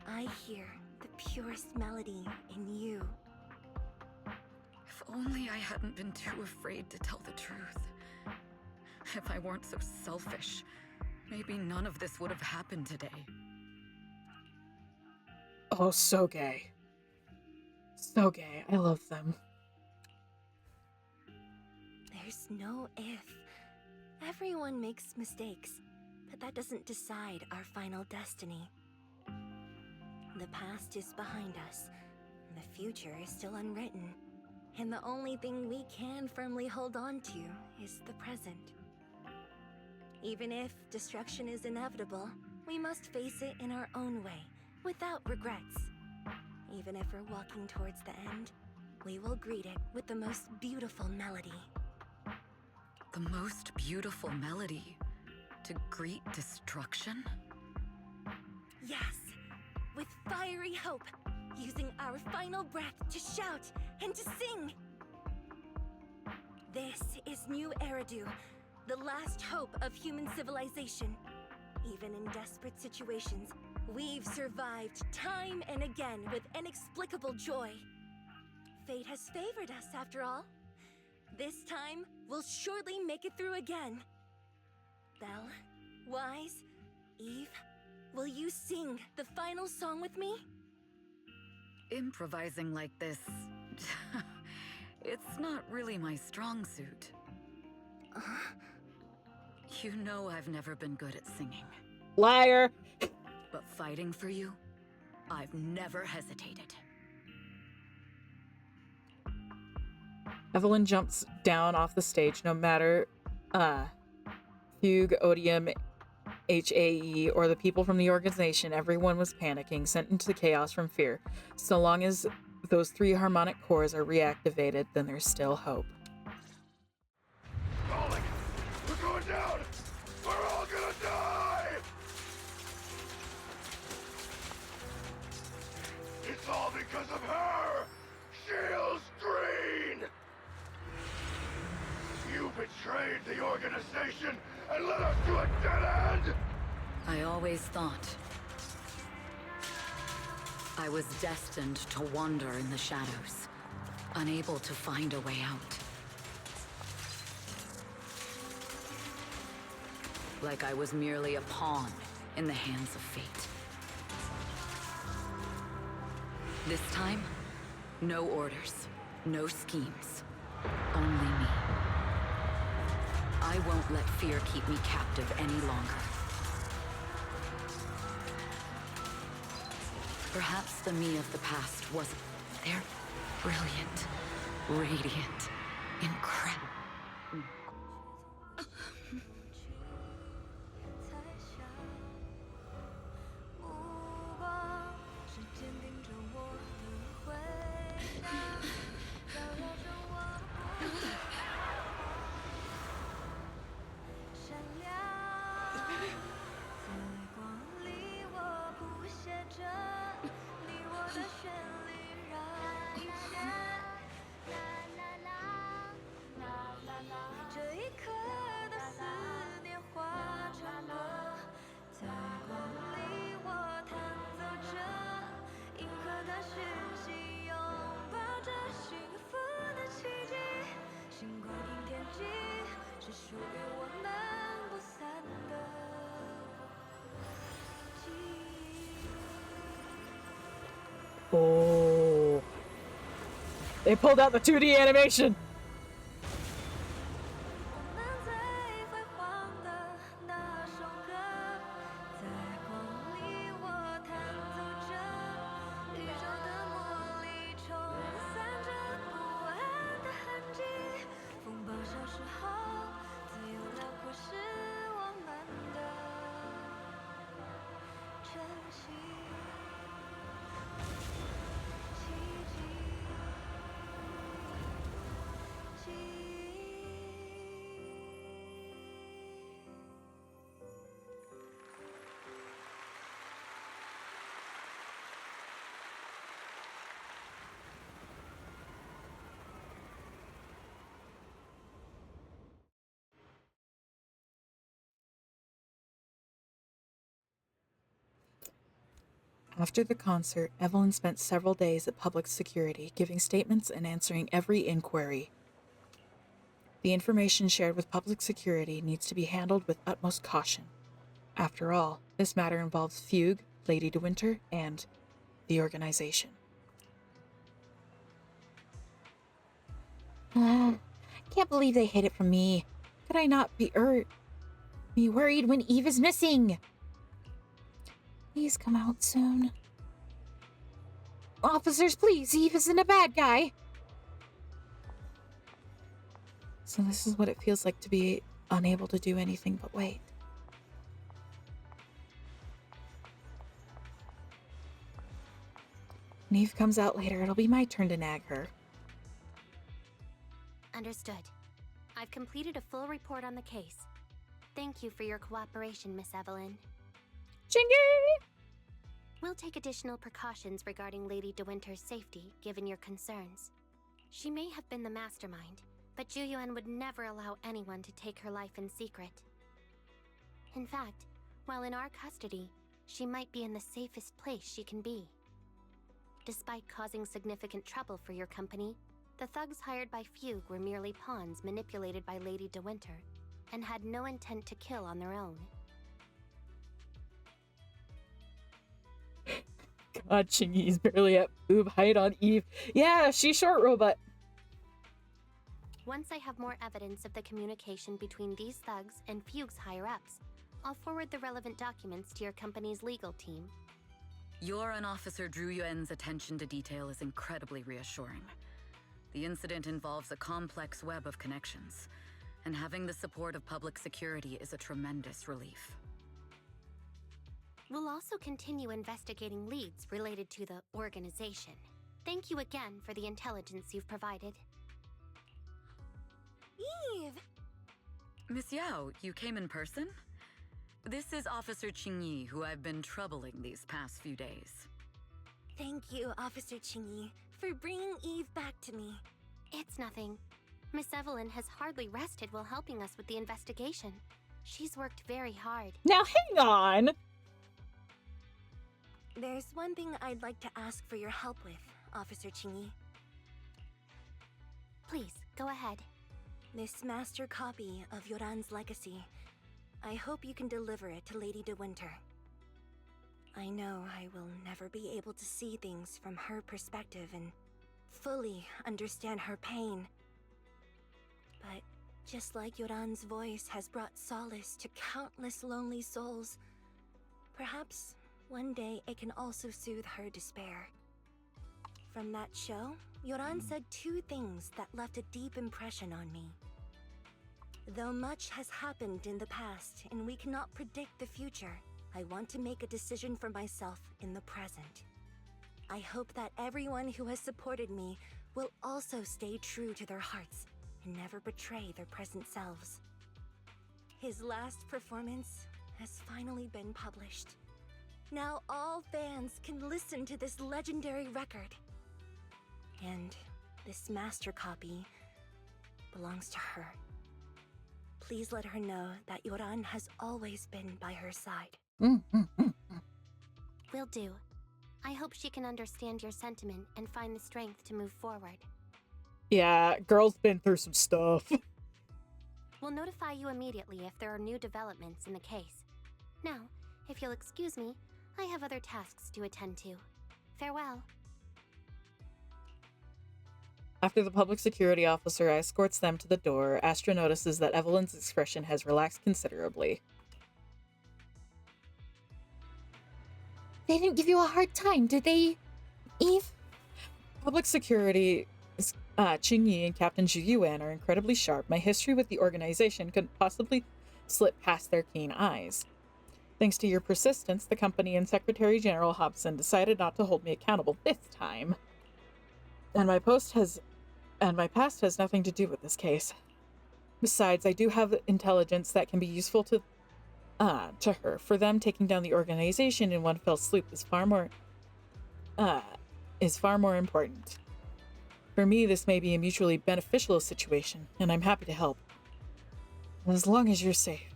I hear the purest melody in you. If only I hadn't been too afraid to tell the truth. If I weren't so selfish, maybe none of this would have happened today. Oh, so gay. So gay. I love them. There's no if. Everyone makes mistakes, but that doesn't decide our final destiny. The past is behind us, and the future is still unwritten, and the only thing we can firmly hold on to is the present. Even if destruction is inevitable, we must face it in our own way, without regrets. Even if we're walking towards the end, we will greet it with the most beautiful melody. The most beautiful melody? To greet destruction? Yes! With fiery hope, using our final breath to shout and to sing! This is New Eridu, the last hope of human civilization. Even in desperate situations, we've survived time and again with inexplicable joy. Fate has favored us, after all. This time, we'll surely make it through again. Belle, Wise, Eve, will you sing the final song with me? Improvising like this... it's not really my strong suit. You know I've never been good at singing. Liar! But fighting for you, I've never hesitated. Evelyn jumps down off the stage. No matter Fugue, Odium, HAE, or the people from the organization, everyone was panicking, sent into chaos from fear. So long as those 3 harmonic cores are reactivated, then there's still hope. Falling! We're going down! We're all gonna die! It's all because of her! Shields Green! You betrayed the organization and led us to a dead end! I always thought I was destined to wander in the shadows, unable to find a way out. Like I was merely a pawn in the hands of fate. This time, no orders, no schemes, only me. I won't let fear keep me captive any longer. Perhaps the me of the past wasn't there. Brilliant, radiant, incredible. 哦 They pulled out the 2D animation. After the concert, Evelyn spent several days at public security, giving statements and answering every inquiry. The information shared with public security needs to be handled with utmost caution. After all, this matter involves Fugue, Lady De Winter, and the organization. Can't believe they hid it from me. Could I not be worried when Eve is missing? Please come out soon. Officers, please, Eve isn't a bad guy. So this is what it feels like to be unable to do anything but wait. When Eve comes out later, it'll be my turn to nag her. Understood. I've completed a full report on the case. Thank you for your cooperation, Miss Evelyn. Chingy! We'll take additional precautions regarding Lady De Winter's safety, given your concerns. She may have been the mastermind, but Juyuan would never allow anyone to take her life in secret. In fact, while in our custody, she might be in the safest place she can be. Despite causing significant trouble for your company, the thugs hired by Fugue were merely pawns manipulated by Lady De Winter, and had no intent to kill on their own. God, Chingy's barely at boob height on Eve. Yeah, she's short, robot. Once I have more evidence of the communication between these thugs and Fugue's higher-ups, I'll forward the relevant documents to your company's legal team. Your and Officer Zhu Yuan's attention to detail is incredibly reassuring. The incident involves a complex web of connections, and having the support of public security is a tremendous relief. We'll also continue investigating leads related to the organization. Thank you again for the intelligence you've provided. Eve! Miss Yao, you came in person? This is Officer Qingyi, who I've been troubling these past few days. Thank you, Officer Qingyi, for bringing Eve back to me. It's nothing. Miss Evelyn has hardly rested while helping us with the investigation. She's worked very hard. Now hang on! There's one thing I'd like to ask for your help with, Officer Qingyi. Please, go ahead. This master copy of Yoran's legacy. I hope you can deliver it to Lady De Winter. I know I will never be able to see things from her perspective and fully understand her pain. But just like Yoran's voice has brought solace to countless lonely souls, perhaps one day it can also soothe her despair. From that show, Yoran said two things that left a deep impression on me. Though much has happened in the past and we cannot predict the future, I want to make a decision for myself in the present. I hope that everyone who has supported me will also stay true to their hearts and never betray their present selves. His last performance has finally been published. Now all fans can listen to this legendary record. And this master copy belongs to her. Please let her know that Yoran has always been by her side. Will do. I hope she can understand your sentiment and find the strength to move forward. Yeah, girl's been through some stuff. We'll notify you immediately if there are new developments in the case. Now, if you'll excuse me, I have other tasks to attend to. Farewell. After the public security officer escorts them to the door, Astra notices that Evelyn's expression has relaxed considerably. They didn't give you a hard time, did they, Eve? Public security, Qingyi and Captain Zhu Yuan are incredibly sharp. My history with the organization couldn't possibly slip past their keen eyes. Thanks to your persistence, the company and Secretary General Hobson decided not to hold me accountable this time. And my past has nothing to do with this case. Besides, I do have intelligence that can be useful to her. For them, taking down the organization in one fell swoop is far more important. For me, this may be a mutually beneficial situation, and I'm happy to help. As long as you're safe.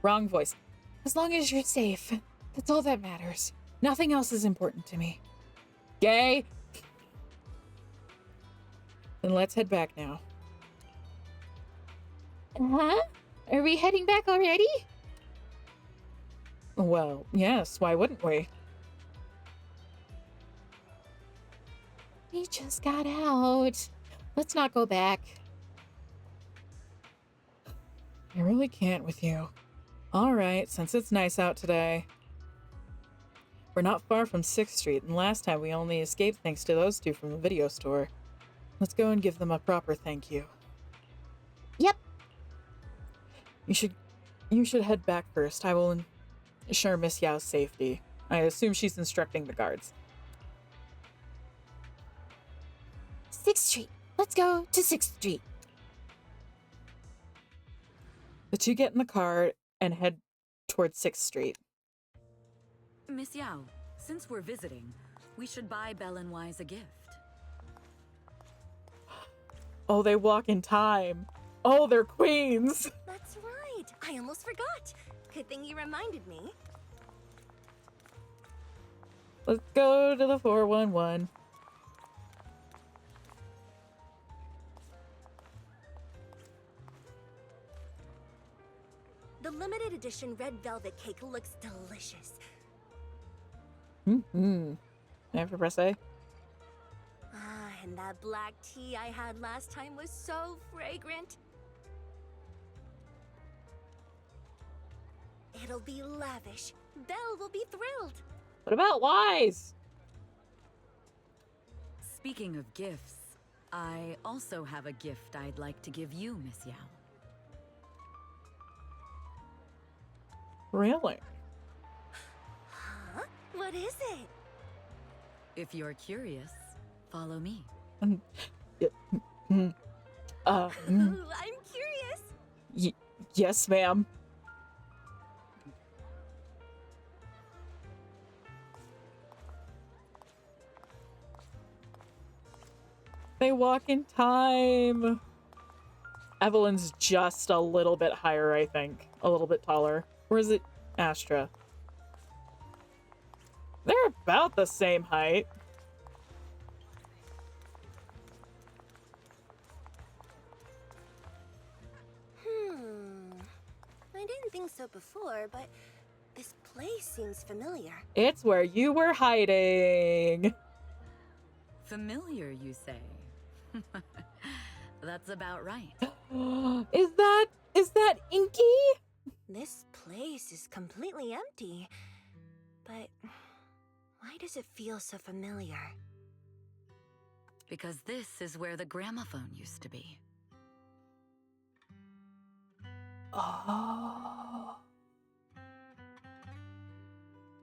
Wrong voice. As long as you're safe, that's all that matters. Nothing else is important to me. Gay! Then let's head back now. Huh? Are we heading back already? Well, yes, why wouldn't we? We just got out. Let's not go back. I really can't with you. Alright, since it's nice out today. We're not far from 6th Street, and last time we only escaped thanks to those two from the video store. Let's go and give them a proper thank you. Yep. You should head back first. I will ensure Miss Yao's safety. I assume she's instructing the guards. 6th Street. Let's go to 6th Street. The two get in the car and head towards 6th Street. Miss Yao, since we're visiting, we should buy Belle and Wise a gift. Oh, they walk in time. Oh, they're queens. That's right. I almost forgot. Good thing you reminded me. Let's go to the 411. The limited edition red velvet cake looks delicious. Never press A. Ah, and that black tea I had last time was so fragrant. It'll be lavish. Belle will be thrilled. What about Wise? Speaking of gifts, I also have a gift I'd like to give you, Miss Yao. Really? Huh? What is it? If you're curious, follow me. Ooh, I'm curious. Yes, ma'am. They walk in time. Evelyn's just a little bit higher, I think. A little bit taller. Or is it Astra? They're about the same height. I didn't think so before, but this place seems familiar. It's where you were hiding. Familiar, you say? That's about right. Is that Inky? This place is completely empty. But why does it feel so familiar? Because this is where the gramophone used to be. Oh.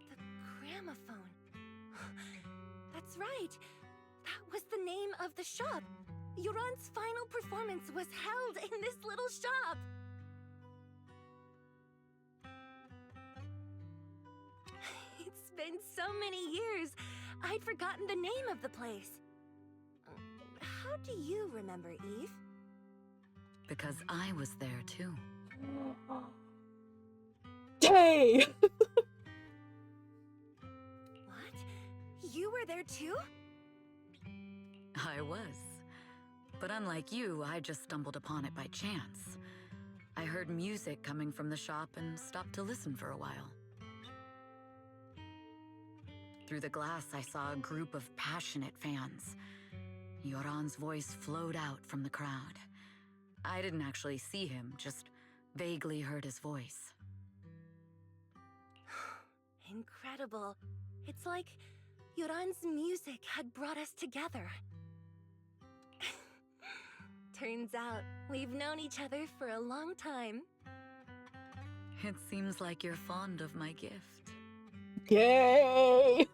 The gramophone. That's right. That was the name of the shop. Yoran's final performance was held in this little shop. It's been so many years, I'd forgotten the name of the place. How do you remember, Eve? Because I was there too. Hey! What? You were there too? I was. But unlike you, I just stumbled upon it by chance. I heard music coming from the shop and stopped to listen for a while. Through the glass, I saw a group of passionate fans. Yoran's voice flowed out from the crowd. I didn't actually see him, just vaguely heard his voice. Incredible. It's like Yoran's music had brought us together. Turns out, we've known each other for a long time. It seems like you're fond of my gift. Yay!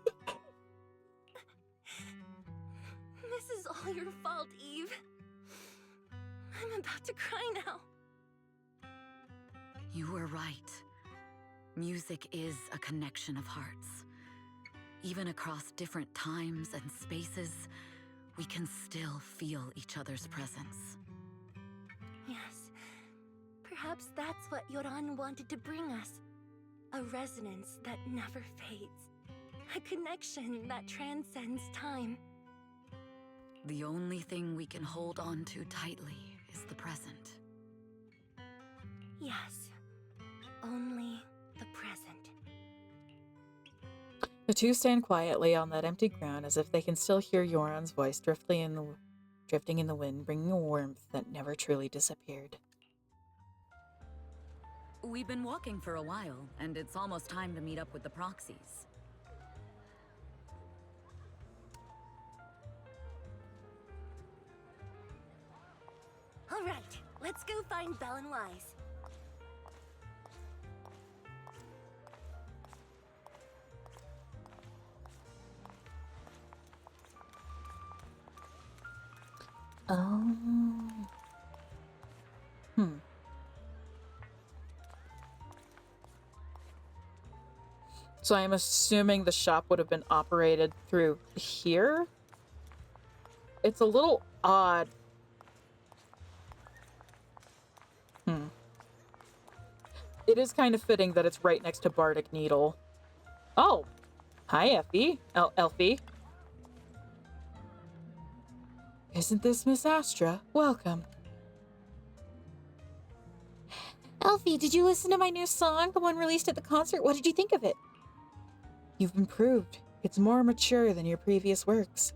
This is all your fault, Eve. I'm about to cry now. You were right. Music is a connection of hearts. Even across different times and spaces, we can still feel each other's presence. Yes. Perhaps that's what Yoran wanted to bring us. A resonance that never fades. A connection that transcends time. The only thing we can hold on to tightly is the present. Yes. Only the present. The two stand quietly on that empty ground as if they can still hear Yoran's voice drifting in the wind, bringing a warmth that never truly disappeared. We've been walking for a while, and it's almost time to meet up with the proxies. All right, let's go find Belle and Wise. Oh. So I'm assuming the shop would have been operated through here? It's a little odd. It is kind of fitting that it's right next to Bardic Needle. Oh! Hi, Effie. Elfie. Isn't this Miss Astra? Welcome. Elfie, did you listen to my new song, the one released at the concert? What did you think of it? You've improved. It's more mature than your previous works.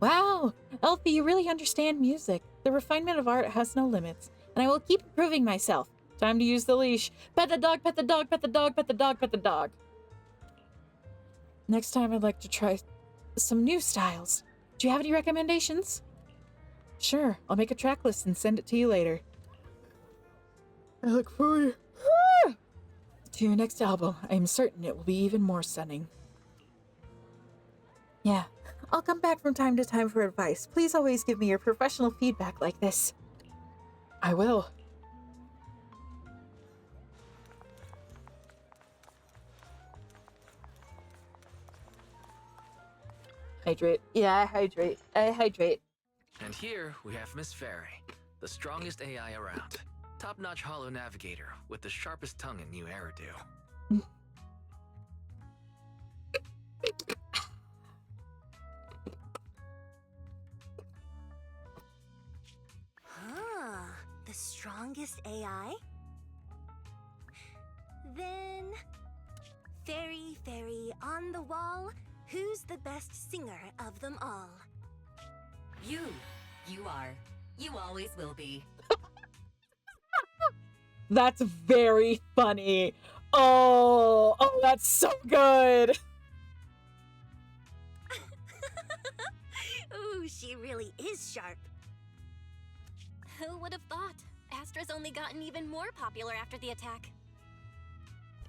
Wow! Elfie, you really understand music. The refinement of art has no limits, and I will keep improving myself. Time to use the leash. Pet the dog, pet the dog, pet the dog, pet the dog, pet the dog. Next time I'd like to try some new styles. Do you have any recommendations? Sure, I'll make a track list and send it to you later. I look forward to your next album. I am certain it will be even more stunning. Yeah, I'll come back from time to time for advice. Please always give me your professional feedback like this. I will. Hydrate. Yeah, I hydrate. I hydrate. And here we have Miss Fairy, the strongest AI around. Top-notch holo navigator with the sharpest tongue and new hairdo. The strongest AI? Then, Fairy on the wall, who's the best singer of them all? You. You are. You always will be. That's very funny. Oh, that's so good. Ooh, she really is sharp. Who would have thought? Astra's only gotten even more popular after the attack.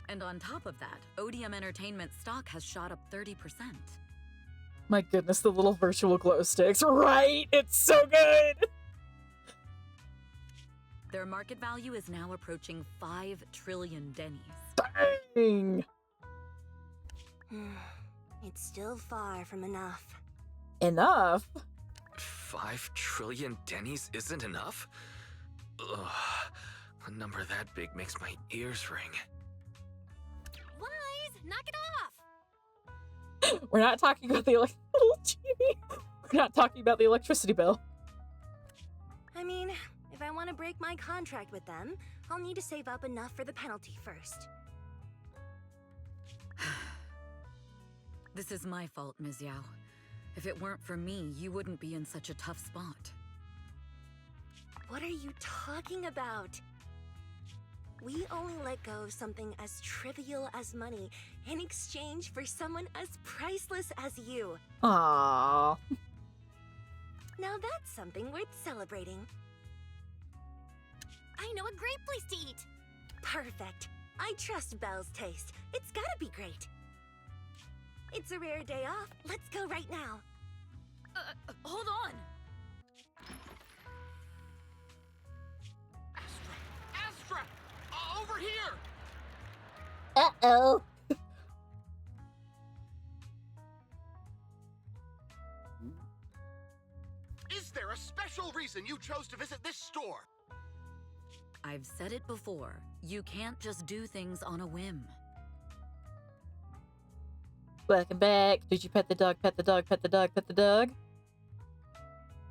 And on top of that, Odium Entertainment stock has shot up 30%. My goodness, the little virtual glow sticks. Right? It's so good! Their market value is now approaching 5 trillion dennies. Dang! It's still far from enough. Enough? 5 trillion dennies isn't enough? Ugh. A number that big makes my ears ring. Wise, knock it off! We're not talking about the little chibi. We're not talking about the electricity bill. I mean, if I want to break my contract with them, I'll need to save up enough for the penalty first. This is my fault, Ms. Yao. If it weren't for me, you wouldn't be in such a tough spot. What are you talking about? We only let go of something as trivial as money in exchange for someone as priceless as you. Aww. Now that's something worth celebrating. I know a great place to eat! Perfect. I trust Belle's taste. It's gotta be great. It's a rare day off. Let's go right now. Hold on! Astra! Over here! Uh-oh. Is there a special reason you chose to visit this store? I've said it before. You can't just do things on a whim. Welcome back. Did you pet the dog, pet the dog, pet the dog, pet the dog?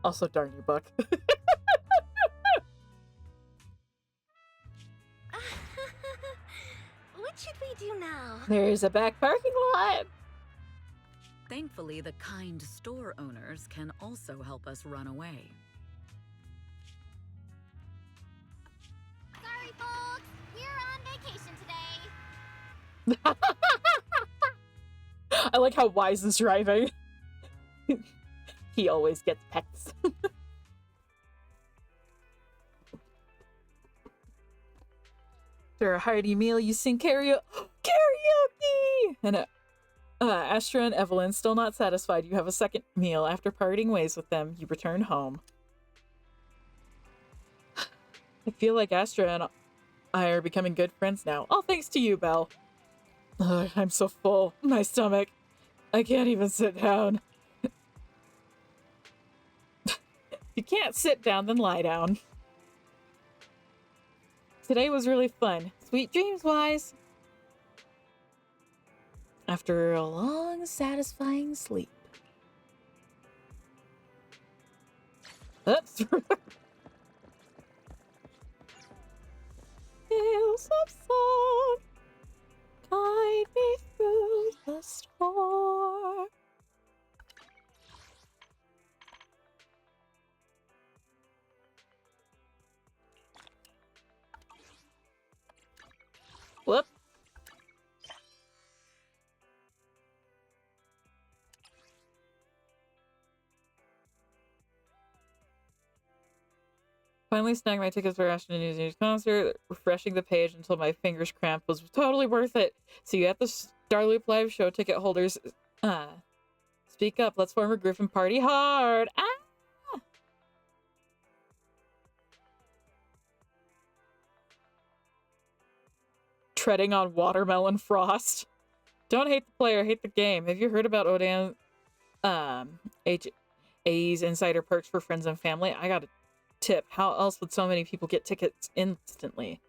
Also, darn you, Buck. What should we do now? There's a back parking lot. Thankfully, the kind store owners can also help us run away. Sorry, folks! We're on vacation today! I like how Wise is driving. He always gets pets. After a hearty meal, you sing karaoke! And Astra and Evelyn, still not satisfied, you have a second meal. After parting ways with them, you return home. I feel like Astra and I are becoming good friends now. All thanks to you, Belle. Ugh, I'm so full. My stomach. I can't even sit down. If you can't sit down, then lie down. Today was really fun. Sweet dreams, Wise. After a long, satisfying sleep. Oops. Hills of song, guide me through the storm. Whoop. Finally snagged my tickets for Ashton and News concert. Refreshing the page until my fingers cramped was totally worth it. See you at the Starloop live show, ticket holders. Speak up. Let's form a Griffin party hard. Ah! Treading on watermelon frost. Don't hate the player, hate the game. Have you heard about Odan HA's insider perks for friends and family? I got a tip. How else would so many people get tickets instantly?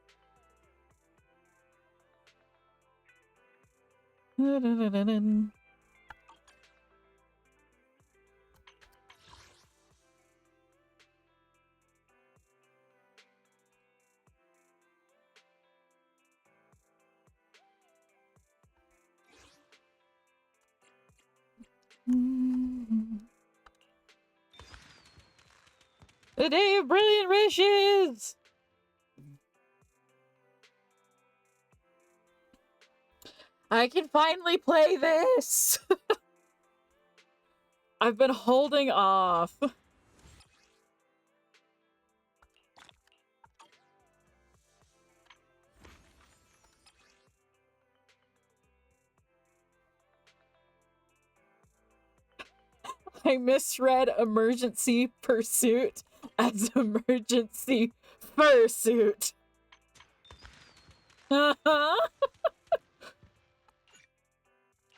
The day of brilliant wishes! I can finally play this! I've been holding off. I misread emergency pursuit as emergency fursuit.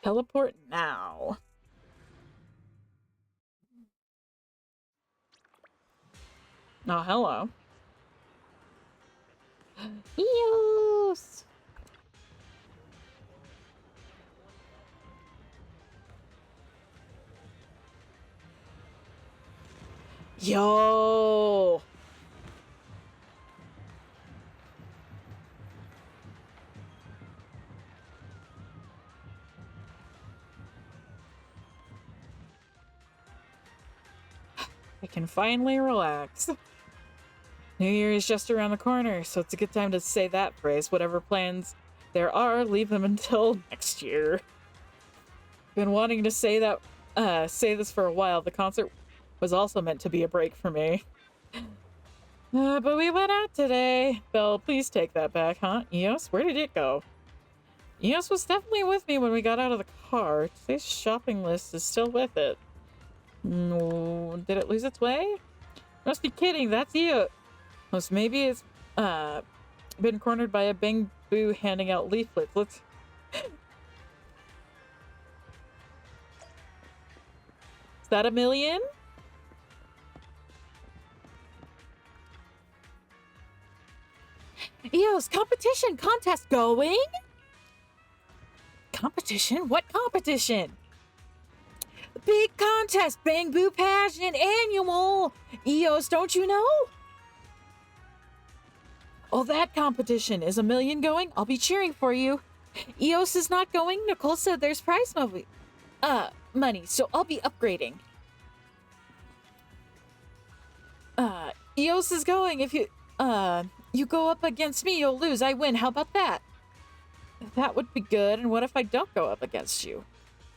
Teleport now. Oh, hello. Eos! Yo! I can finally relax. New Year is just around the corner, so it's a good time to say that phrase. Whatever plans there are, leave them until next year. Been wanting to say this for a while. The concert was also meant to be a break for me. But we went out today. Belle, please take that back, huh? Eos, where did it go? Eos was definitely with me when we got out of the car. Today's shopping list is still with it. No, did it lose its way? Must be kidding, that's Eos. Maybe it's been cornered by a bamboo handing out leaflets. Let's... Is that 1 million? Eos, competition contest going? Competition? What competition? Big contest, bamboo pageant annual. Eos, don't you know? Oh, that competition. Is 1 million going? I'll be cheering for you. Eos is not going. Nicole said there's prize money, so I'll be upgrading. Eos is going. If you go up against me, you'll lose. I win. How about that? That would be good. And what if I don't go up against you?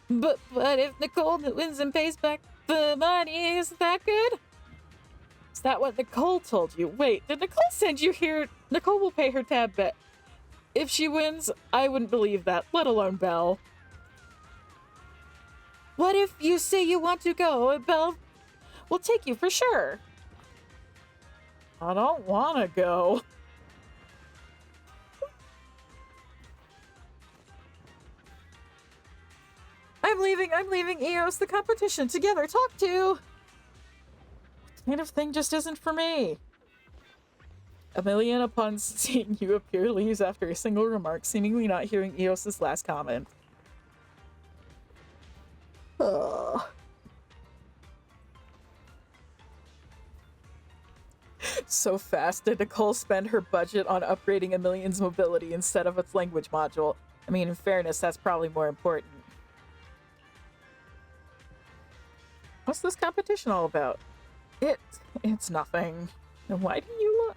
But if Nicole wins and pays back the money, isn't that good? Is that what Nicole told you? Wait, did Nicole send you here? Nicole will pay her tab bet. If she wins, I wouldn't believe that, let alone Belle. What if you say you want to go? Belle will take you for sure. I don't want to go. I'm leaving Eos, the competition. Together, talk to. This kind of thing just isn't for me. 1 million upon seeing you appear leaves after a single remark, seemingly not hearing Eos's last comment. Ugh. So fast did Nicole spend her budget on upgrading 1 million's mobility instead of its language module. I mean, in fairness, that's probably more important. What's this competition all about? It's nothing. And why don't you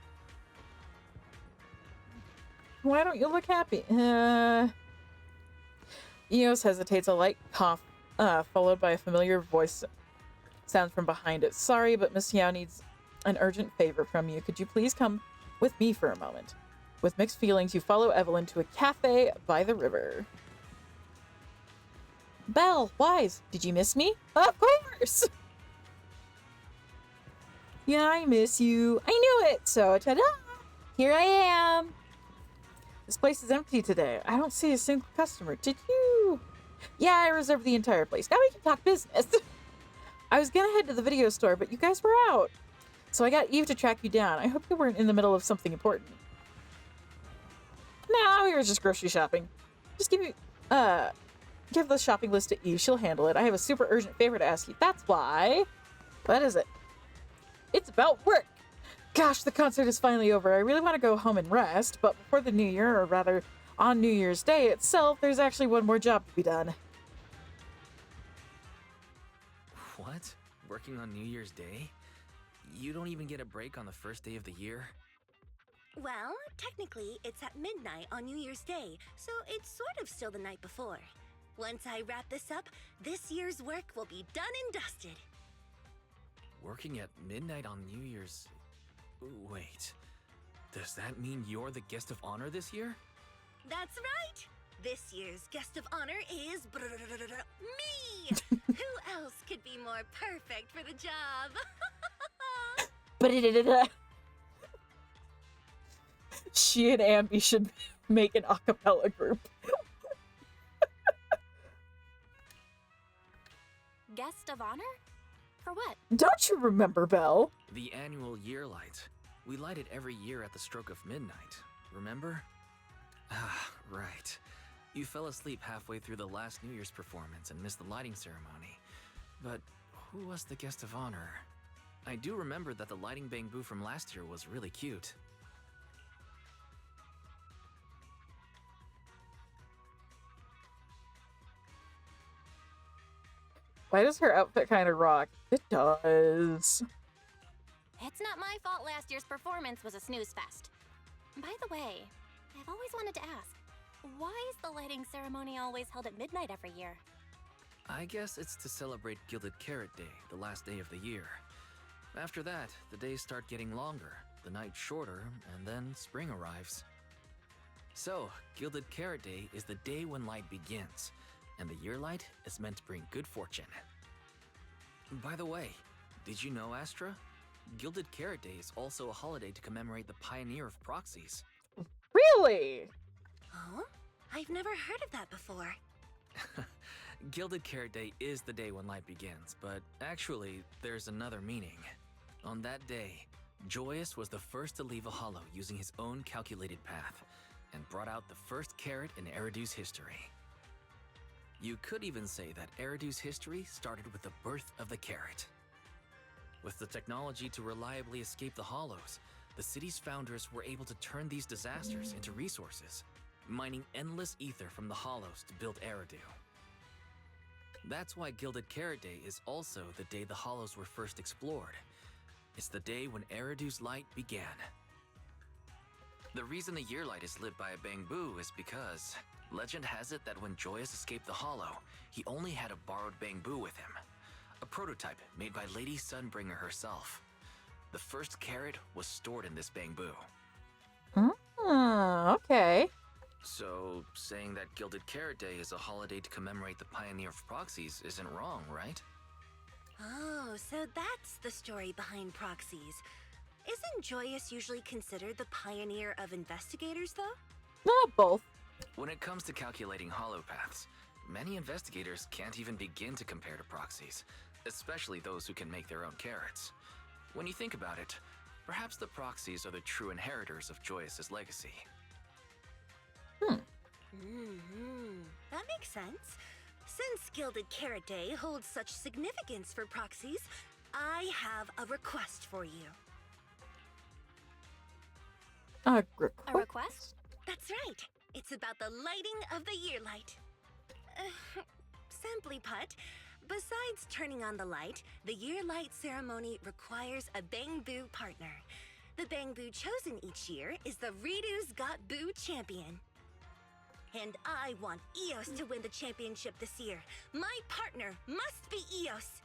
look happy? Eos hesitates, a light cough, followed by a familiar voice sound from behind it. Sorry, but Miss Yao needs an urgent favor from you. Could you please come with me for a moment? With mixed feelings, you follow Evelyn to a cafe by the river. Belle, Wise, did you miss me? Of course! Yeah, I miss you. I knew it, so ta-da! Here I am! This place is empty today. I don't see a single customer. Did you? Yeah, I reserved the entire place. Now we can talk business. I was gonna head to the video store, but you guys were out. So I got Eve to track you down. I hope you weren't in the middle of something important. Nah, we were just grocery shopping. Just give the shopping list to Eve. She'll handle it. I have a super urgent favor to ask you. That's why. What is it? It's about work. Gosh, the concert is finally over. I really want to go home and rest, but before the new year, or rather, on New Year's Day itself, there's actually one more job to be done. What? Working on New Year's Day? You don't even get a break on the first day of the year? Well, technically, it's at midnight on New Year's Day, so it's sort of still the night before. Once I wrap this up, this year's work will be done and dusted. Working at midnight on New Year's... Wait. Does that mean you're the guest of honor this year? That's right! This year's guest of honor is me! Who else could be more perfect for the job? She and Ambi should make an a cappella group. Guest of honor? For what? Don't you remember, Belle? The annual year light. We light it every year at the stroke of midnight, remember? Ah, right. You fell asleep halfway through the last New Year's performance and missed the lighting ceremony. But who was the guest of honor? I do remember that the lighting bamboo from last year was really cute. Why does her outfit kind of rock? It does. It's not my fault last year's performance was a snooze fest. By the way, I've always wanted to ask, why is the lighting ceremony always held at midnight every year? I guess it's to celebrate Gilded Carrot Day, the last day of the year. After that, the days start getting longer, the night shorter, and then spring arrives. So, Gilded Carrot Day is the day when light begins, and the year light is meant to bring good fortune. By the way, did you know, Astra? Gilded Carrot Day is also a holiday to commemorate the pioneer of proxies. Really? Oh? I've never heard of that before. Gilded Carrot Day is the day when light begins, but actually, there's another meaning. On that day, Joyous was the first to leave a hollow using his own calculated path, and brought out the first carrot in Eridu's history. You could even say that Eridu's history started with the birth of the carrot. With the technology to reliably escape the hollows, the city's founders were able to turn these disasters into resources, mining endless ether from the hollows to build Eridu. That's why Gilded Carrot Day is also the day the hollows were first explored. It's the day when Eridu's light began. The reason the year light is lit by a bamboo is because legend has it that when Joyous escaped the hollow, he only had a borrowed bamboo with him, a prototype made by Lady Sunbringer herself. The first carrot was stored in this bamboo. Okay. So, saying that Gilded Carrot Day is a holiday to commemorate the pioneer of proxies isn't wrong, right? Oh, so that's the story behind proxies. Isn't Joyous usually considered the pioneer of investigators, though? Not both. When it comes to calculating hollow paths, many investigators can't even begin to compare to proxies, especially those who can make their own carrots. When you think about it, perhaps the proxies are the true inheritors of Joyous's legacy. That makes sense. Since Gilded Carrot Day holds such significance for proxies, I have a request for you. A request? That's right. It's about the lighting of the year light. Simply put, besides turning on the light, the year light ceremony requires a bamboo partner. The bamboo chosen each year is the Ridu's Got Boo champion. And I want Eos to win the championship this year. My partner must be Eos.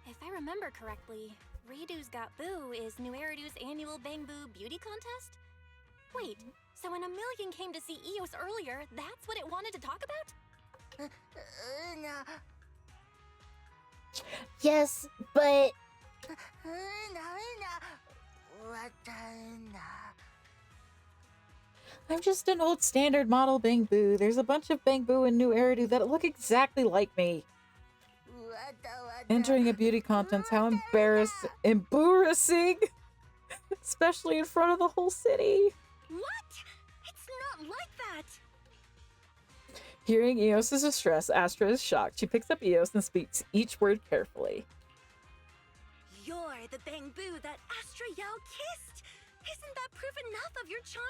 If I remember correctly, Ridu's Got Boo is New Eridu's annual Bamboo Beauty Contest? Wait, so when a million came to see Eos earlier, that's what it wanted to talk about? Yes, but... I'm just an old standard model Bangbu. There's a bunch of Bangbu in New Eridu that look exactly like me. Entering a beauty contest, how embarrassing! Especially in front of the whole city. What? It's not like that! Hearing Eos' distress, Astra is shocked. She picks up Eos and speaks each word carefully. You're the Bamboo that Astra Yao kissed! Isn't that proof enough of your charm?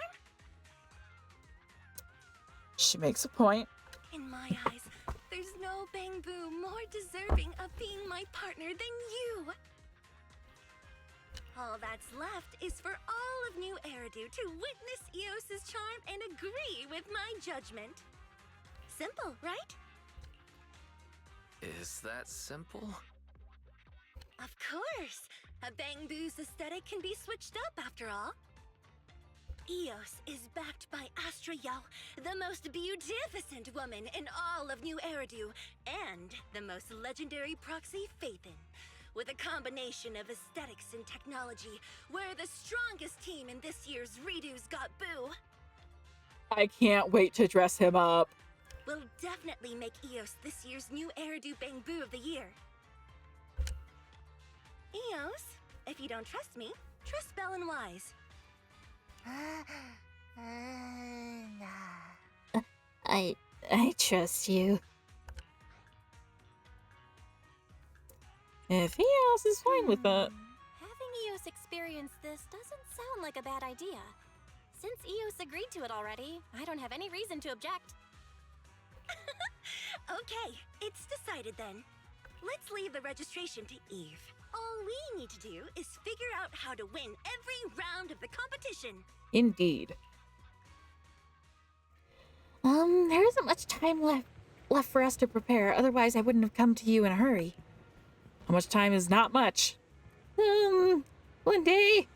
She makes a point. In my eyes, there's no Bamboo more deserving of being my partner than you! All that's left is for all of New Eridu to witness Eos's charm and agree with my judgment. Simple, right? Is that simple? Of course! A Bangbu's aesthetic can be switched up after all. Eos is backed by Astra Yao, the most beautificent woman in all of New Eridu, and the most legendary proxy Phaethon. With a combination of aesthetics and technology, we're the strongest team in this year's Redo's Got Boo. I can't wait to dress him up. We'll definitely make Eos this year's New Eridu Bangbu of the Year. Eos, if you don't trust me, trust Belle and Wise. I trust you. If Eos is fine with that. Having Eos experience this doesn't sound like a bad idea. Since Eos agreed to it already, I don't have any reason to object. Okay, it's decided then. Let's leave the registration to Eve. All we need to do is figure out how to win every round of the competition. Indeed. There isn't much time left for us to prepare, otherwise I wouldn't have come to you in a hurry. How much time is not much? 1 day.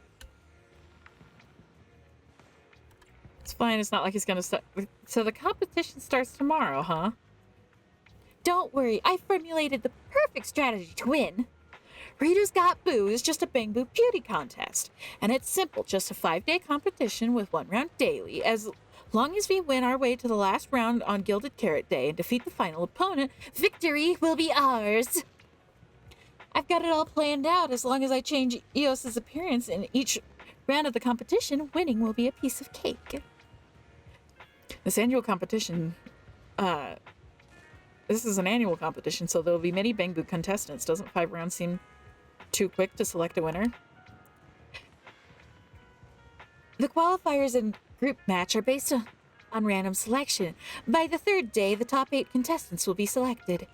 It's fine, it's not like he's gonna start. So the competition starts tomorrow, huh? Don't worry, I formulated the perfect strategy to win. Reader's Got Boo is just a Bangbu beauty contest, and it's simple, just a 5-day competition with 1 round daily. As long as we win our way to the last round on Gilded Carrot Day and defeat the final opponent, victory will be ours. I've got it all planned out. As long as I change Eos's appearance in each round of the competition, winning will be a piece of cake. This annual competition, this is an annual competition, so there will be many Bangbu contestants. Doesn't 5 rounds seem too quick to select a winner? The qualifiers and group match are based on random selection. By the 3rd day, the top 8 contestants will be selected.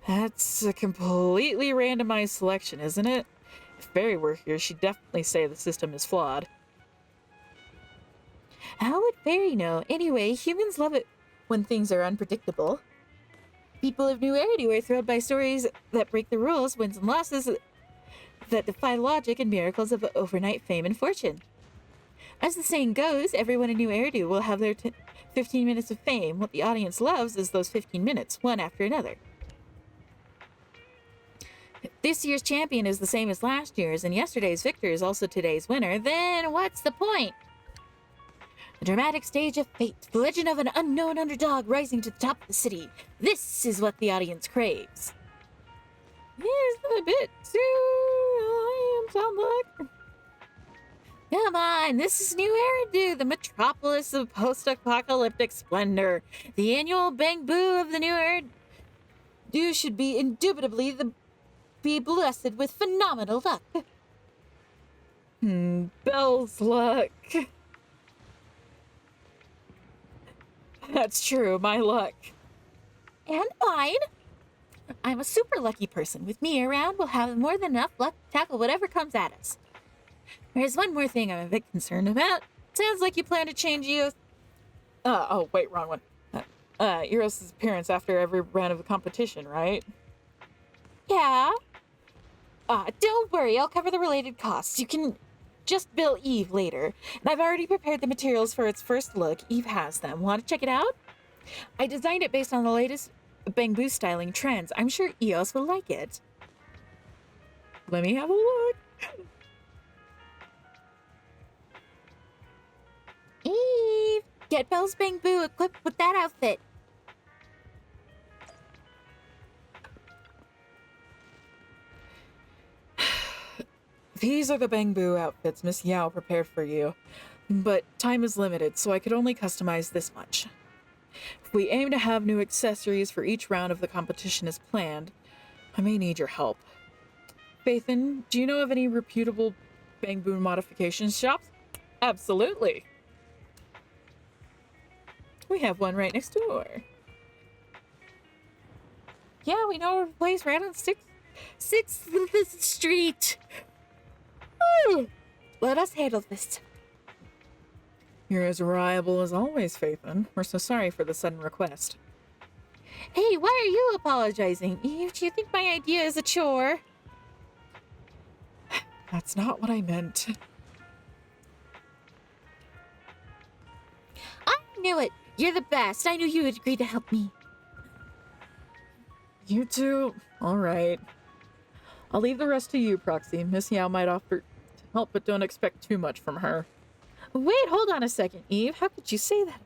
That's a completely randomized selection, isn't it? If Fairy were here, she'd definitely say the system is flawed. How would Fairy know? Anyway, humans love it when things are unpredictable. People of New Eridu are thrilled by stories that break the rules, wins and losses that defy logic, and miracles of overnight fame and fortune. As the saying goes, everyone in New Eridu will have their 15 minutes of fame. What the audience loves is those 15 minutes, one after another. If this year's champion is the same as last year's, and yesterday's victor is also today's winner, then what's the point? A dramatic stage of fate, the legend of an unknown underdog rising to the top of the city. This is what the audience craves. Here's a bit too sound like. Come on, this is New Eridu, the metropolis of post-apocalyptic splendor. The annual Bangbu of the New Eridu should be indubitably be blessed with phenomenal luck. Belle's luck. That's true, my luck. And mine. I'm a super lucky person. With me around, we'll have more than enough luck to tackle whatever comes at us. There's one more thing I'm a bit concerned about. Sounds like you plan to change Eos. Oh, wait, wrong one. Eros' appearance after every round of the competition, right? Yeah. Don't worry, I'll cover the related costs. You can just bill Eve later. And I've already prepared the materials for its first look. Eve has them. Want to check it out? I designed it based on the latest Bangbu styling trends. I'm sure Eos will like it. Let me have a look. Eve, get Belle's Bangbu equipped with that outfit. These are the Bangbu outfits Miss Yao prepared for you, but time is limited, so I could only customize this much. If we aim to have new accessories for each round of the competition as planned, I may need your help. Phaethon, do you know of any reputable Bangbu modification shops? Absolutely. We have one right next door. Yeah, we know a place right on 6th Street. Woo! Let us handle this. You're as reliable as always, Phaethon. We're so sorry for the sudden request. Hey, why are you apologizing? Eve, do you think my idea is a chore? That's not what I meant. I knew it. You're the best. I knew you would agree to help me. You two? All right. I'll leave the rest to you, Proxy. Miss Yao might offer to help, but don't expect too much from her. Wait, hold on a second, Eve. How could you say that?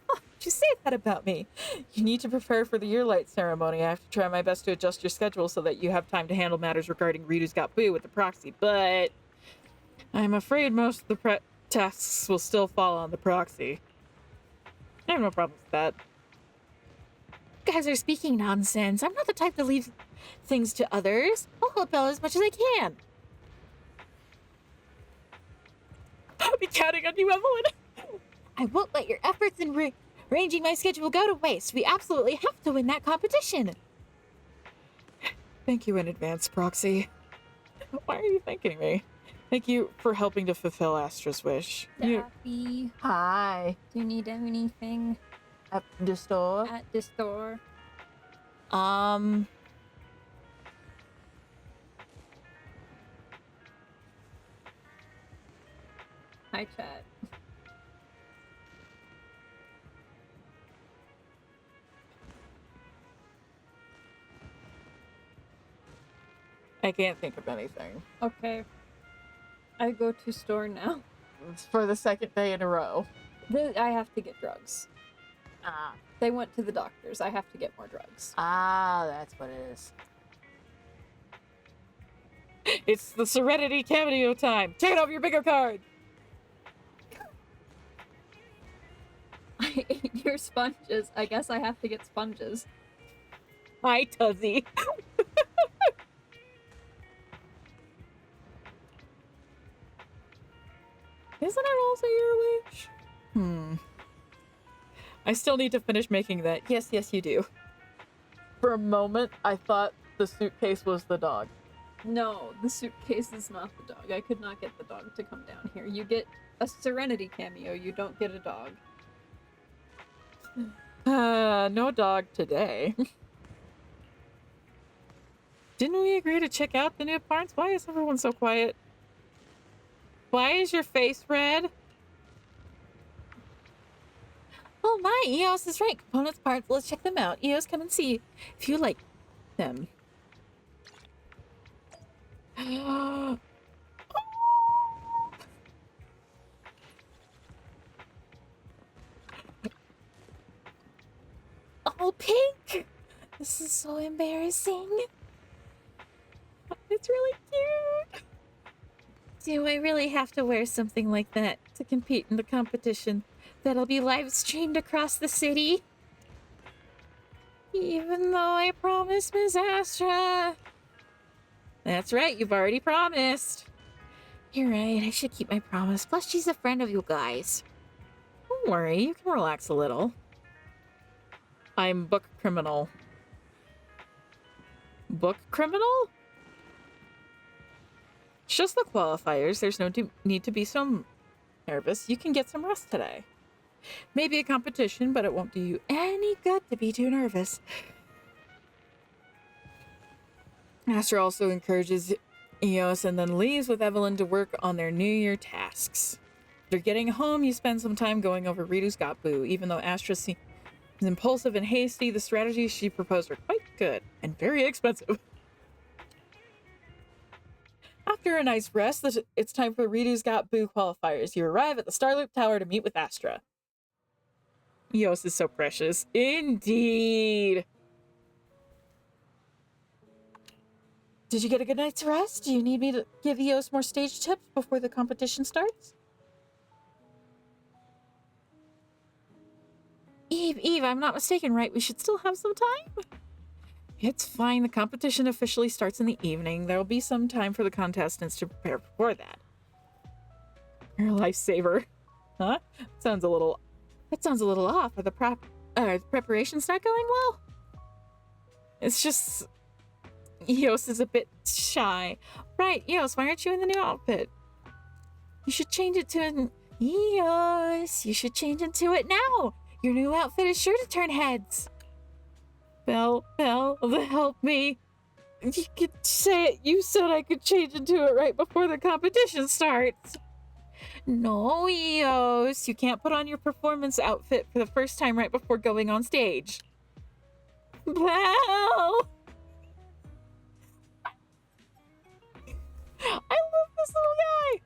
How could you say that about me? You need to prepare for the year-light ceremony. I have to try my best to adjust your schedule so that you have time to handle matters regarding Ridu's Got Boo with the Proxy, but I'm afraid most of the tasks will still fall on the Proxy. I have no problem with that. You guys are speaking nonsense. I'm not the type to leave things to others. I'll help out as much as I can. I'll be counting on you, Evelyn. I won't let your efforts in arranging my schedule go to waste. We absolutely have to win that competition. Thank you in advance, Proxy. Why are you thanking me? Thank you for helping to fulfill Astra's wish. Daffy. Hi. Do you need anything? At the store? At the store. Hi, chat. I can't think of anything. Okay. I go to store now. It's for the second day in a row. I have to get drugs. Ah. They went to the doctors. I have to get more drugs. Ah, that's what it is. It's the Serenity cameo time. Take off your bigger card. I ate your sponges. I guess I have to get sponges. Hi, Tuzzy. Isn't it also your wish? I still need to finish making that. Yes, you do. For a moment, I thought the suitcase was the dog. No, the suitcase is not the dog. I could not get the dog to come down here. You get a Serenity cameo. You don't get a dog. No dog today. Didn't we agree to check out the new parts? Why is everyone so quiet? Why is your face red? Oh my, EOS is right. Components, parts, let's check them out. EOS, come and see if you like them. Oh, pink! This is so embarrassing. It's really cute. Do I really have to wear something like that to compete in the competition that'll be live streamed across the city? Even though I promised Miss Astra. That's right, you've already promised. You're right, I should keep my promise. Plus, she's a friend of you guys. Don't worry, you can relax a little. I'm book criminal. Book criminal? It's just the qualifiers. There's no need to be so nervous. You can get some rest today. Maybe a competition, but it won't do you any good to be too nervous. Astra also encourages Eos and then leaves with Evelyn to work on their New Year tasks. After getting home, you spend some time going over Ridu's Got Boo. Even though Astra seems impulsive and hasty, the strategies she proposed are quite good and very expensive. After a nice rest, it's time for Ridu's Got Boo qualifiers. You arrive at the Starloop Tower to meet with Astra. Eos is so precious. Indeed. Did you get a good night's rest? Do you need me to give Eos more stage tips before the competition starts? Eve, I'm not mistaken, right? We should still have some time? It's fine. The competition officially starts in the evening. There'll be some time for the contestants to prepare before that. You're a lifesaver. Huh? That sounds a little off. Are the preparations not going well? It's just Eos is a bit shy. Right, Eos, why aren't you in the new outfit? You should change it to an Eos. You should change into it now. Your new outfit is sure to turn heads. Belle, help me. You could say it. You said I could change into it right before the competition starts. No, Eos. You can't put on your performance outfit for the first time right before going on stage. Belle! I love this little guy.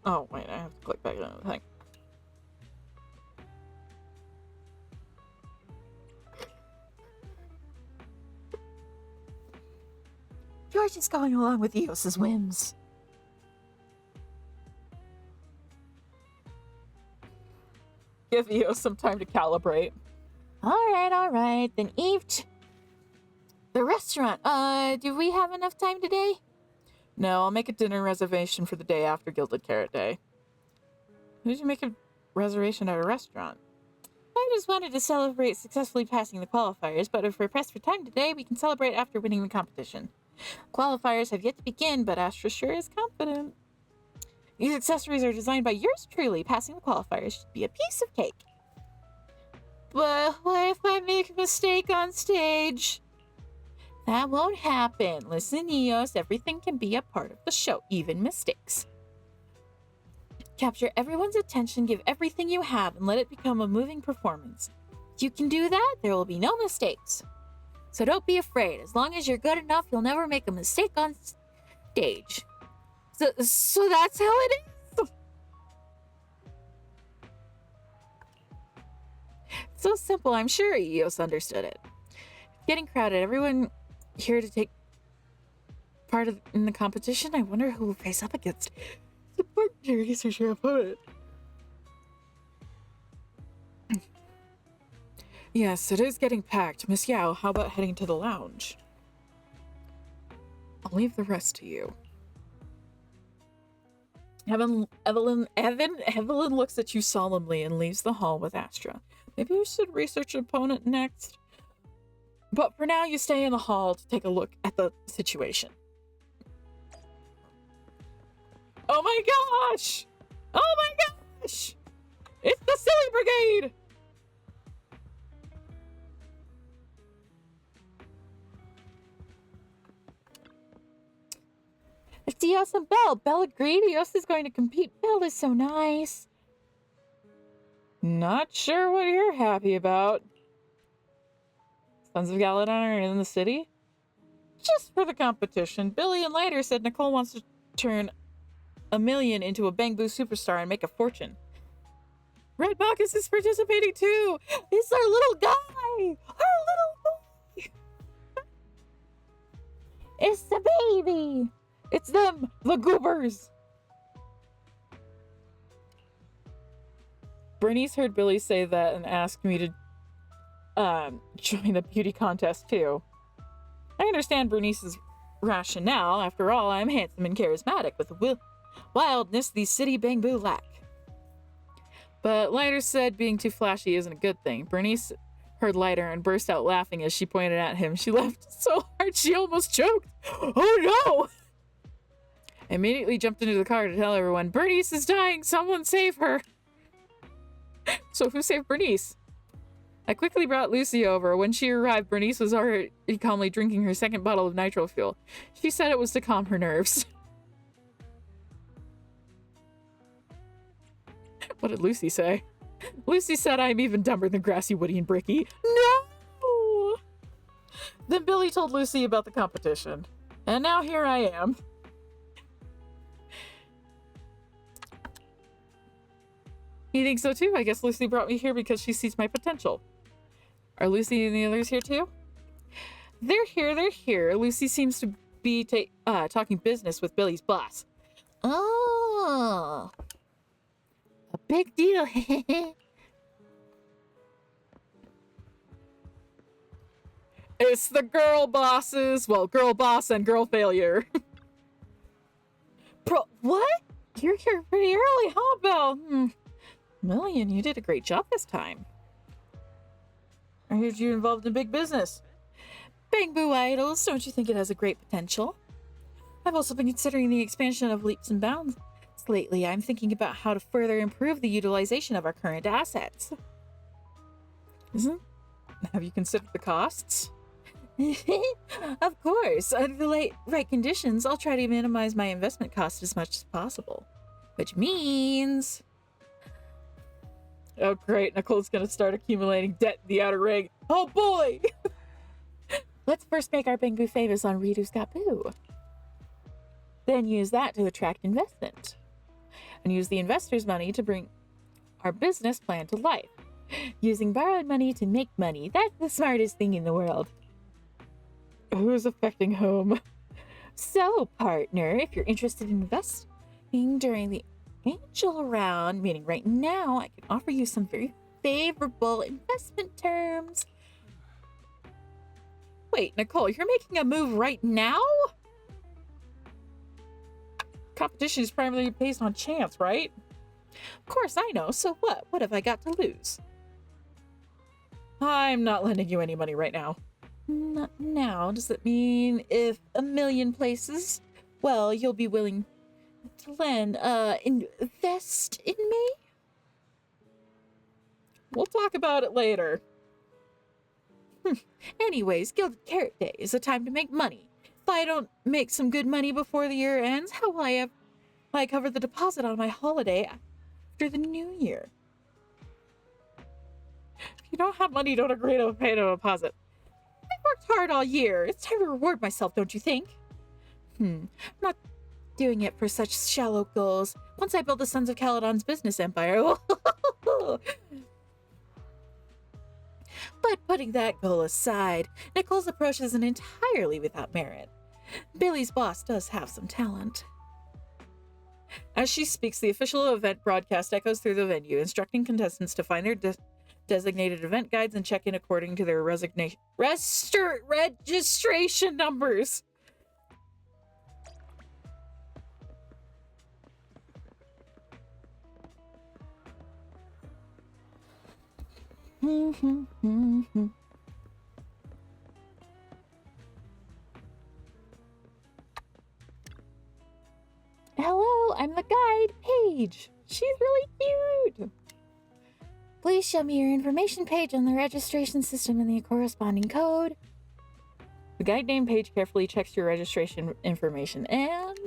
Oh, wait, I have to click back on the thing. You're just going along with Eos's whims. Give Eos some time to calibrate. All right. Then the restaurant. Do we have enough time today? No, I'll make a dinner reservation for the day after Gilded Carrot Day. Who did you make a reservation at a restaurant? I just wanted to celebrate successfully passing the qualifiers, but if we're pressed for time today, we can celebrate after winning the competition. Qualifiers have yet to begin, but Astra sure is confident. These accessories are designed by yours truly. Passing the qualifiers should be a piece of cake. But what if I make a mistake on stage? That won't happen. Listen, Eos, everything can be a part of the show, even mistakes. Capture everyone's attention, give everything you have, and let it become a moving performance. If you can do that, there will be no mistakes. So don't be afraid. As long as you're good enough, you'll never make a mistake on stage. So that's how it is. So simple. I'm sure Eos understood it. Getting crowded. Everyone here to take part in the competition. I wonder who will face up against. Support your research your opponent. Yes, it is getting packed. Miss Yao, how about heading to the lounge? I'll leave the rest to you. Evelyn looks at you solemnly and leaves the hall with Astra. Maybe we should research your opponent next. But for now, you stay in the hall to take a look at the situation. Oh my gosh! Oh my gosh! It's the Silly Brigade! It's Eos and Belle. Belle agreed. Eos is going to compete. Belle is so nice. Not sure what you're happy about. Sons of Galadon are in the city? Just for the competition. Billy and Lighter said Nicole wants to turn $1 million into a Bang Boo superstar and make a fortune. Red Bacchus is participating too. It's our little guy. Our little boy. It's the baby. It's them, the goobers. Bernice heard Billy say that and asked me to join the beauty contest too. I understand Bernice's rationale. After all, I'm handsome and charismatic with the wildness these city Bang Boo lack. But Lighter said being too flashy isn't a good thing. Bernice heard Lighter and burst out laughing as she pointed at him. She laughed so hard she almost choked. Oh no! I immediately jumped into the car to tell everyone, Bernice is dying, someone save her. So who saved Bernice? I quickly brought Lucy over. When she arrived, Bernice was already calmly drinking her second bottle of nitro fuel. She said it was to calm her nerves. What did Lucy say? Lucy said I'm even dumber than Grassy, Woody, and Bricky. No! Then Billy told Lucy about the competition. And now here I am. You think so too? I guess Lucy brought me here because she sees my potential. Are Lucy and the others here too? They're here. Lucy seems to be talking business with Billy's boss. Oh, a big deal. It's the girl bosses. Well, girl boss and girl failure. Bro, what? You're here pretty early, huh, Belle? Million, you did a great job this time. I heard you involved in big business. Bamboo Idols, don't you think it has a great potential? I've also been considering the expansion of Leaps and Bounds. Lately, I'm thinking about how to further improve the utilization of our current assets. Have you considered the costs? Of course. Under the right conditions, I'll try to minimize my investment cost as much as possible. Which means... Oh, great. Nicole's gonna start accumulating debt in the outer ring. Oh, boy! Let's first make our Bamboo famous on Redo's Got Boo. Then use that to attract investment. And use the investors' money to bring our business plan to life. Using borrowed money to make money. That's the smartest thing in the world. Who's affecting whom? So, partner, if you're interested in investing during the angel round, meaning right now, I can offer you some very favorable investment terms. Wait, Nicole, you're making a move right now? Competition is primarily based on chance, right? Of course I know, so what? What have I got to lose? I'm not lending you any money right now. Not now. Does that mean if a million places, well, you'll be willing to invest in me? We'll talk about it later. Anyways, Gilded Carrot Day is a time to make money. If I don't make some good money before the year ends, how will I cover the deposit on my holiday after the new year? If you don't have money, don't agree to pay a deposit. I worked hard all year. It's time to reward myself, don't you think? I'm not doing it for such shallow goals. Once I build the Sons of Caledon's business empire. But putting that goal aside, Nicole's approach isn't entirely without merit. Billy's boss does have some talent. As she speaks, the official event broadcast echoes through the venue, instructing contestants to find their designated event guides and check in according to their registration numbers. Hello, I'm the guide, Paige. She's really cute. Please show me your information page on the registration system and the corresponding code. The guide named Paige carefully checks your registration information and...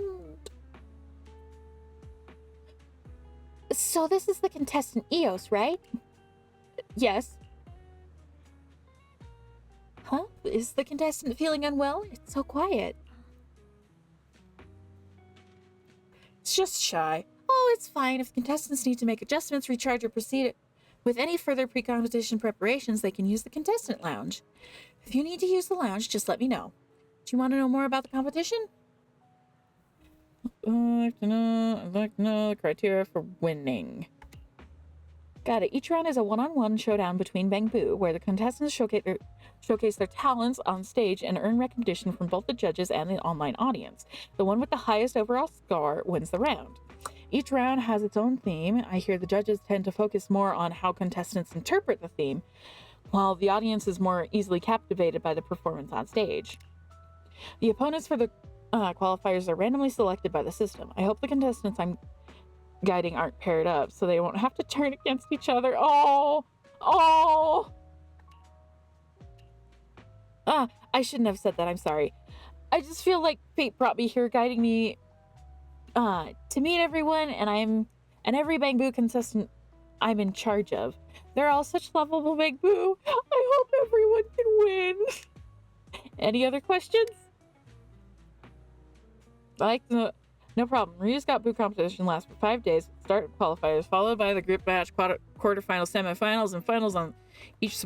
So this is the contestant Eos, right? Yes. Huh? Is the contestant feeling unwell? It's so quiet. It's just shy. Oh, it's fine. If contestants need to make adjustments, recharge, or proceed with any further pre-competition preparations, they can use the contestant lounge. If you need to use the lounge, just let me know. Do you want to know more about the competition? I'd like to know the criteria for winning. Got it. Each round is a one-on-one showdown between Bamboo, where the contestants showcase their talents on stage and earn recognition from both the judges and the online audience. The one with the highest overall score wins the round. Each round has its own theme. I hear the judges tend to focus more on how contestants interpret the theme, while the audience is more easily captivated by the performance on stage. The opponents for the qualifiers are randomly selected by the system. I hope the contestants I'm guiding aren't paired up, so they won't have to turn against each other. I shouldn't have said that. I'm sorry. I just feel like fate brought me here, guiding me to meet everyone, and every Bamboo contestant I'm in charge of. They're all such lovable Bamboo. I hope everyone can win. Any other questions? No problem. Ryu's Got Boo competition lasts for 5 days. Start with qualifiers, followed by the group match, quarterfinals, semifinals, and finals on each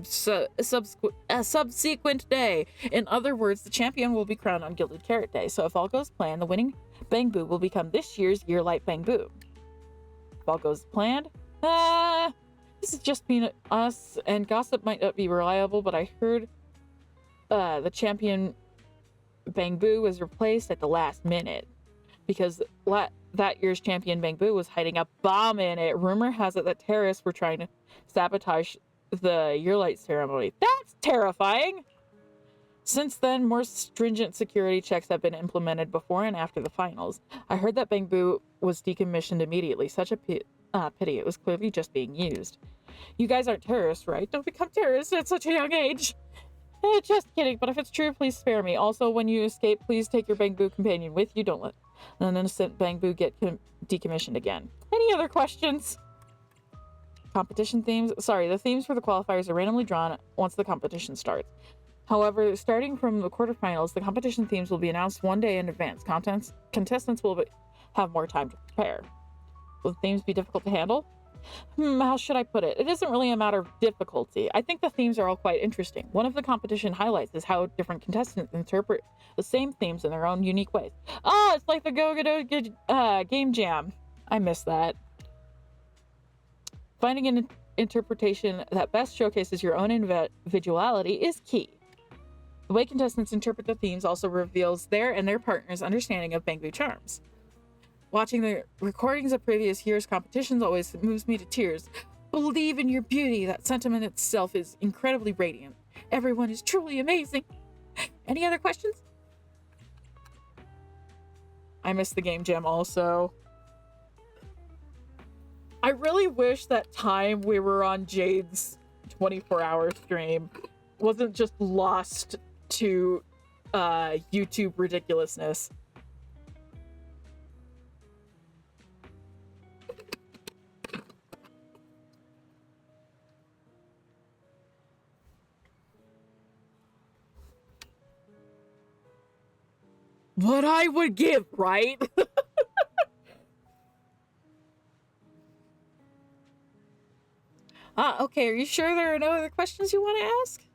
subsequent day. In other words, the champion will be crowned on Gilded Carrot Day. So if all goes planned, the winning Bamboo will become this year's Yearlight Bamboo. If all goes planned, this is just between us, and gossip might not be reliable, but I heard the champion Bamboo was replaced at the last minute. because that year's champion Bang Boo was hiding a bomb in it. Rumor has it that terrorists were trying to sabotage the Yearlight ceremony. That's terrifying! Since then, more stringent security checks have been implemented before and after the finals. I heard that Bang Boo was decommissioned immediately. Such a pity. It was clearly just being used. You guys aren't terrorists, right? Don't become terrorists at such a young age. Just kidding, but if it's true, please spare me. Also, when you escape, please take your Bang Boo companion with you. Don't let an innocent Bang Boo get decommissioned again. Any other questions? Competition themes? Sorry, the themes for the qualifiers are randomly drawn once the competition starts. However, starting from the quarterfinals, the competition themes will be announced one day in advance. Contestants will have more time to prepare. Will the themes be difficult to handle? How should I put it? It isn't really a matter of difficulty. I think the themes are all quite interesting. One of the competition highlights is how different contestants interpret the same themes in their own unique ways. Oh, it's like the Go-Go Game Jam. I miss that. Finding an interpretation that best showcases your own individuality is key. The way contestants interpret the themes also reveals their and their partner's understanding of Bang Boo charms. Watching the recordings of previous year's competitions always moves me to tears. Believe in your beauty. That sentiment itself is incredibly radiant. Everyone is truly amazing. Any other questions? I missed the game jam also. I really wish that time we were on Jade's 24-hour stream wasn't just lost to YouTube ridiculousness. What I would give, right? Okay, are you sure there are no other questions you want to ask?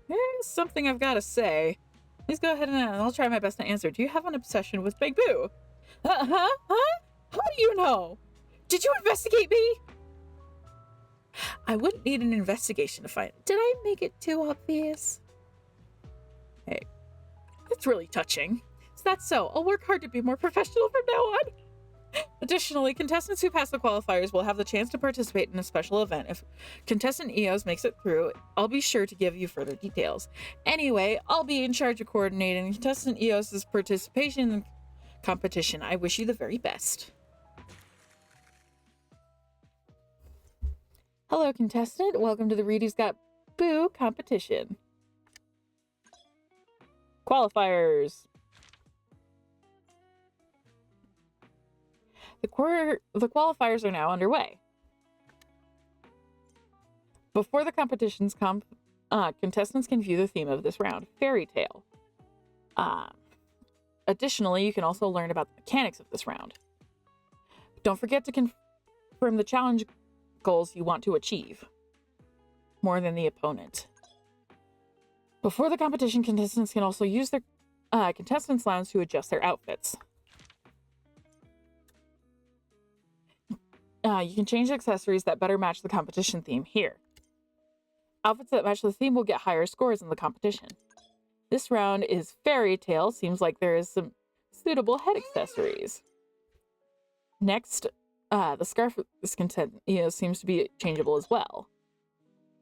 There's something I've got to say. Please go ahead and I'll try my best to answer. Do you have an obsession with Bang Boo? Huh? How do you know? Did you investigate me? I wouldn't need an investigation to find it. Did I make it too obvious? Hey, that's really touching. Is that so? I'll work hard to be more professional from now on. Additionally, contestants who pass the qualifiers will have the chance to participate in a special event. If contestant EOS makes it through, I'll be sure to give you further details. Anyway, I'll be in charge of coordinating contestant EOS's participation in the competition. I wish you the very best. Hello, contestant. Welcome to the Redo's Got Boo competition. Qualifiers. The qualifiers are now underway. Before the competitions contestants can view the theme of this round, fairy tale. Additionally, you can also learn about the mechanics of this round. Don't forget to confirm the challenge goals you want to achieve, more than the opponent. Before the competition, contestants can also use their contestants' lounge to adjust their outfits. You can change accessories that better match the competition theme here. Outfits that match the theme will get higher scores in the competition. This round is fairy tale. Seems like there is some suitable head accessories. Next, the scarf of this content seems to be changeable as well.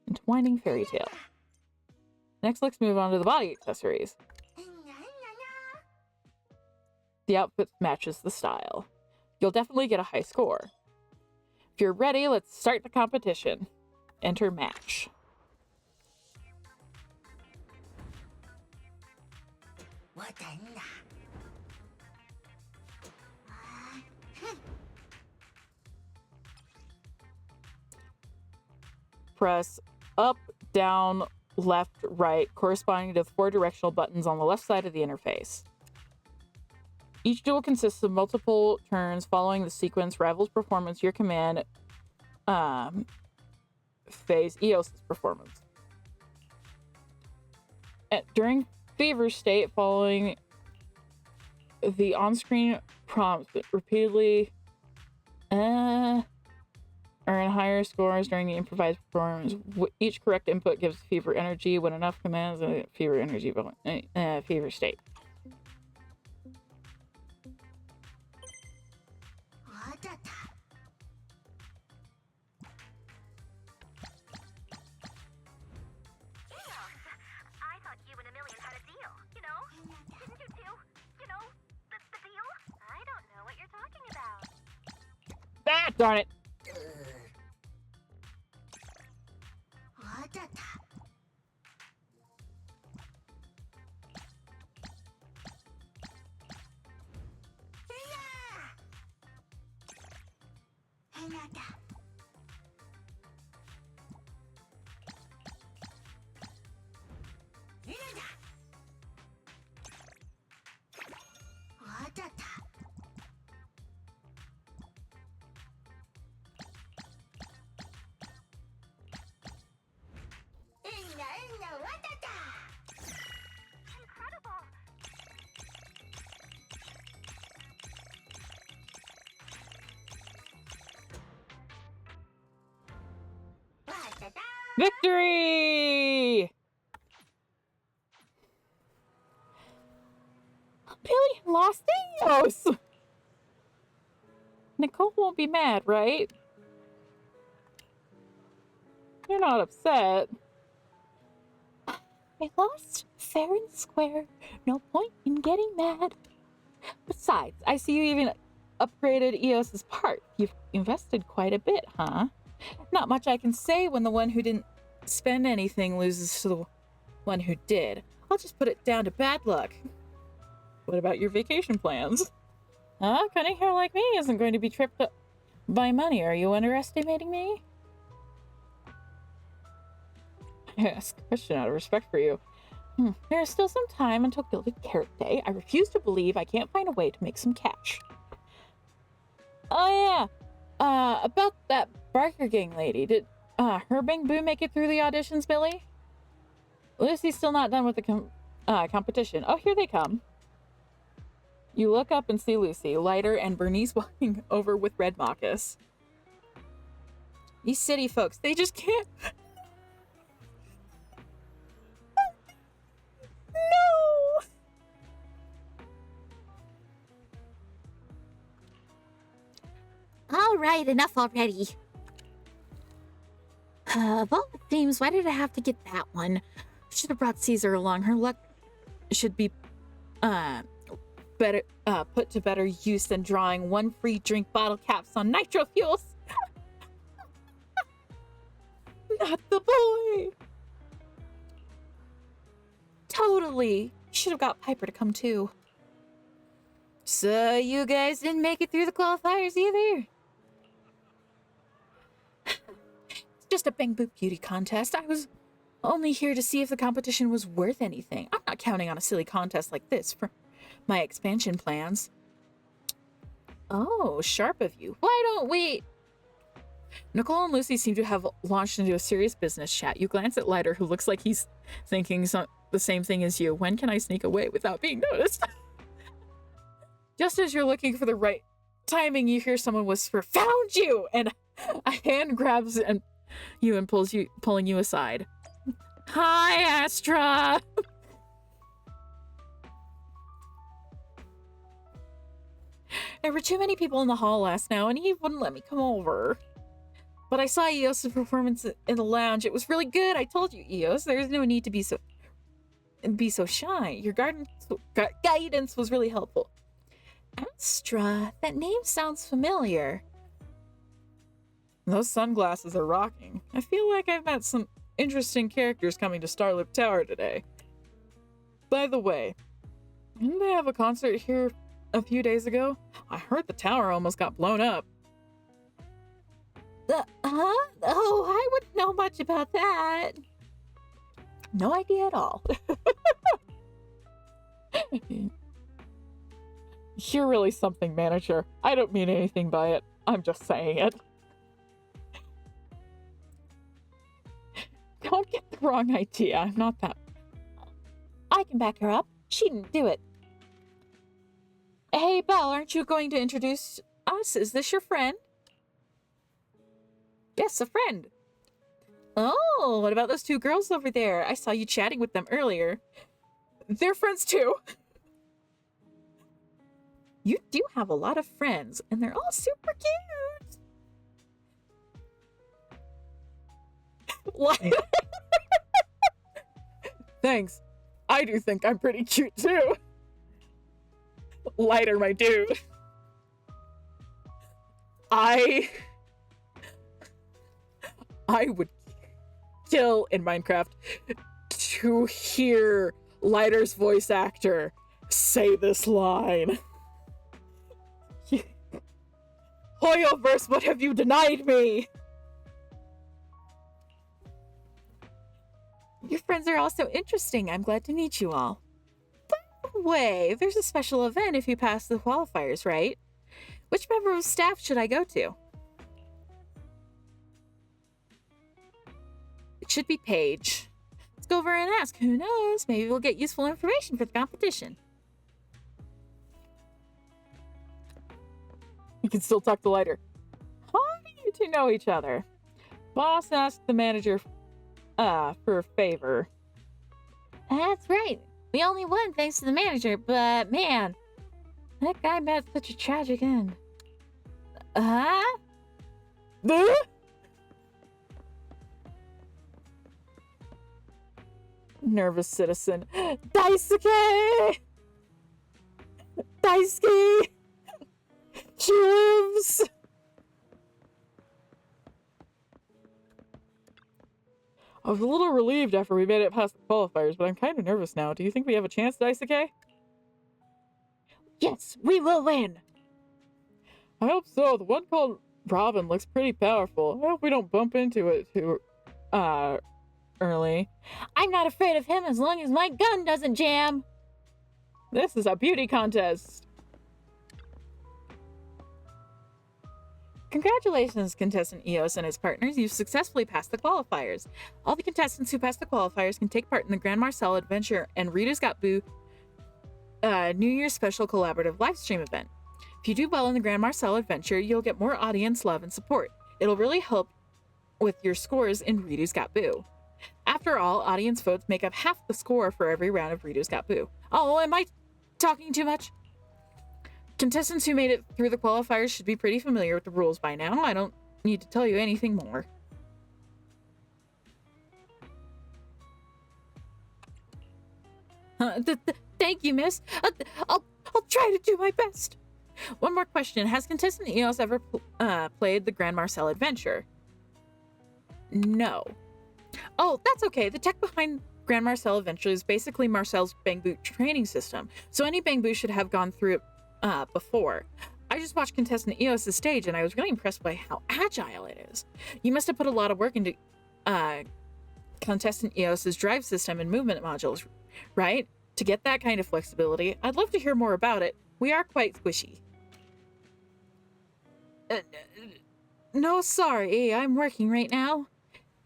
Entwining fairy tale. Next, let's move on to the body accessories. The outfit matches the style. You'll definitely get a high score. If you're ready, let's start the competition. Enter match. Press up, down, left, right, corresponding to the 4 directional buttons on the left side of the interface. Each duel consists of multiple turns following the sequence rivals performance, your command phase, EOS's performance. During fever state, following the on-screen prompts repeatedly earn higher scores during the improvised performance. Each correct input gives fever energy. When enough commands, fever energy, fever state. Darn it. Incredible! Victory! Billy lost Eos! Nicole won't be mad, right? You're not upset. I lost fair and square. No point in getting mad. Besides, I see you even upgraded Eos's part. You've invested quite a bit, huh? Not much I can say when the one who didn't spend anything loses to the one who did. I'll just put it down to bad luck. What about your vacation plans? Huh? Cutting hair like me isn't going to be tripped up by money. Are you underestimating me? I ask a question out of respect for you. There is still some time until Gilded Carrot Day. I refuse to believe I can't find a way to make some cash. Oh yeah, about that Barker Gang lady. Did her Bang Boo make it through the auditions, Billy? Lucy's still not done with the competition. Oh, here they come. You look up and see Lucy, Lighter, and Bernice walking over with Red Marcus. These city folks, they just can't... No! All right, enough already. Of all the themes, why did I have to get that one? Should have brought Caesar along. Her luck should be better put to better use than drawing one free drink bottle caps on nitro fuels. Not the boy. Totally. Should have got Piper to come too. So you guys didn't make it through the qualifiers either? It's just a Bang Boop beauty contest. I was only here to see if the competition was worth anything. I'm not counting on a silly contest like this for my expansion plans. Oh, sharp of you. Why don't we... Nicole and Lucy seem to have launched into a serious business chat. You glance at Lighter, who looks like he's thinking the same thing as you. When can I sneak away without being noticed? Just as you're looking for the right timing, you hear someone whisper, "Found you!" And a hand grabs you and pulling you aside. Hi, Astra! There were too many people in the hall last now, and he wouldn't let me come over. But I saw Eos' performance in the lounge. It was really good. I told you, Eos, there's no need to be so shy. Your guidance was really helpful. Astra, that name sounds familiar. Those sunglasses are rocking. I feel like I've met some interesting characters coming to Starlip Tower today. By the way, didn't they have a concert here a few days ago? I heard the tower almost got blown up. Huh? Oh, I wouldn't know much about that. No idea at all. You're really something, manager. I don't mean anything by it. I'm just saying it. Don't get the wrong idea. I'm not that. I can back her up. She didn't do it. Hey, Belle, aren't you going to introduce us? Is this your friend? Yes, a friend. Oh, what about those two girls over there? I saw you chatting with them earlier. They're friends too. You do have a lot of friends, and they're all super cute. What? Thanks. I do think I'm pretty cute too. Lighter, my dude. I would kill in Minecraft to hear Lighter's voice actor say this line. Hoyoverse, what have you denied me? Your friends are all so interesting. I'm glad to meet you all. By the way, there's a special event if you pass the qualifiers, right? Which member of staff should I go to? It should be Paige. Let's go over and ask. Who knows? Maybe we'll get useful information for the competition. You can still talk to Lighter. How do you two know each other? Boss asked the manager for a favor. That's right. We only won thanks to the manager, but man, that guy met such a tragic end. Nervous citizen. Daisuke! Daisuke! She lives! I was a little relieved after we made it past the qualifiers, but I'm kind of nervous now. Do you think we have a chance, Daisuke? Yes, we will win! I hope so. The one called Robin looks pretty powerful. I hope we don't bump into it too, early. I'm not afraid of him as long as my gun doesn't jam! This is a beauty contest! Congratulations, contestant Eos and his partners. You've successfully passed the qualifiers. All the contestants who pass the qualifiers can take part in the Grand Marcel Adventure and Rita's Got Boo New Year's special collaborative livestream event. If you do well in the Grand Marcel Adventure, you'll get more audience love and support. It'll really help with your scores in Rita's Got Boo. After all, audience votes make up half the score for every round of Rita's Got Boo. Oh, am I talking too much? Contestants who made it through the qualifiers should be pretty familiar with the rules by now. I don't need to tell you anything more. Thank you, miss. I'll try to do my best. One more question. Has contestant Eos ever played the Grand Marcel Adventure? No. Oh, that's okay. The tech behind Grand Marcel Adventure is basically Marcel's Bang Boot training system, so any Bang Boot should have gone through it before. I just watched contestant Eos' stage and I was really impressed by how agile it is. You must have put a lot of work into contestant Eos' drive system and movement modules, right? To get that kind of flexibility. I'd love to hear more about it. We are quite squishy. No, sorry. I'm working right now.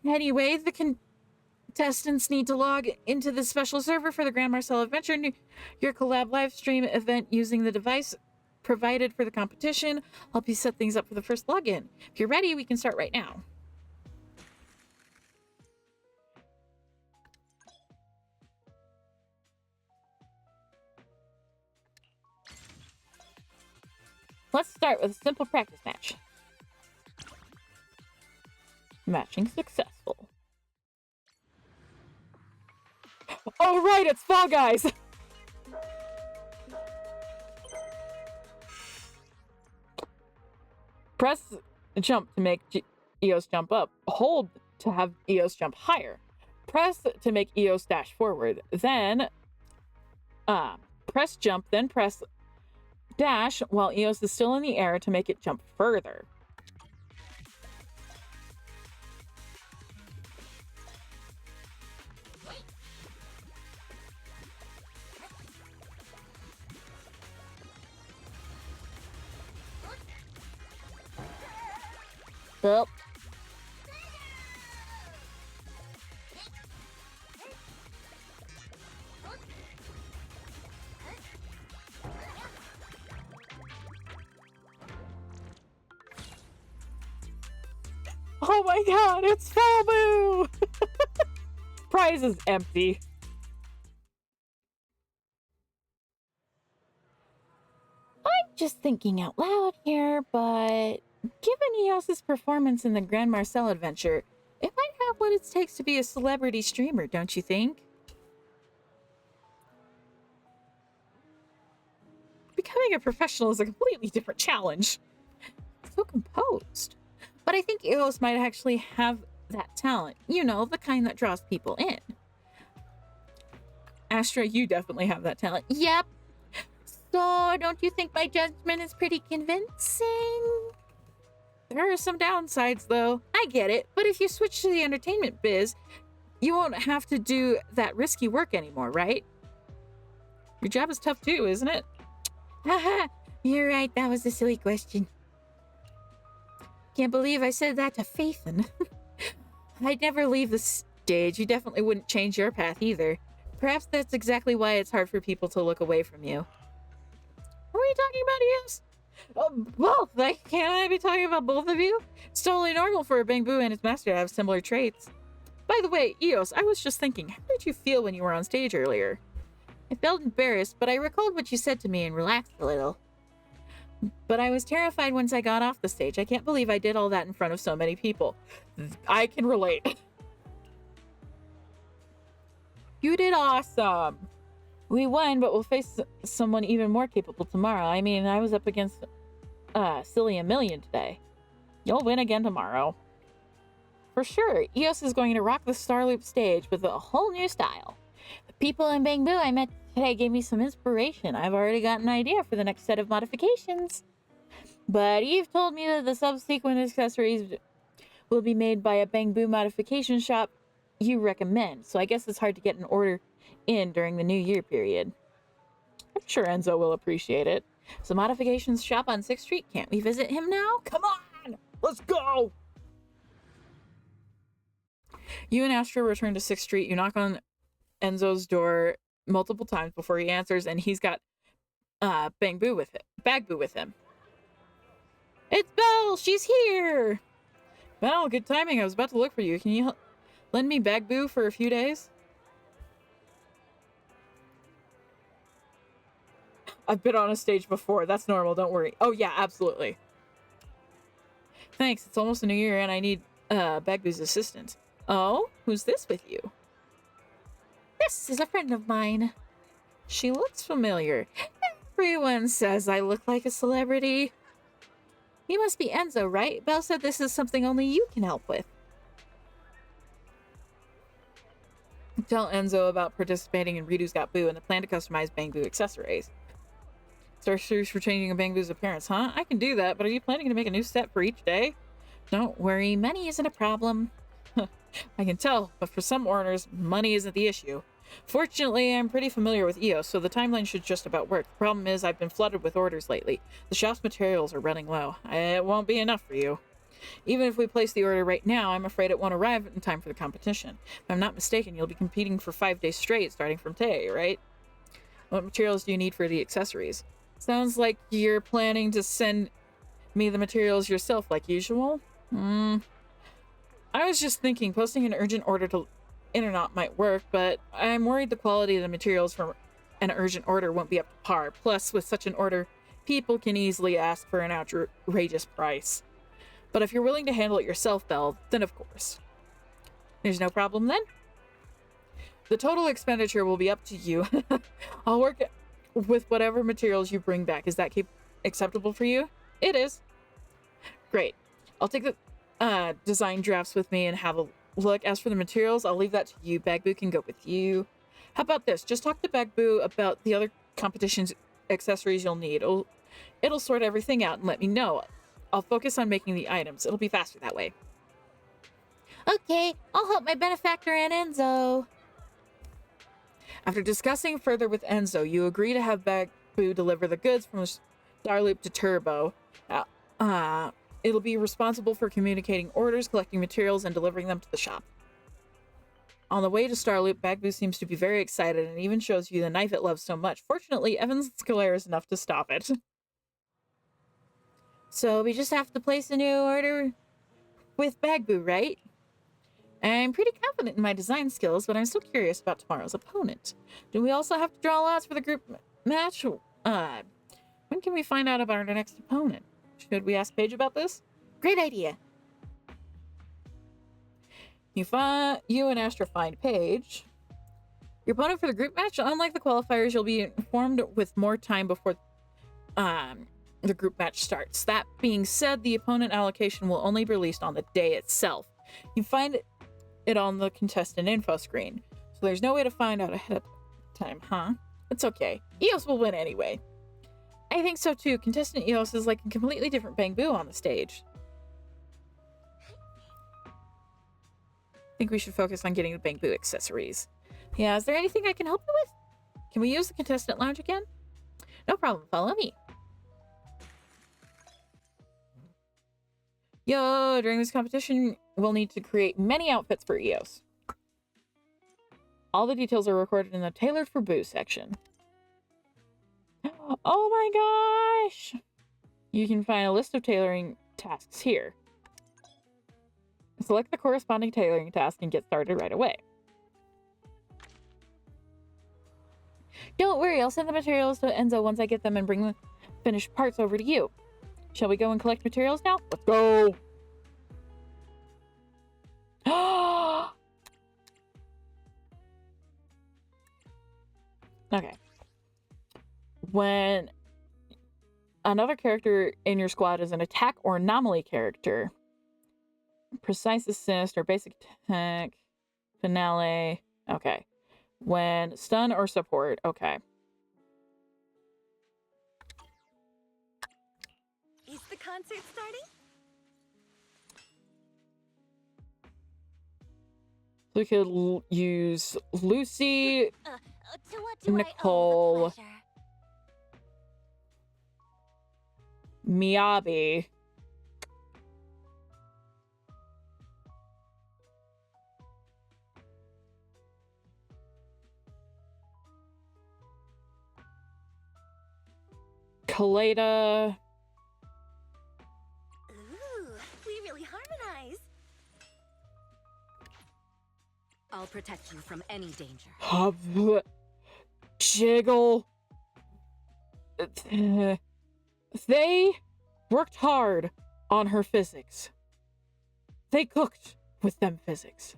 Anyway, the contestants need to log into the special server for the Grand Marcel Adventure your collab live stream event using the device provided for the competition. I'll help you set things up for the first login. If you're ready, we can start right now. Let's start with a simple practice match. Matching successful. Oh right, it's Fall Guys! Press jump to make Eos jump up. Hold to have Eos jump higher. Press to make Eos dash forward. Then press jump, then press dash while Eos is still in the air to make it jump further. Well. Oh my god, it's FOMO! Prize is empty. I'm just thinking out loud here, but given Eos' performance in the Grand Marcel Adventure, it might have what it takes to be a celebrity streamer, don't you think? Becoming a professional is a completely different challenge. So composed. But I think Eos might actually have that talent. You know, the kind that draws people in. Astra, you definitely have that talent. Yep. So, don't you think my judgment is pretty convincing? There are some downsides, though. I get it, but if you switch to the entertainment biz, you won't have to do that risky work anymore, right? Your job is tough too, isn't it? Haha, you're right, that was a silly question. Can't believe I said that to Phaethon. I'd never leave the stage. You definitely wouldn't change your path either. Perhaps that's exactly why it's hard for people to look away from you. Are we talking about Eos? Oh, both! Can't I be talking about both of you? It's totally normal for a Bangbu and his master to have similar traits. By the way, Eos, I was just thinking, how did you feel when you were on stage earlier? I felt embarrassed, but I recalled what you said to me and relaxed a little. But I was terrified once I got off the stage. I can't believe I did all that in front of so many people. I can relate. You did awesome. We won, but we'll face someone even more capable tomorrow. I mean, I was up against Silly a Million today. You'll win again tomorrow. For sure, Eos is going to rock the Starloop stage with a whole new style. The people in Bangbu I met today gave me some inspiration. I've already got an idea for the next set of modifications. But Eve told me that the subsequent accessories will be made by a Bangbu modification shop you recommend, so I guess it's hard to get an order in during the New Year period. I'm sure Enzo will appreciate it. So modifications shop on 6th Street. Can't we visit him now? Come on! Let's go! You and Astra return to 6th Street. You knock on Enzo's door multiple times before he answers, and he's got Bagbu with him. It's Belle! She's here! Belle, good timing. I was about to look for you. Can you lend me Bagbu for a few days? I've been on a stage before. That's normal. Don't worry. Oh, yeah, absolutely. Thanks. It's almost a new year, and I need Bagbu's assistant. Oh? Who's this with you? This is a friend of mine. She looks familiar. Everyone says I look like a celebrity. You must be Enzo, right? Belle said this is something only you can help with. Tell Enzo about participating in Ridu's Got Boo and the plan to customize Bangbu accessories. Sorcerers for changing a Bangbu's appearance, huh? I can do that, but are you planning to make a new set for each day? Don't worry, money isn't a problem. I can tell, but for some orders, money isn't the issue. Fortunately, I'm pretty familiar with EOS, so the timeline should just about work. The problem is I've been flooded with orders lately. The shop's materials are running low. It won't be enough for you. Even if we place the order right now, I'm afraid it won't arrive in time for the competition. If I'm not mistaken, you'll be competing for 5 days straight, starting from today, right? What materials do you need for the accessories? Sounds like you're planning to send me the materials yourself, like usual? I was just thinking posting an urgent order to Internet might work, but I'm worried the quality of the materials from an urgent order won't be up to par. Plus, with such an order, people can easily ask for an outrageous price. But if you're willing to handle it yourself, Belle, then of course. There's no problem then? The total expenditure will be up to you. I'll work with whatever materials you bring back. Is that acceptable for you? It is. Great. I'll take the design drafts with me and have a look. As for the materials, I'll leave that to you. Bagbu can go with you. How about this? Just talk to Bagbu about the other competition's accessories you'll need. It'll sort everything out and let me know. I'll focus on making the items. It'll be faster that way. Okay, I'll help my benefactor and Enzo. After discussing further with Enzo, you agree to have Bagbu deliver the goods from Starloop to Turbo. It'll be responsible for communicating orders, collecting materials, and delivering them to the shop. On the way to Starloop, Bagbu seems to be very excited and even shows you the knife it loves so much. Fortunately, Evan's glare is enough to stop it. So we just have to place a new order with Bagbu, right? I'm pretty confident in my design skills, but I'm still curious about tomorrow's opponent. Do we also have to draw lots for the group match? When can we find out about our next opponent? Should we ask Paige about this? Great idea. You and Astra find Paige. Your opponent for the group match? Unlike the qualifiers, you'll be informed with more time before the group match starts. That being said, the opponent allocation will only be released on the day itself. You find it on the contestant info screen, so there's no way to find out ahead of time, huh? It's okay. EOS will win anyway. I think so too. Contestant EOS is like a completely different Bang Boo on the stage. I think we should focus on getting the Bang Boo accessories. Yeah, is there anything I can help you with? Can we use the contestant lounge again? No problem, follow me. Yo, during this competition, we'll need to create many outfits for EOS. All the details are recorded in the Tailored for Boo section. Oh my gosh! You can find a list of tailoring tasks here. Select the corresponding tailoring task and get started right away. Don't worry, I'll send the materials to Enzo once I get them and bring the finished parts over to you. Shall we go and collect materials now? Let's go! Okay. When another character in your squad is an attack or anomaly character, precise assist or basic attack, finale, okay. When stun or support, okay. Is the concert starting? We could use Lucy, To what do Nicole, I owe the pleasure? Miyabi. Kaleda. Ooh, we really harmonize. I'll protect you from any danger. Jiggle. They worked hard on her physics. They cooked with them physics.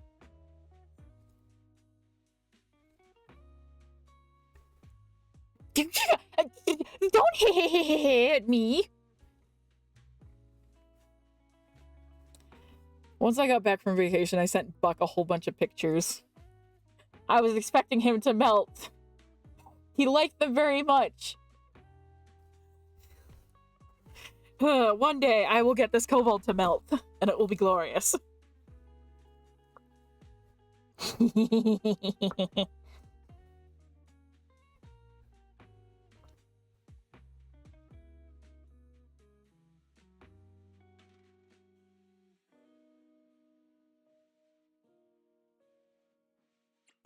Don't hit me. Once I got back from vacation, I sent Buck a whole bunch of pictures. I was expecting him to melt. He liked them very much. One day, I will get this kobold to melt, and it will be glorious.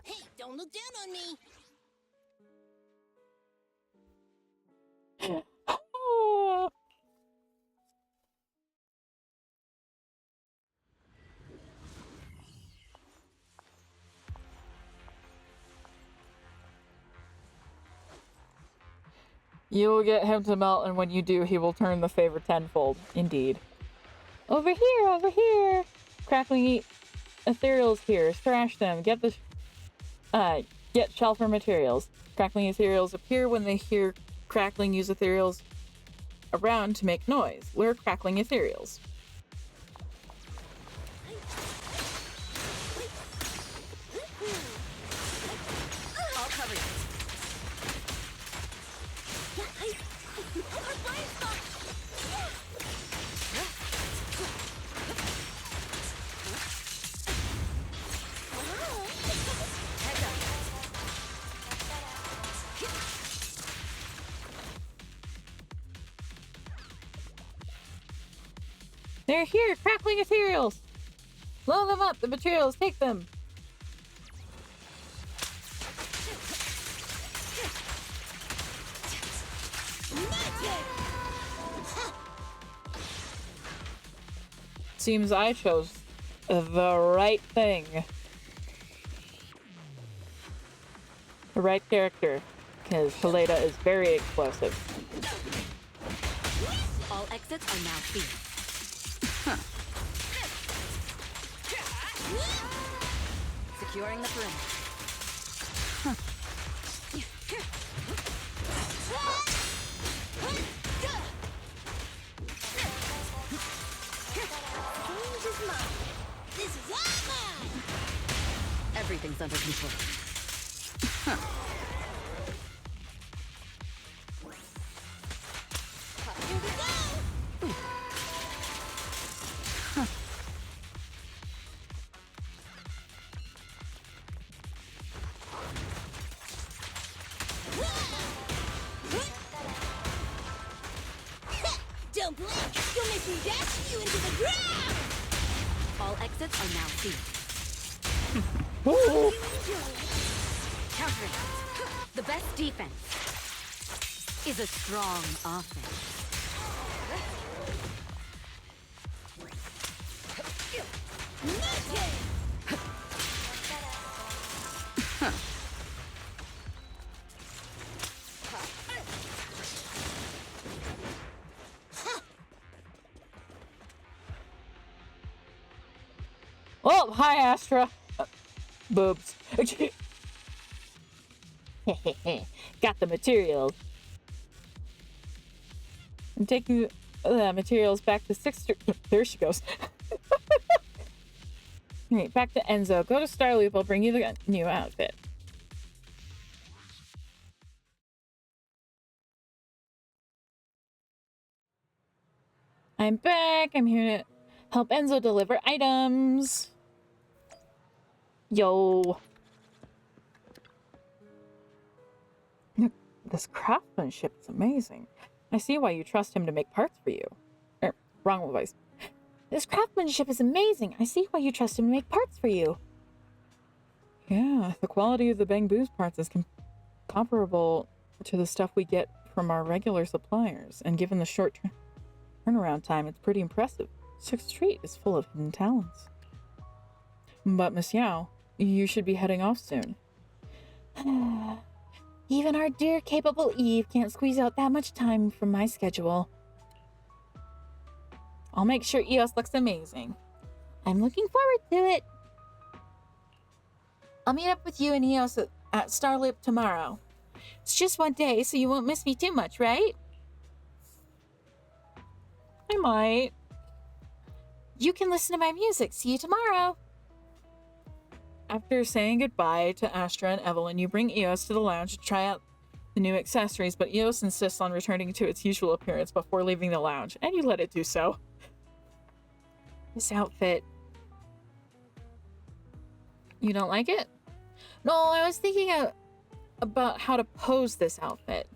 Hey, don't look down on me. You will get him to melt, and when you do, he will turn the favor tenfold. Indeed. Over here, over here! Crackling ethereals here. Thrash them. Get shelfer materials. Crackling ethereals appear when they hear crackling. Use ethereals around to make noise. Lure crackling ethereals. I'll cover you. They're here! Crackling ethereals! Blow them up! The materials! Take them! Seems I chose the right thing. The right character. Because Kaleda is very explosive. All exits are now sealed. Securing the perimeter. things under control. Here we go! Don't blink! You'll make me dash you into the ground! All exits are now sealed. Counterattack. The best defense is a strong offense. Oh, hi, Astra. Boobs. Got the materials. I'm taking the materials back to 6th Street. There she goes. Alright, back to Enzo. Go to Starloop. I'll bring you the new outfit. I'm back. I'm here to help Enzo deliver items. Yo. Look, this craftsmanship is amazing. I see why you trust him to make parts for you. Wrong voice. This craftsmanship is amazing. I see why you trust him to make parts for you. Yeah, the quality of the Bangbu's parts is comparable to the stuff we get from our regular suppliers. And given the short turnaround time, it's pretty impressive. 6th Street is full of hidden talents. But Miss Yao, you should be heading off soon. Even our dear capable Eve can't squeeze out that much time from my schedule. I'll make sure EOS looks amazing. I'm looking forward to it. I'll meet up with you and EOS at Starloop tomorrow. It's just one day, so you won't miss me too much, right? I might. You can listen to my music. See you tomorrow. After saying goodbye to Astra and Evelyn, you bring EOS to the lounge to try out the new accessories, but EOS insists on returning to its usual appearance before leaving the lounge, and you let it do so. This outfit. You don't like it? No, I was thinking about how to pose this outfit.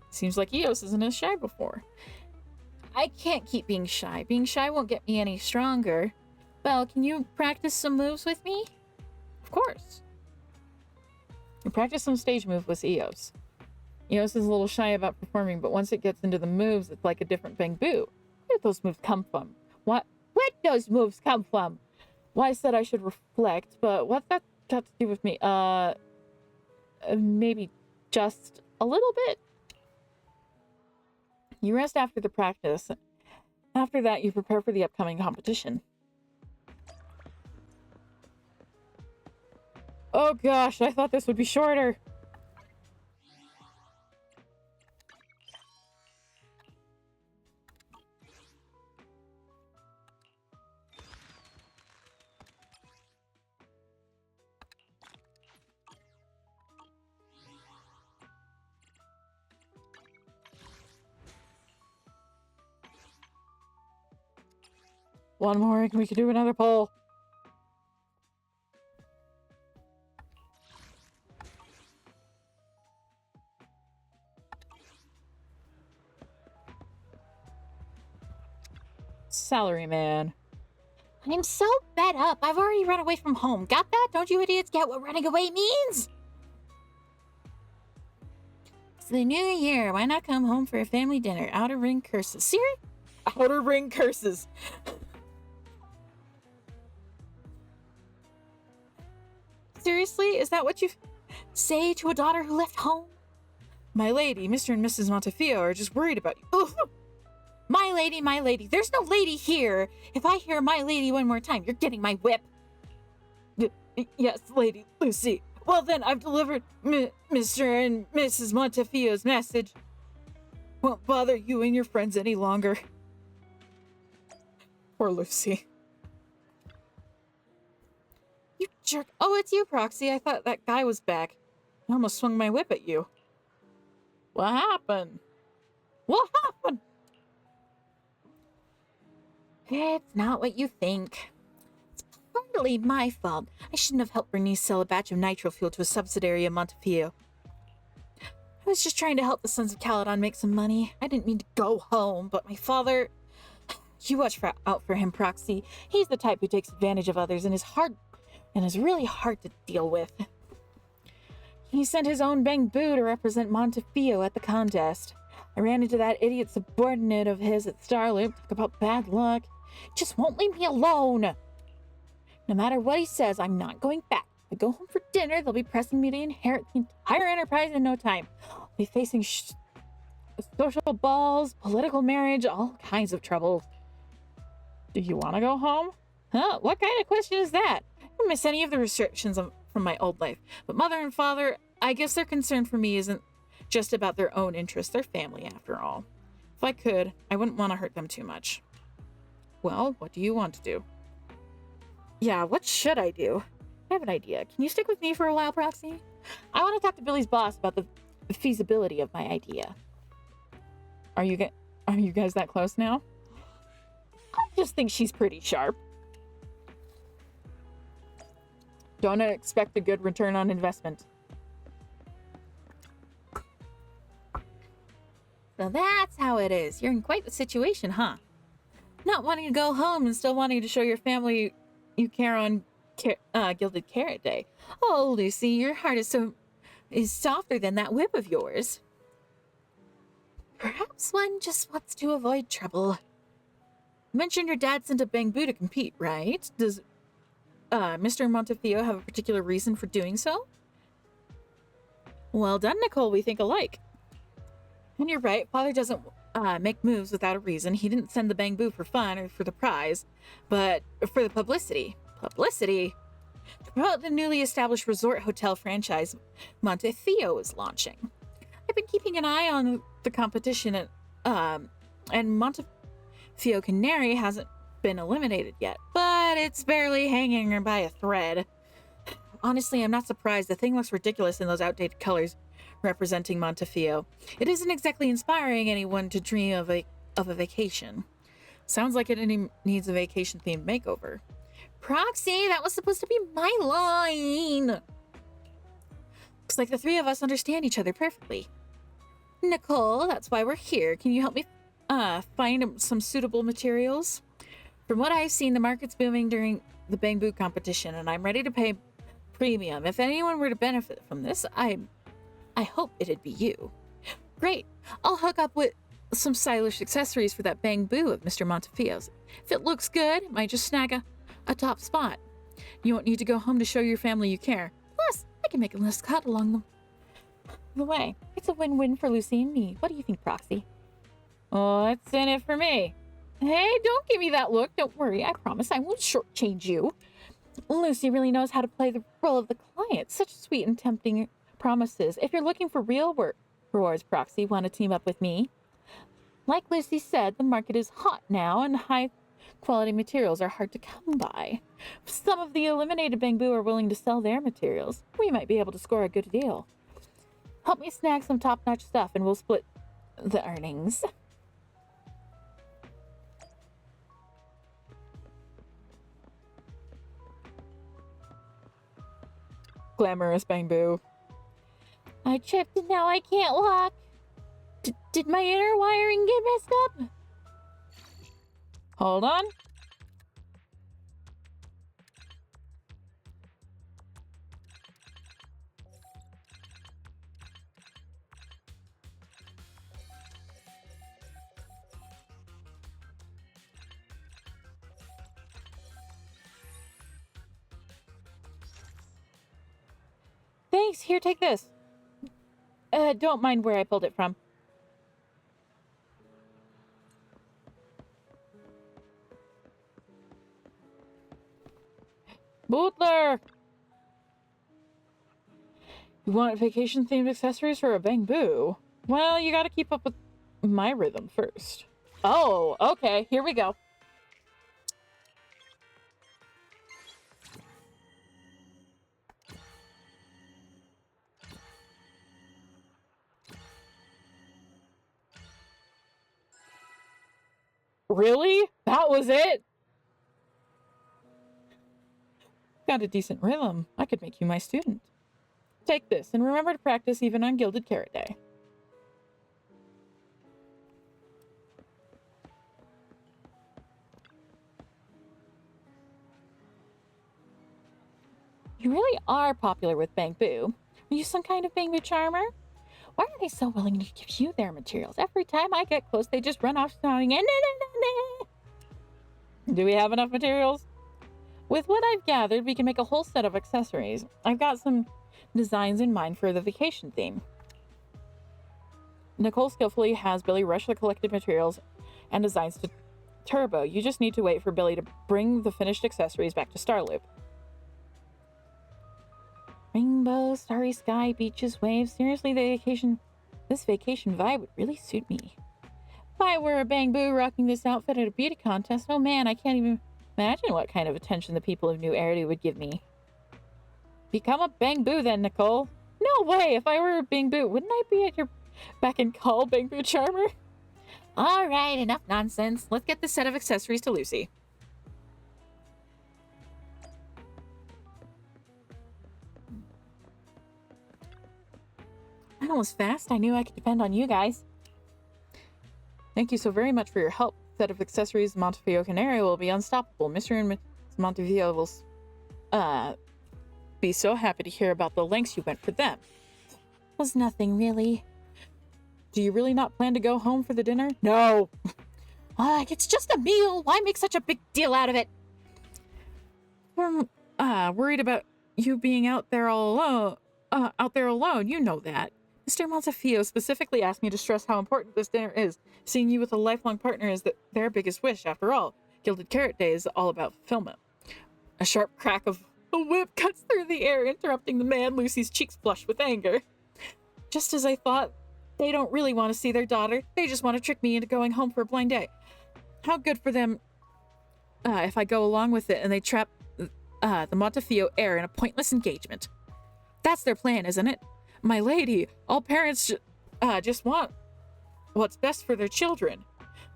Seems like EOS isn't as shy before. I can't keep being shy. Being shy won't get me any stronger. Belle, can you practice some moves with me? Of course. You practice some stage moves with EOS. EOS is a little shy about performing, but once it gets into the moves, it's like a different Bangbu. Where did those moves come from? Where'd those moves come from? Well, I said I should reflect, but what's that got to do with me? Maybe just a little bit? You rest after the practice. After that, you prepare for the upcoming competition. Oh gosh, I thought this would be shorter. One more, we could do another poll. Salaryman. I'm so fed up. I've already run away from home. Got that? Don't you idiots get what running away means? It's the new year. Why not come home for a family dinner? Outer ring curses. Siri? Outer ring curses. Seriously? Is that what you say to a daughter who left home? My lady, Mr. and Mrs. Montefiore are just worried about you. Ugh. My lady, my lady. There's no lady here. If I hear my lady one more time, you're getting my whip. Yes, Lady Lucy. Well then, I've delivered Mr. and Mrs. Montefiore's message. Won't bother you and your friends any longer. Poor Lucy. jerk. Oh, it's you, Proxy. I thought that guy was back. I almost swung my whip at you. What happened? What happened? It's not what you think. It's partly my fault. I shouldn't have helped Bernice sell a batch of nitro fuel to a subsidiary of Montefiore. I was just trying to help the Sons of Caledon make some money. I didn't mean to go home, but my father... You watch out for him, Proxy. He's the type who takes advantage of others and is really hard to deal with. He sent his own Bang Boo to represent Montefiore at the contest. I ran into that idiot subordinate of his at Starloop. Talk about bad luck. Just won't leave me alone. No matter what he says, I'm not going back. I go home for dinner, they'll be pressing me to inherit the entire enterprise in no time. I'll be facing social balls, political marriage, all kinds of trouble. Do you want to go home? Huh? What kind of question is that? I don't miss any of the restrictions from my old life. But mother and father, I guess their concern for me isn't just about their own interests. They're family, after all. If I could, I wouldn't want to hurt them too much. Well, what do you want to do? Yeah, what should I do? I have an idea. Can you stick with me for a while, Proxy? I want to talk to Billy's boss about the feasibility of my idea. Are you guys that close now? I just think she's pretty sharp. Don't expect a good return on investment. So that's how it is. You're in quite the situation, huh? Not wanting to go home and still wanting to show your family you care on Gilded Carrot Day. Oh, Lucy, your heart is softer than that whip of yours. Perhaps one just wants to avoid trouble. You mentioned your dad sent a Bang Boo to compete, right? Does Mr. Montefiore have a particular reason for doing so? Well done, Nicole. We think alike. And you're right. Father doesn't make moves without a reason. He didn't send the Bang Boo for fun or for the prize, but for the publicity. Publicity? To promote the newly established resort hotel franchise Montefiore is launching. I've been keeping an eye on the competition, and Montefiore Canary hasn't been eliminated yet, but it's barely hanging by a thread. Honestly, I'm not surprised. The thing looks ridiculous in those outdated colors representing Montefiore. It isn't exactly inspiring anyone to dream of a vacation. Sounds like it needs a vacation-themed makeover. Proxy, that was supposed to be my line! Looks like the three of us understand each other perfectly. Nicole, that's why we're here. Can you help me find some suitable materials? From what I've seen, the market's booming during the Bang Boo competition, and I'm ready to pay premium. If anyone were to benefit from this, I hope it'd be you. Great. I'll hook up with some stylish accessories for that Bang Boo of Mr. Montefiore's. If it looks good, might just snag a top spot. You won't need to go home to show your family you care. Plus, I can make a list cut along the way. It's a win-win for Lucy and me. What do you think, Proxy? Oh, it's in it for me. Hey, don't give me that look. Don't worry. I promise I won't shortchange you. Lucy really knows how to play the role of the client. Such sweet and tempting promises. If you're looking for real rewards, Proxy, want to team up with me? Like Lucy said, the market is hot now, and high-quality materials are hard to come by. If some of the eliminated Bang Boo are willing to sell their materials, we might be able to score a good deal. Help me snag some top-notch stuff, and we'll split the earnings. Glamorous Bang Boo. I tripped and now I can't walk. Did my inner wiring get messed up? Hold on. Thanks, here, take this. Don't mind where I pulled it from. Bootler! You want vacation-themed accessories for a Bang Boo? Well, you gotta keep up with my rhythm first. Oh, okay, here we go. Really? That was it? Got a decent rhythm. I could make you my student. Take this, and remember to practice even on Gilded Carrot Day. You really are popular with Bangbu. Are you some kind of Bangbu charmer? Why are they so willing to give you their materials? Every time I get close, they just run off shouting, nah, nah, nah, nah. Do we have enough materials? With what I've gathered, we can make a whole set of accessories. I've got some designs in mind for the vacation theme. Nicole skillfully has Billy rush the collected materials and designs to Turbo. You just need to wait for Billy to bring the finished accessories back to Starloop. Rainbow, starry sky, beaches, waves. Seriously, this vacation vibe would really suit me. If I were a Bangbu rocking this outfit at a beauty contest, oh man, I can't even imagine what kind of attention the people of New Eridu would give me. Become a Bangbu then, Nicole. No way! If I were a Bangbu, wouldn't I be at your beck and call, Bangbu charmer? Alright, enough nonsense. Let's get this set of accessories to Lucy. That was fast. I knew I could depend on you guys. Thank you so very much for your help. Set of accessories, Montevideo Canary will be unstoppable. Mr. and Ms. Montevideo will be so happy to hear about the lengths you went for them. Was nothing, really. Do you really not plan to go home for the dinner? No! It's just a meal. Why make such a big deal out of it? We're worried about you being out there all alone. You know that. Mr. Montefiore specifically asked me to stress how important this dinner is. Seeing you with a lifelong partner is their biggest wish, after all. Gilded Carrot Day is all about fulfillment. A sharp crack of a whip cuts through the air, interrupting the man. Lucy's cheeks flush with anger. Just as I thought, they don't really want to see their daughter. They just want to trick me into going home for a blind date. How good for them if I go along with it and they trap the Montefiore heir in a pointless engagement. That's their plan, isn't it? My lady, all parents just want what's best for their children.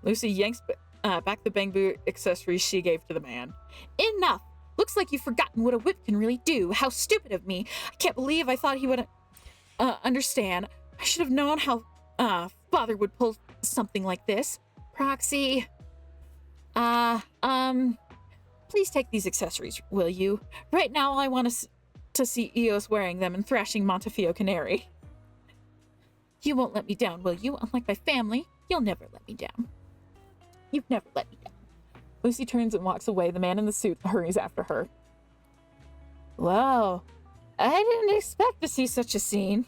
Lucy yanks back the Bangbu accessories she gave to the man. Enough! Looks like you've forgotten what a whip can really do. How stupid of me. I can't believe I thought he would understand. I should have known how father would pull something like this. Proxy. Please take these accessories, will you? Right now I want to see Eos wearing them and thrashing Montefiore Canary. You won't let me down, will you? Unlike my family, you'll never let me down. You've never let me down. Lucy turns and walks away. The man in the suit hurries after her. Wow, I didn't expect to see such a scene.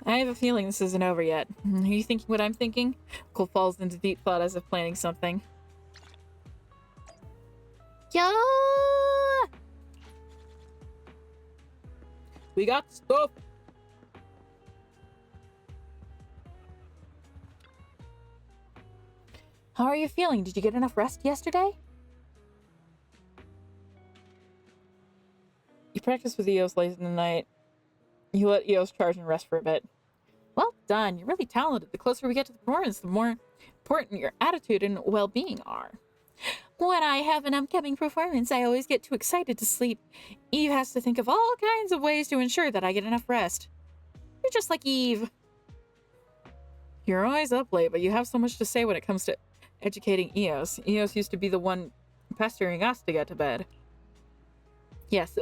I have a feeling this isn't over yet. Are you thinking what I'm thinking? Cole falls into deep thought as if planning something. Yeah! We got stuff! How are you feeling? Did you get enough rest yesterday? You practiced with Eos late in the night. You let Eos charge and rest for a bit. Well done. You're really talented. The closer we get to the performance, the more important your attitude and well-being are. When I have an upcoming performance, I always get too excited to sleep. Eve has to think of all kinds of ways to ensure that I get enough rest. You're just like Eve. You're always up late, but you have so much to say when it comes to educating Eos. Eos used to be the one pestering us to get to bed. Yes,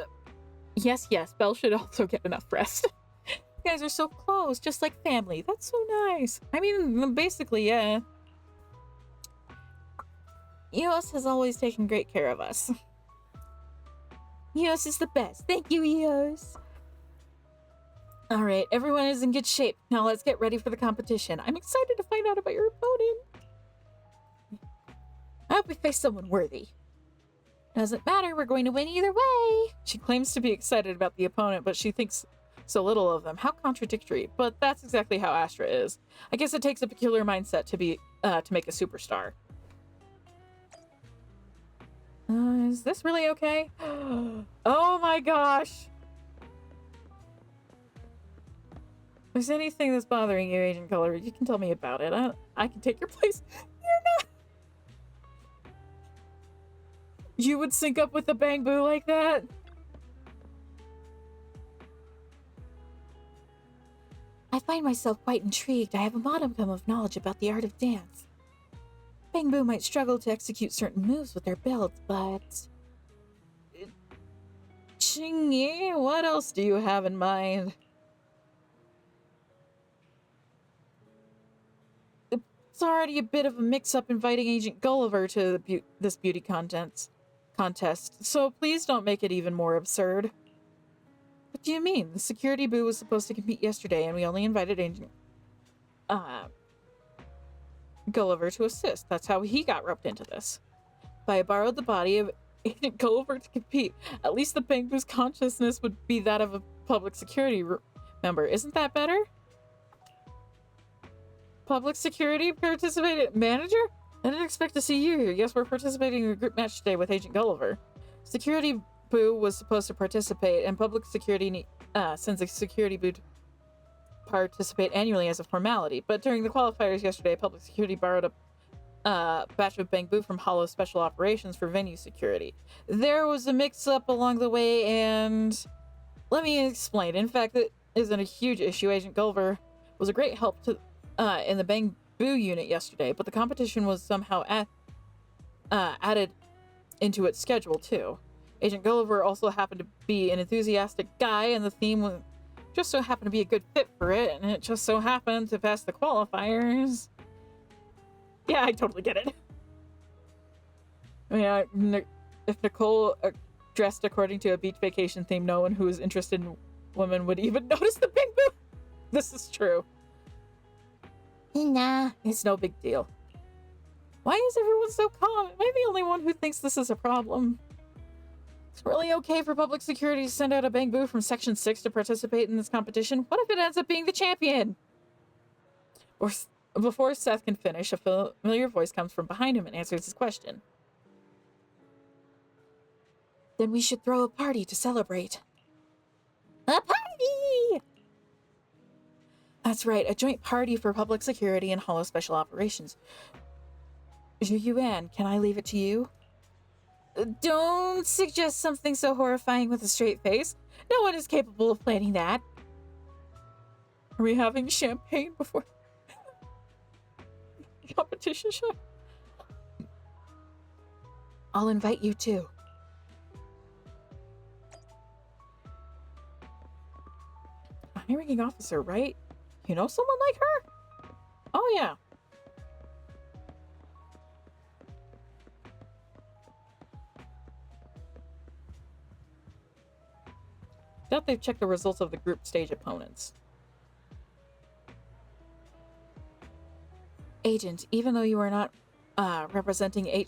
Belle should also get enough rest. You guys are so close, just like family. That's so nice. I mean, basically, yeah. Eos has always taken great care of us. Eos is the best. Thank you, Eos. Alright, everyone is in good shape. Now let's get ready for the competition. I'm excited to find out about your opponent. I hope we face someone worthy. Doesn't matter, we're going to win either way. She claims to be excited about the opponent, but she thinks so little of them. How contradictory, but that's exactly how Astra is. I guess it takes a peculiar mindset to make a superstar. Is this really okay? Oh my gosh! If there's anything that's bothering you, Agent Color, you can tell me about it. I can take your place. You're not... You would sync up with the Bang Boo like that? I find myself quite intrigued. I have a modicum of knowledge about the art of dance. Bang Boo might struggle to execute certain moves with their builds, but... Chingy, what else do you have in mind? It's already a bit of a mix-up inviting Agent Gulliver to this beauty contest, so please don't make it even more absurd. What do you mean? The security boo was supposed to compete yesterday, and we only invited Agent Gulliver to assist. That's how he got roped into this. If I borrowed the body of Agent Gulliver to compete, at least the Bang Boo's consciousness would be that of a public security member. Isn't that better? Public security participated manager? I didn't expect to see you here. Yes, we're participating in a group match today with Agent Gulliver. Security Boo was supposed to participate, and public security sends a security boo to participate annually as a formality. But during the qualifiers yesterday, public security borrowed a batch of Bang Boo from Hollow Special Operations for venue security. There was a mix-up along the way, and let me explain. In fact, it isn't a huge issue. Agent Gulliver was a great help to in the Bang Boo unit yesterday, but the competition was somehow added into its schedule too. Agent Gulliver also happened to be an enthusiastic guy, and the theme just so happened to be a good fit for it, and it just so happened to pass the qualifiers. Yeah, I totally get it. Yeah, if Nicole dressed according to a beach vacation theme, no one who is interested in women would even notice the Bang Boo. This is true. Nah, it's no big deal. Why is everyone so calm? Am I the only one who thinks this is a problem? It's really okay for public security to send out a Bang Boo from Section 6 to participate in this competition. What if it ends up being the champion? Or before Seth can finish, a familiar voice comes from behind him and answers his question. Then we should throw a party to celebrate. A party! That's right, a joint party for public security and Hollow Special Operations. Zhu Yuan, can I leave it to you? Don't suggest something so horrifying with a straight face. No one is capable of planning that. Are we having champagne before the competition show? I'll invite you too. A high-ranking officer, right? You know someone like her? Oh, yeah. Doubt they've checked the results of the group stage opponents. Agent, even though you are not representing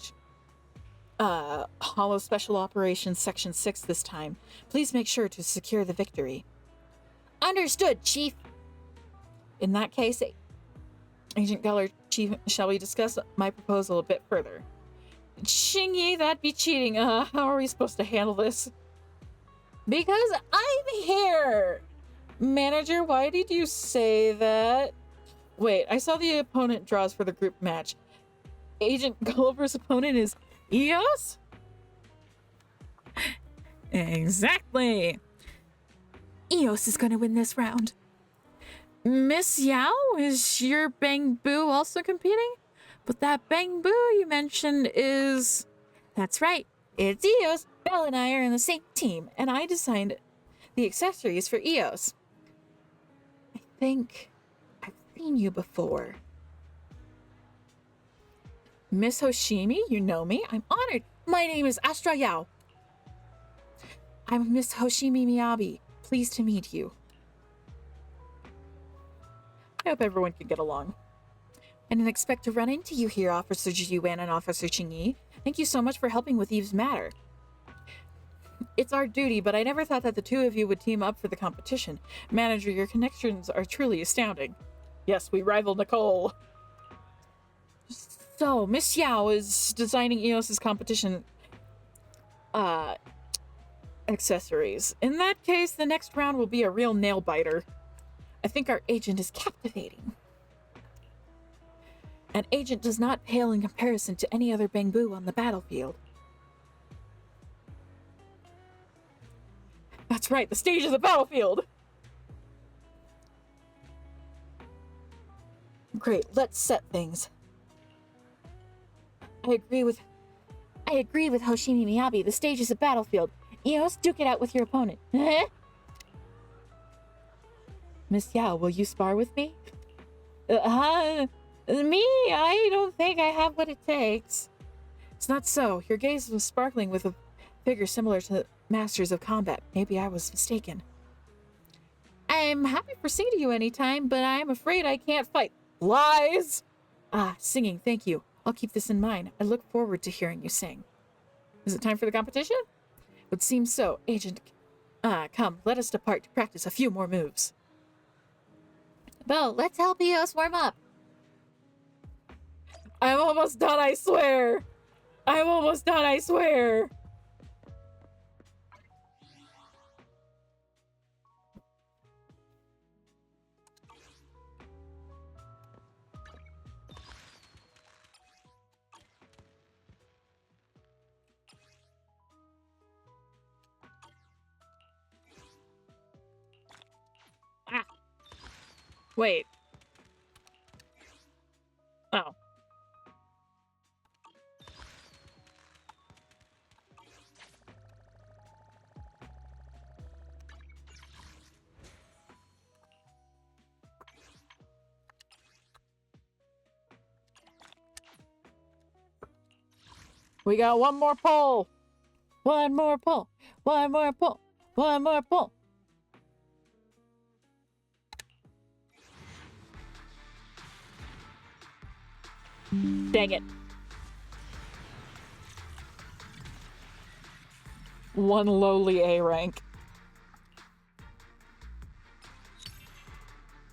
Hollow Special Operations Section 6 this time, please make sure to secure the victory. Understood, Chief. In that case, Agent Geller, Chief, shall we discuss my proposal a bit further? Xingyi, that'd be cheating. How are we supposed to handle this? Because I'm here! Manager, why did you say that? Wait, I saw the opponent draws for the group match. Agent Gulliver's opponent is Eos? Exactly. Eos is going to win this round. Miss Yao, is your Bang Boo also competing? But that Bang Boo you mentioned is... That's right. It's Eos. Belle and I are in the same team, and I designed the accessories for Eos. I think I've seen you before. Miss Hoshimi, you know me? I'm honored. My name is Astra Yao. I'm Miss Hoshimi Miyabi. Pleased to meet you. I hope everyone can get along. I didn't expect to run into you here, Officer Yuan and Officer Qingyi. Thank you so much for helping with Eve's matter. It's our duty, but I never thought that the two of you would team up for the competition. Manager, your connections are truly astounding. Yes, we rival Nicole. So, Miss Yao is designing Eos's competition accessories. In that case, the next round will be a real nail-biter. I think our agent is captivating. An agent does not pale in comparison to any other Bang Boo on the battlefield. That's right, the stage is a battlefield! Great, let's set things. I agree with Hoshimi Miyabi. The stage is a battlefield. Eos, duke it out with your opponent. Miss Yao, will you spar with me? Me? I don't think I have what it takes. It's not so. Your gaze was sparkling with a figure similar to masters of combat. Maybe I was mistaken. I'm happy to proceed to you anytime, but I'm afraid I can't fight. Lies! Ah, singing, thank you. I'll keep this in mind. I look forward to hearing you sing. Is it time for the competition? It would seem so. Agent, come, let us depart to practice a few more moves. Belle, let's help Eos warm up. I'm almost done, I swear! I'm almost done, I swear! Wait. Oh. We got one more pull. One more pull. One more pull. One more pull. Dang it. One lowly A rank.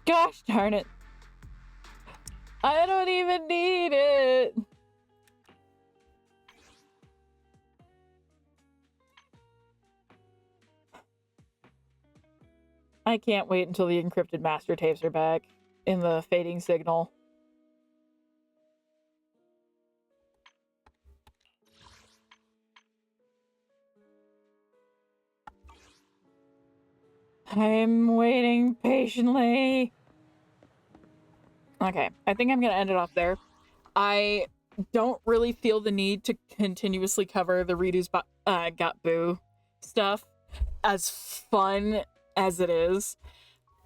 Gosh darn it. I don't even need it. I can't wait until the encrypted master tapes are back in the fading signal. I'm waiting patiently. Okay, I think I'm gonna end it off there. I don't really feel the need to continuously cover the Redo's Got Boo stuff, as fun as it is.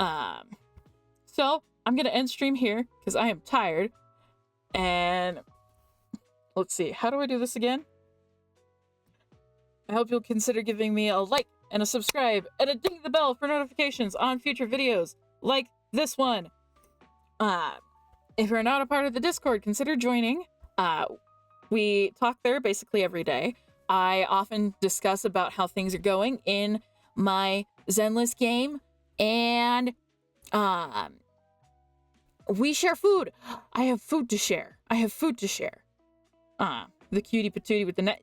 So I'm gonna end stream here because I am tired. And let's see, how do I do this again? I hope you'll consider giving me a like and a subscribe and a ding the bell for notifications on future videos like this one. If you're not a part of the Discord, consider joining. We talk there basically every day. I often discuss about how things are going in my Zenless game, and we share food. I have food to share. The cutie patootie with the net.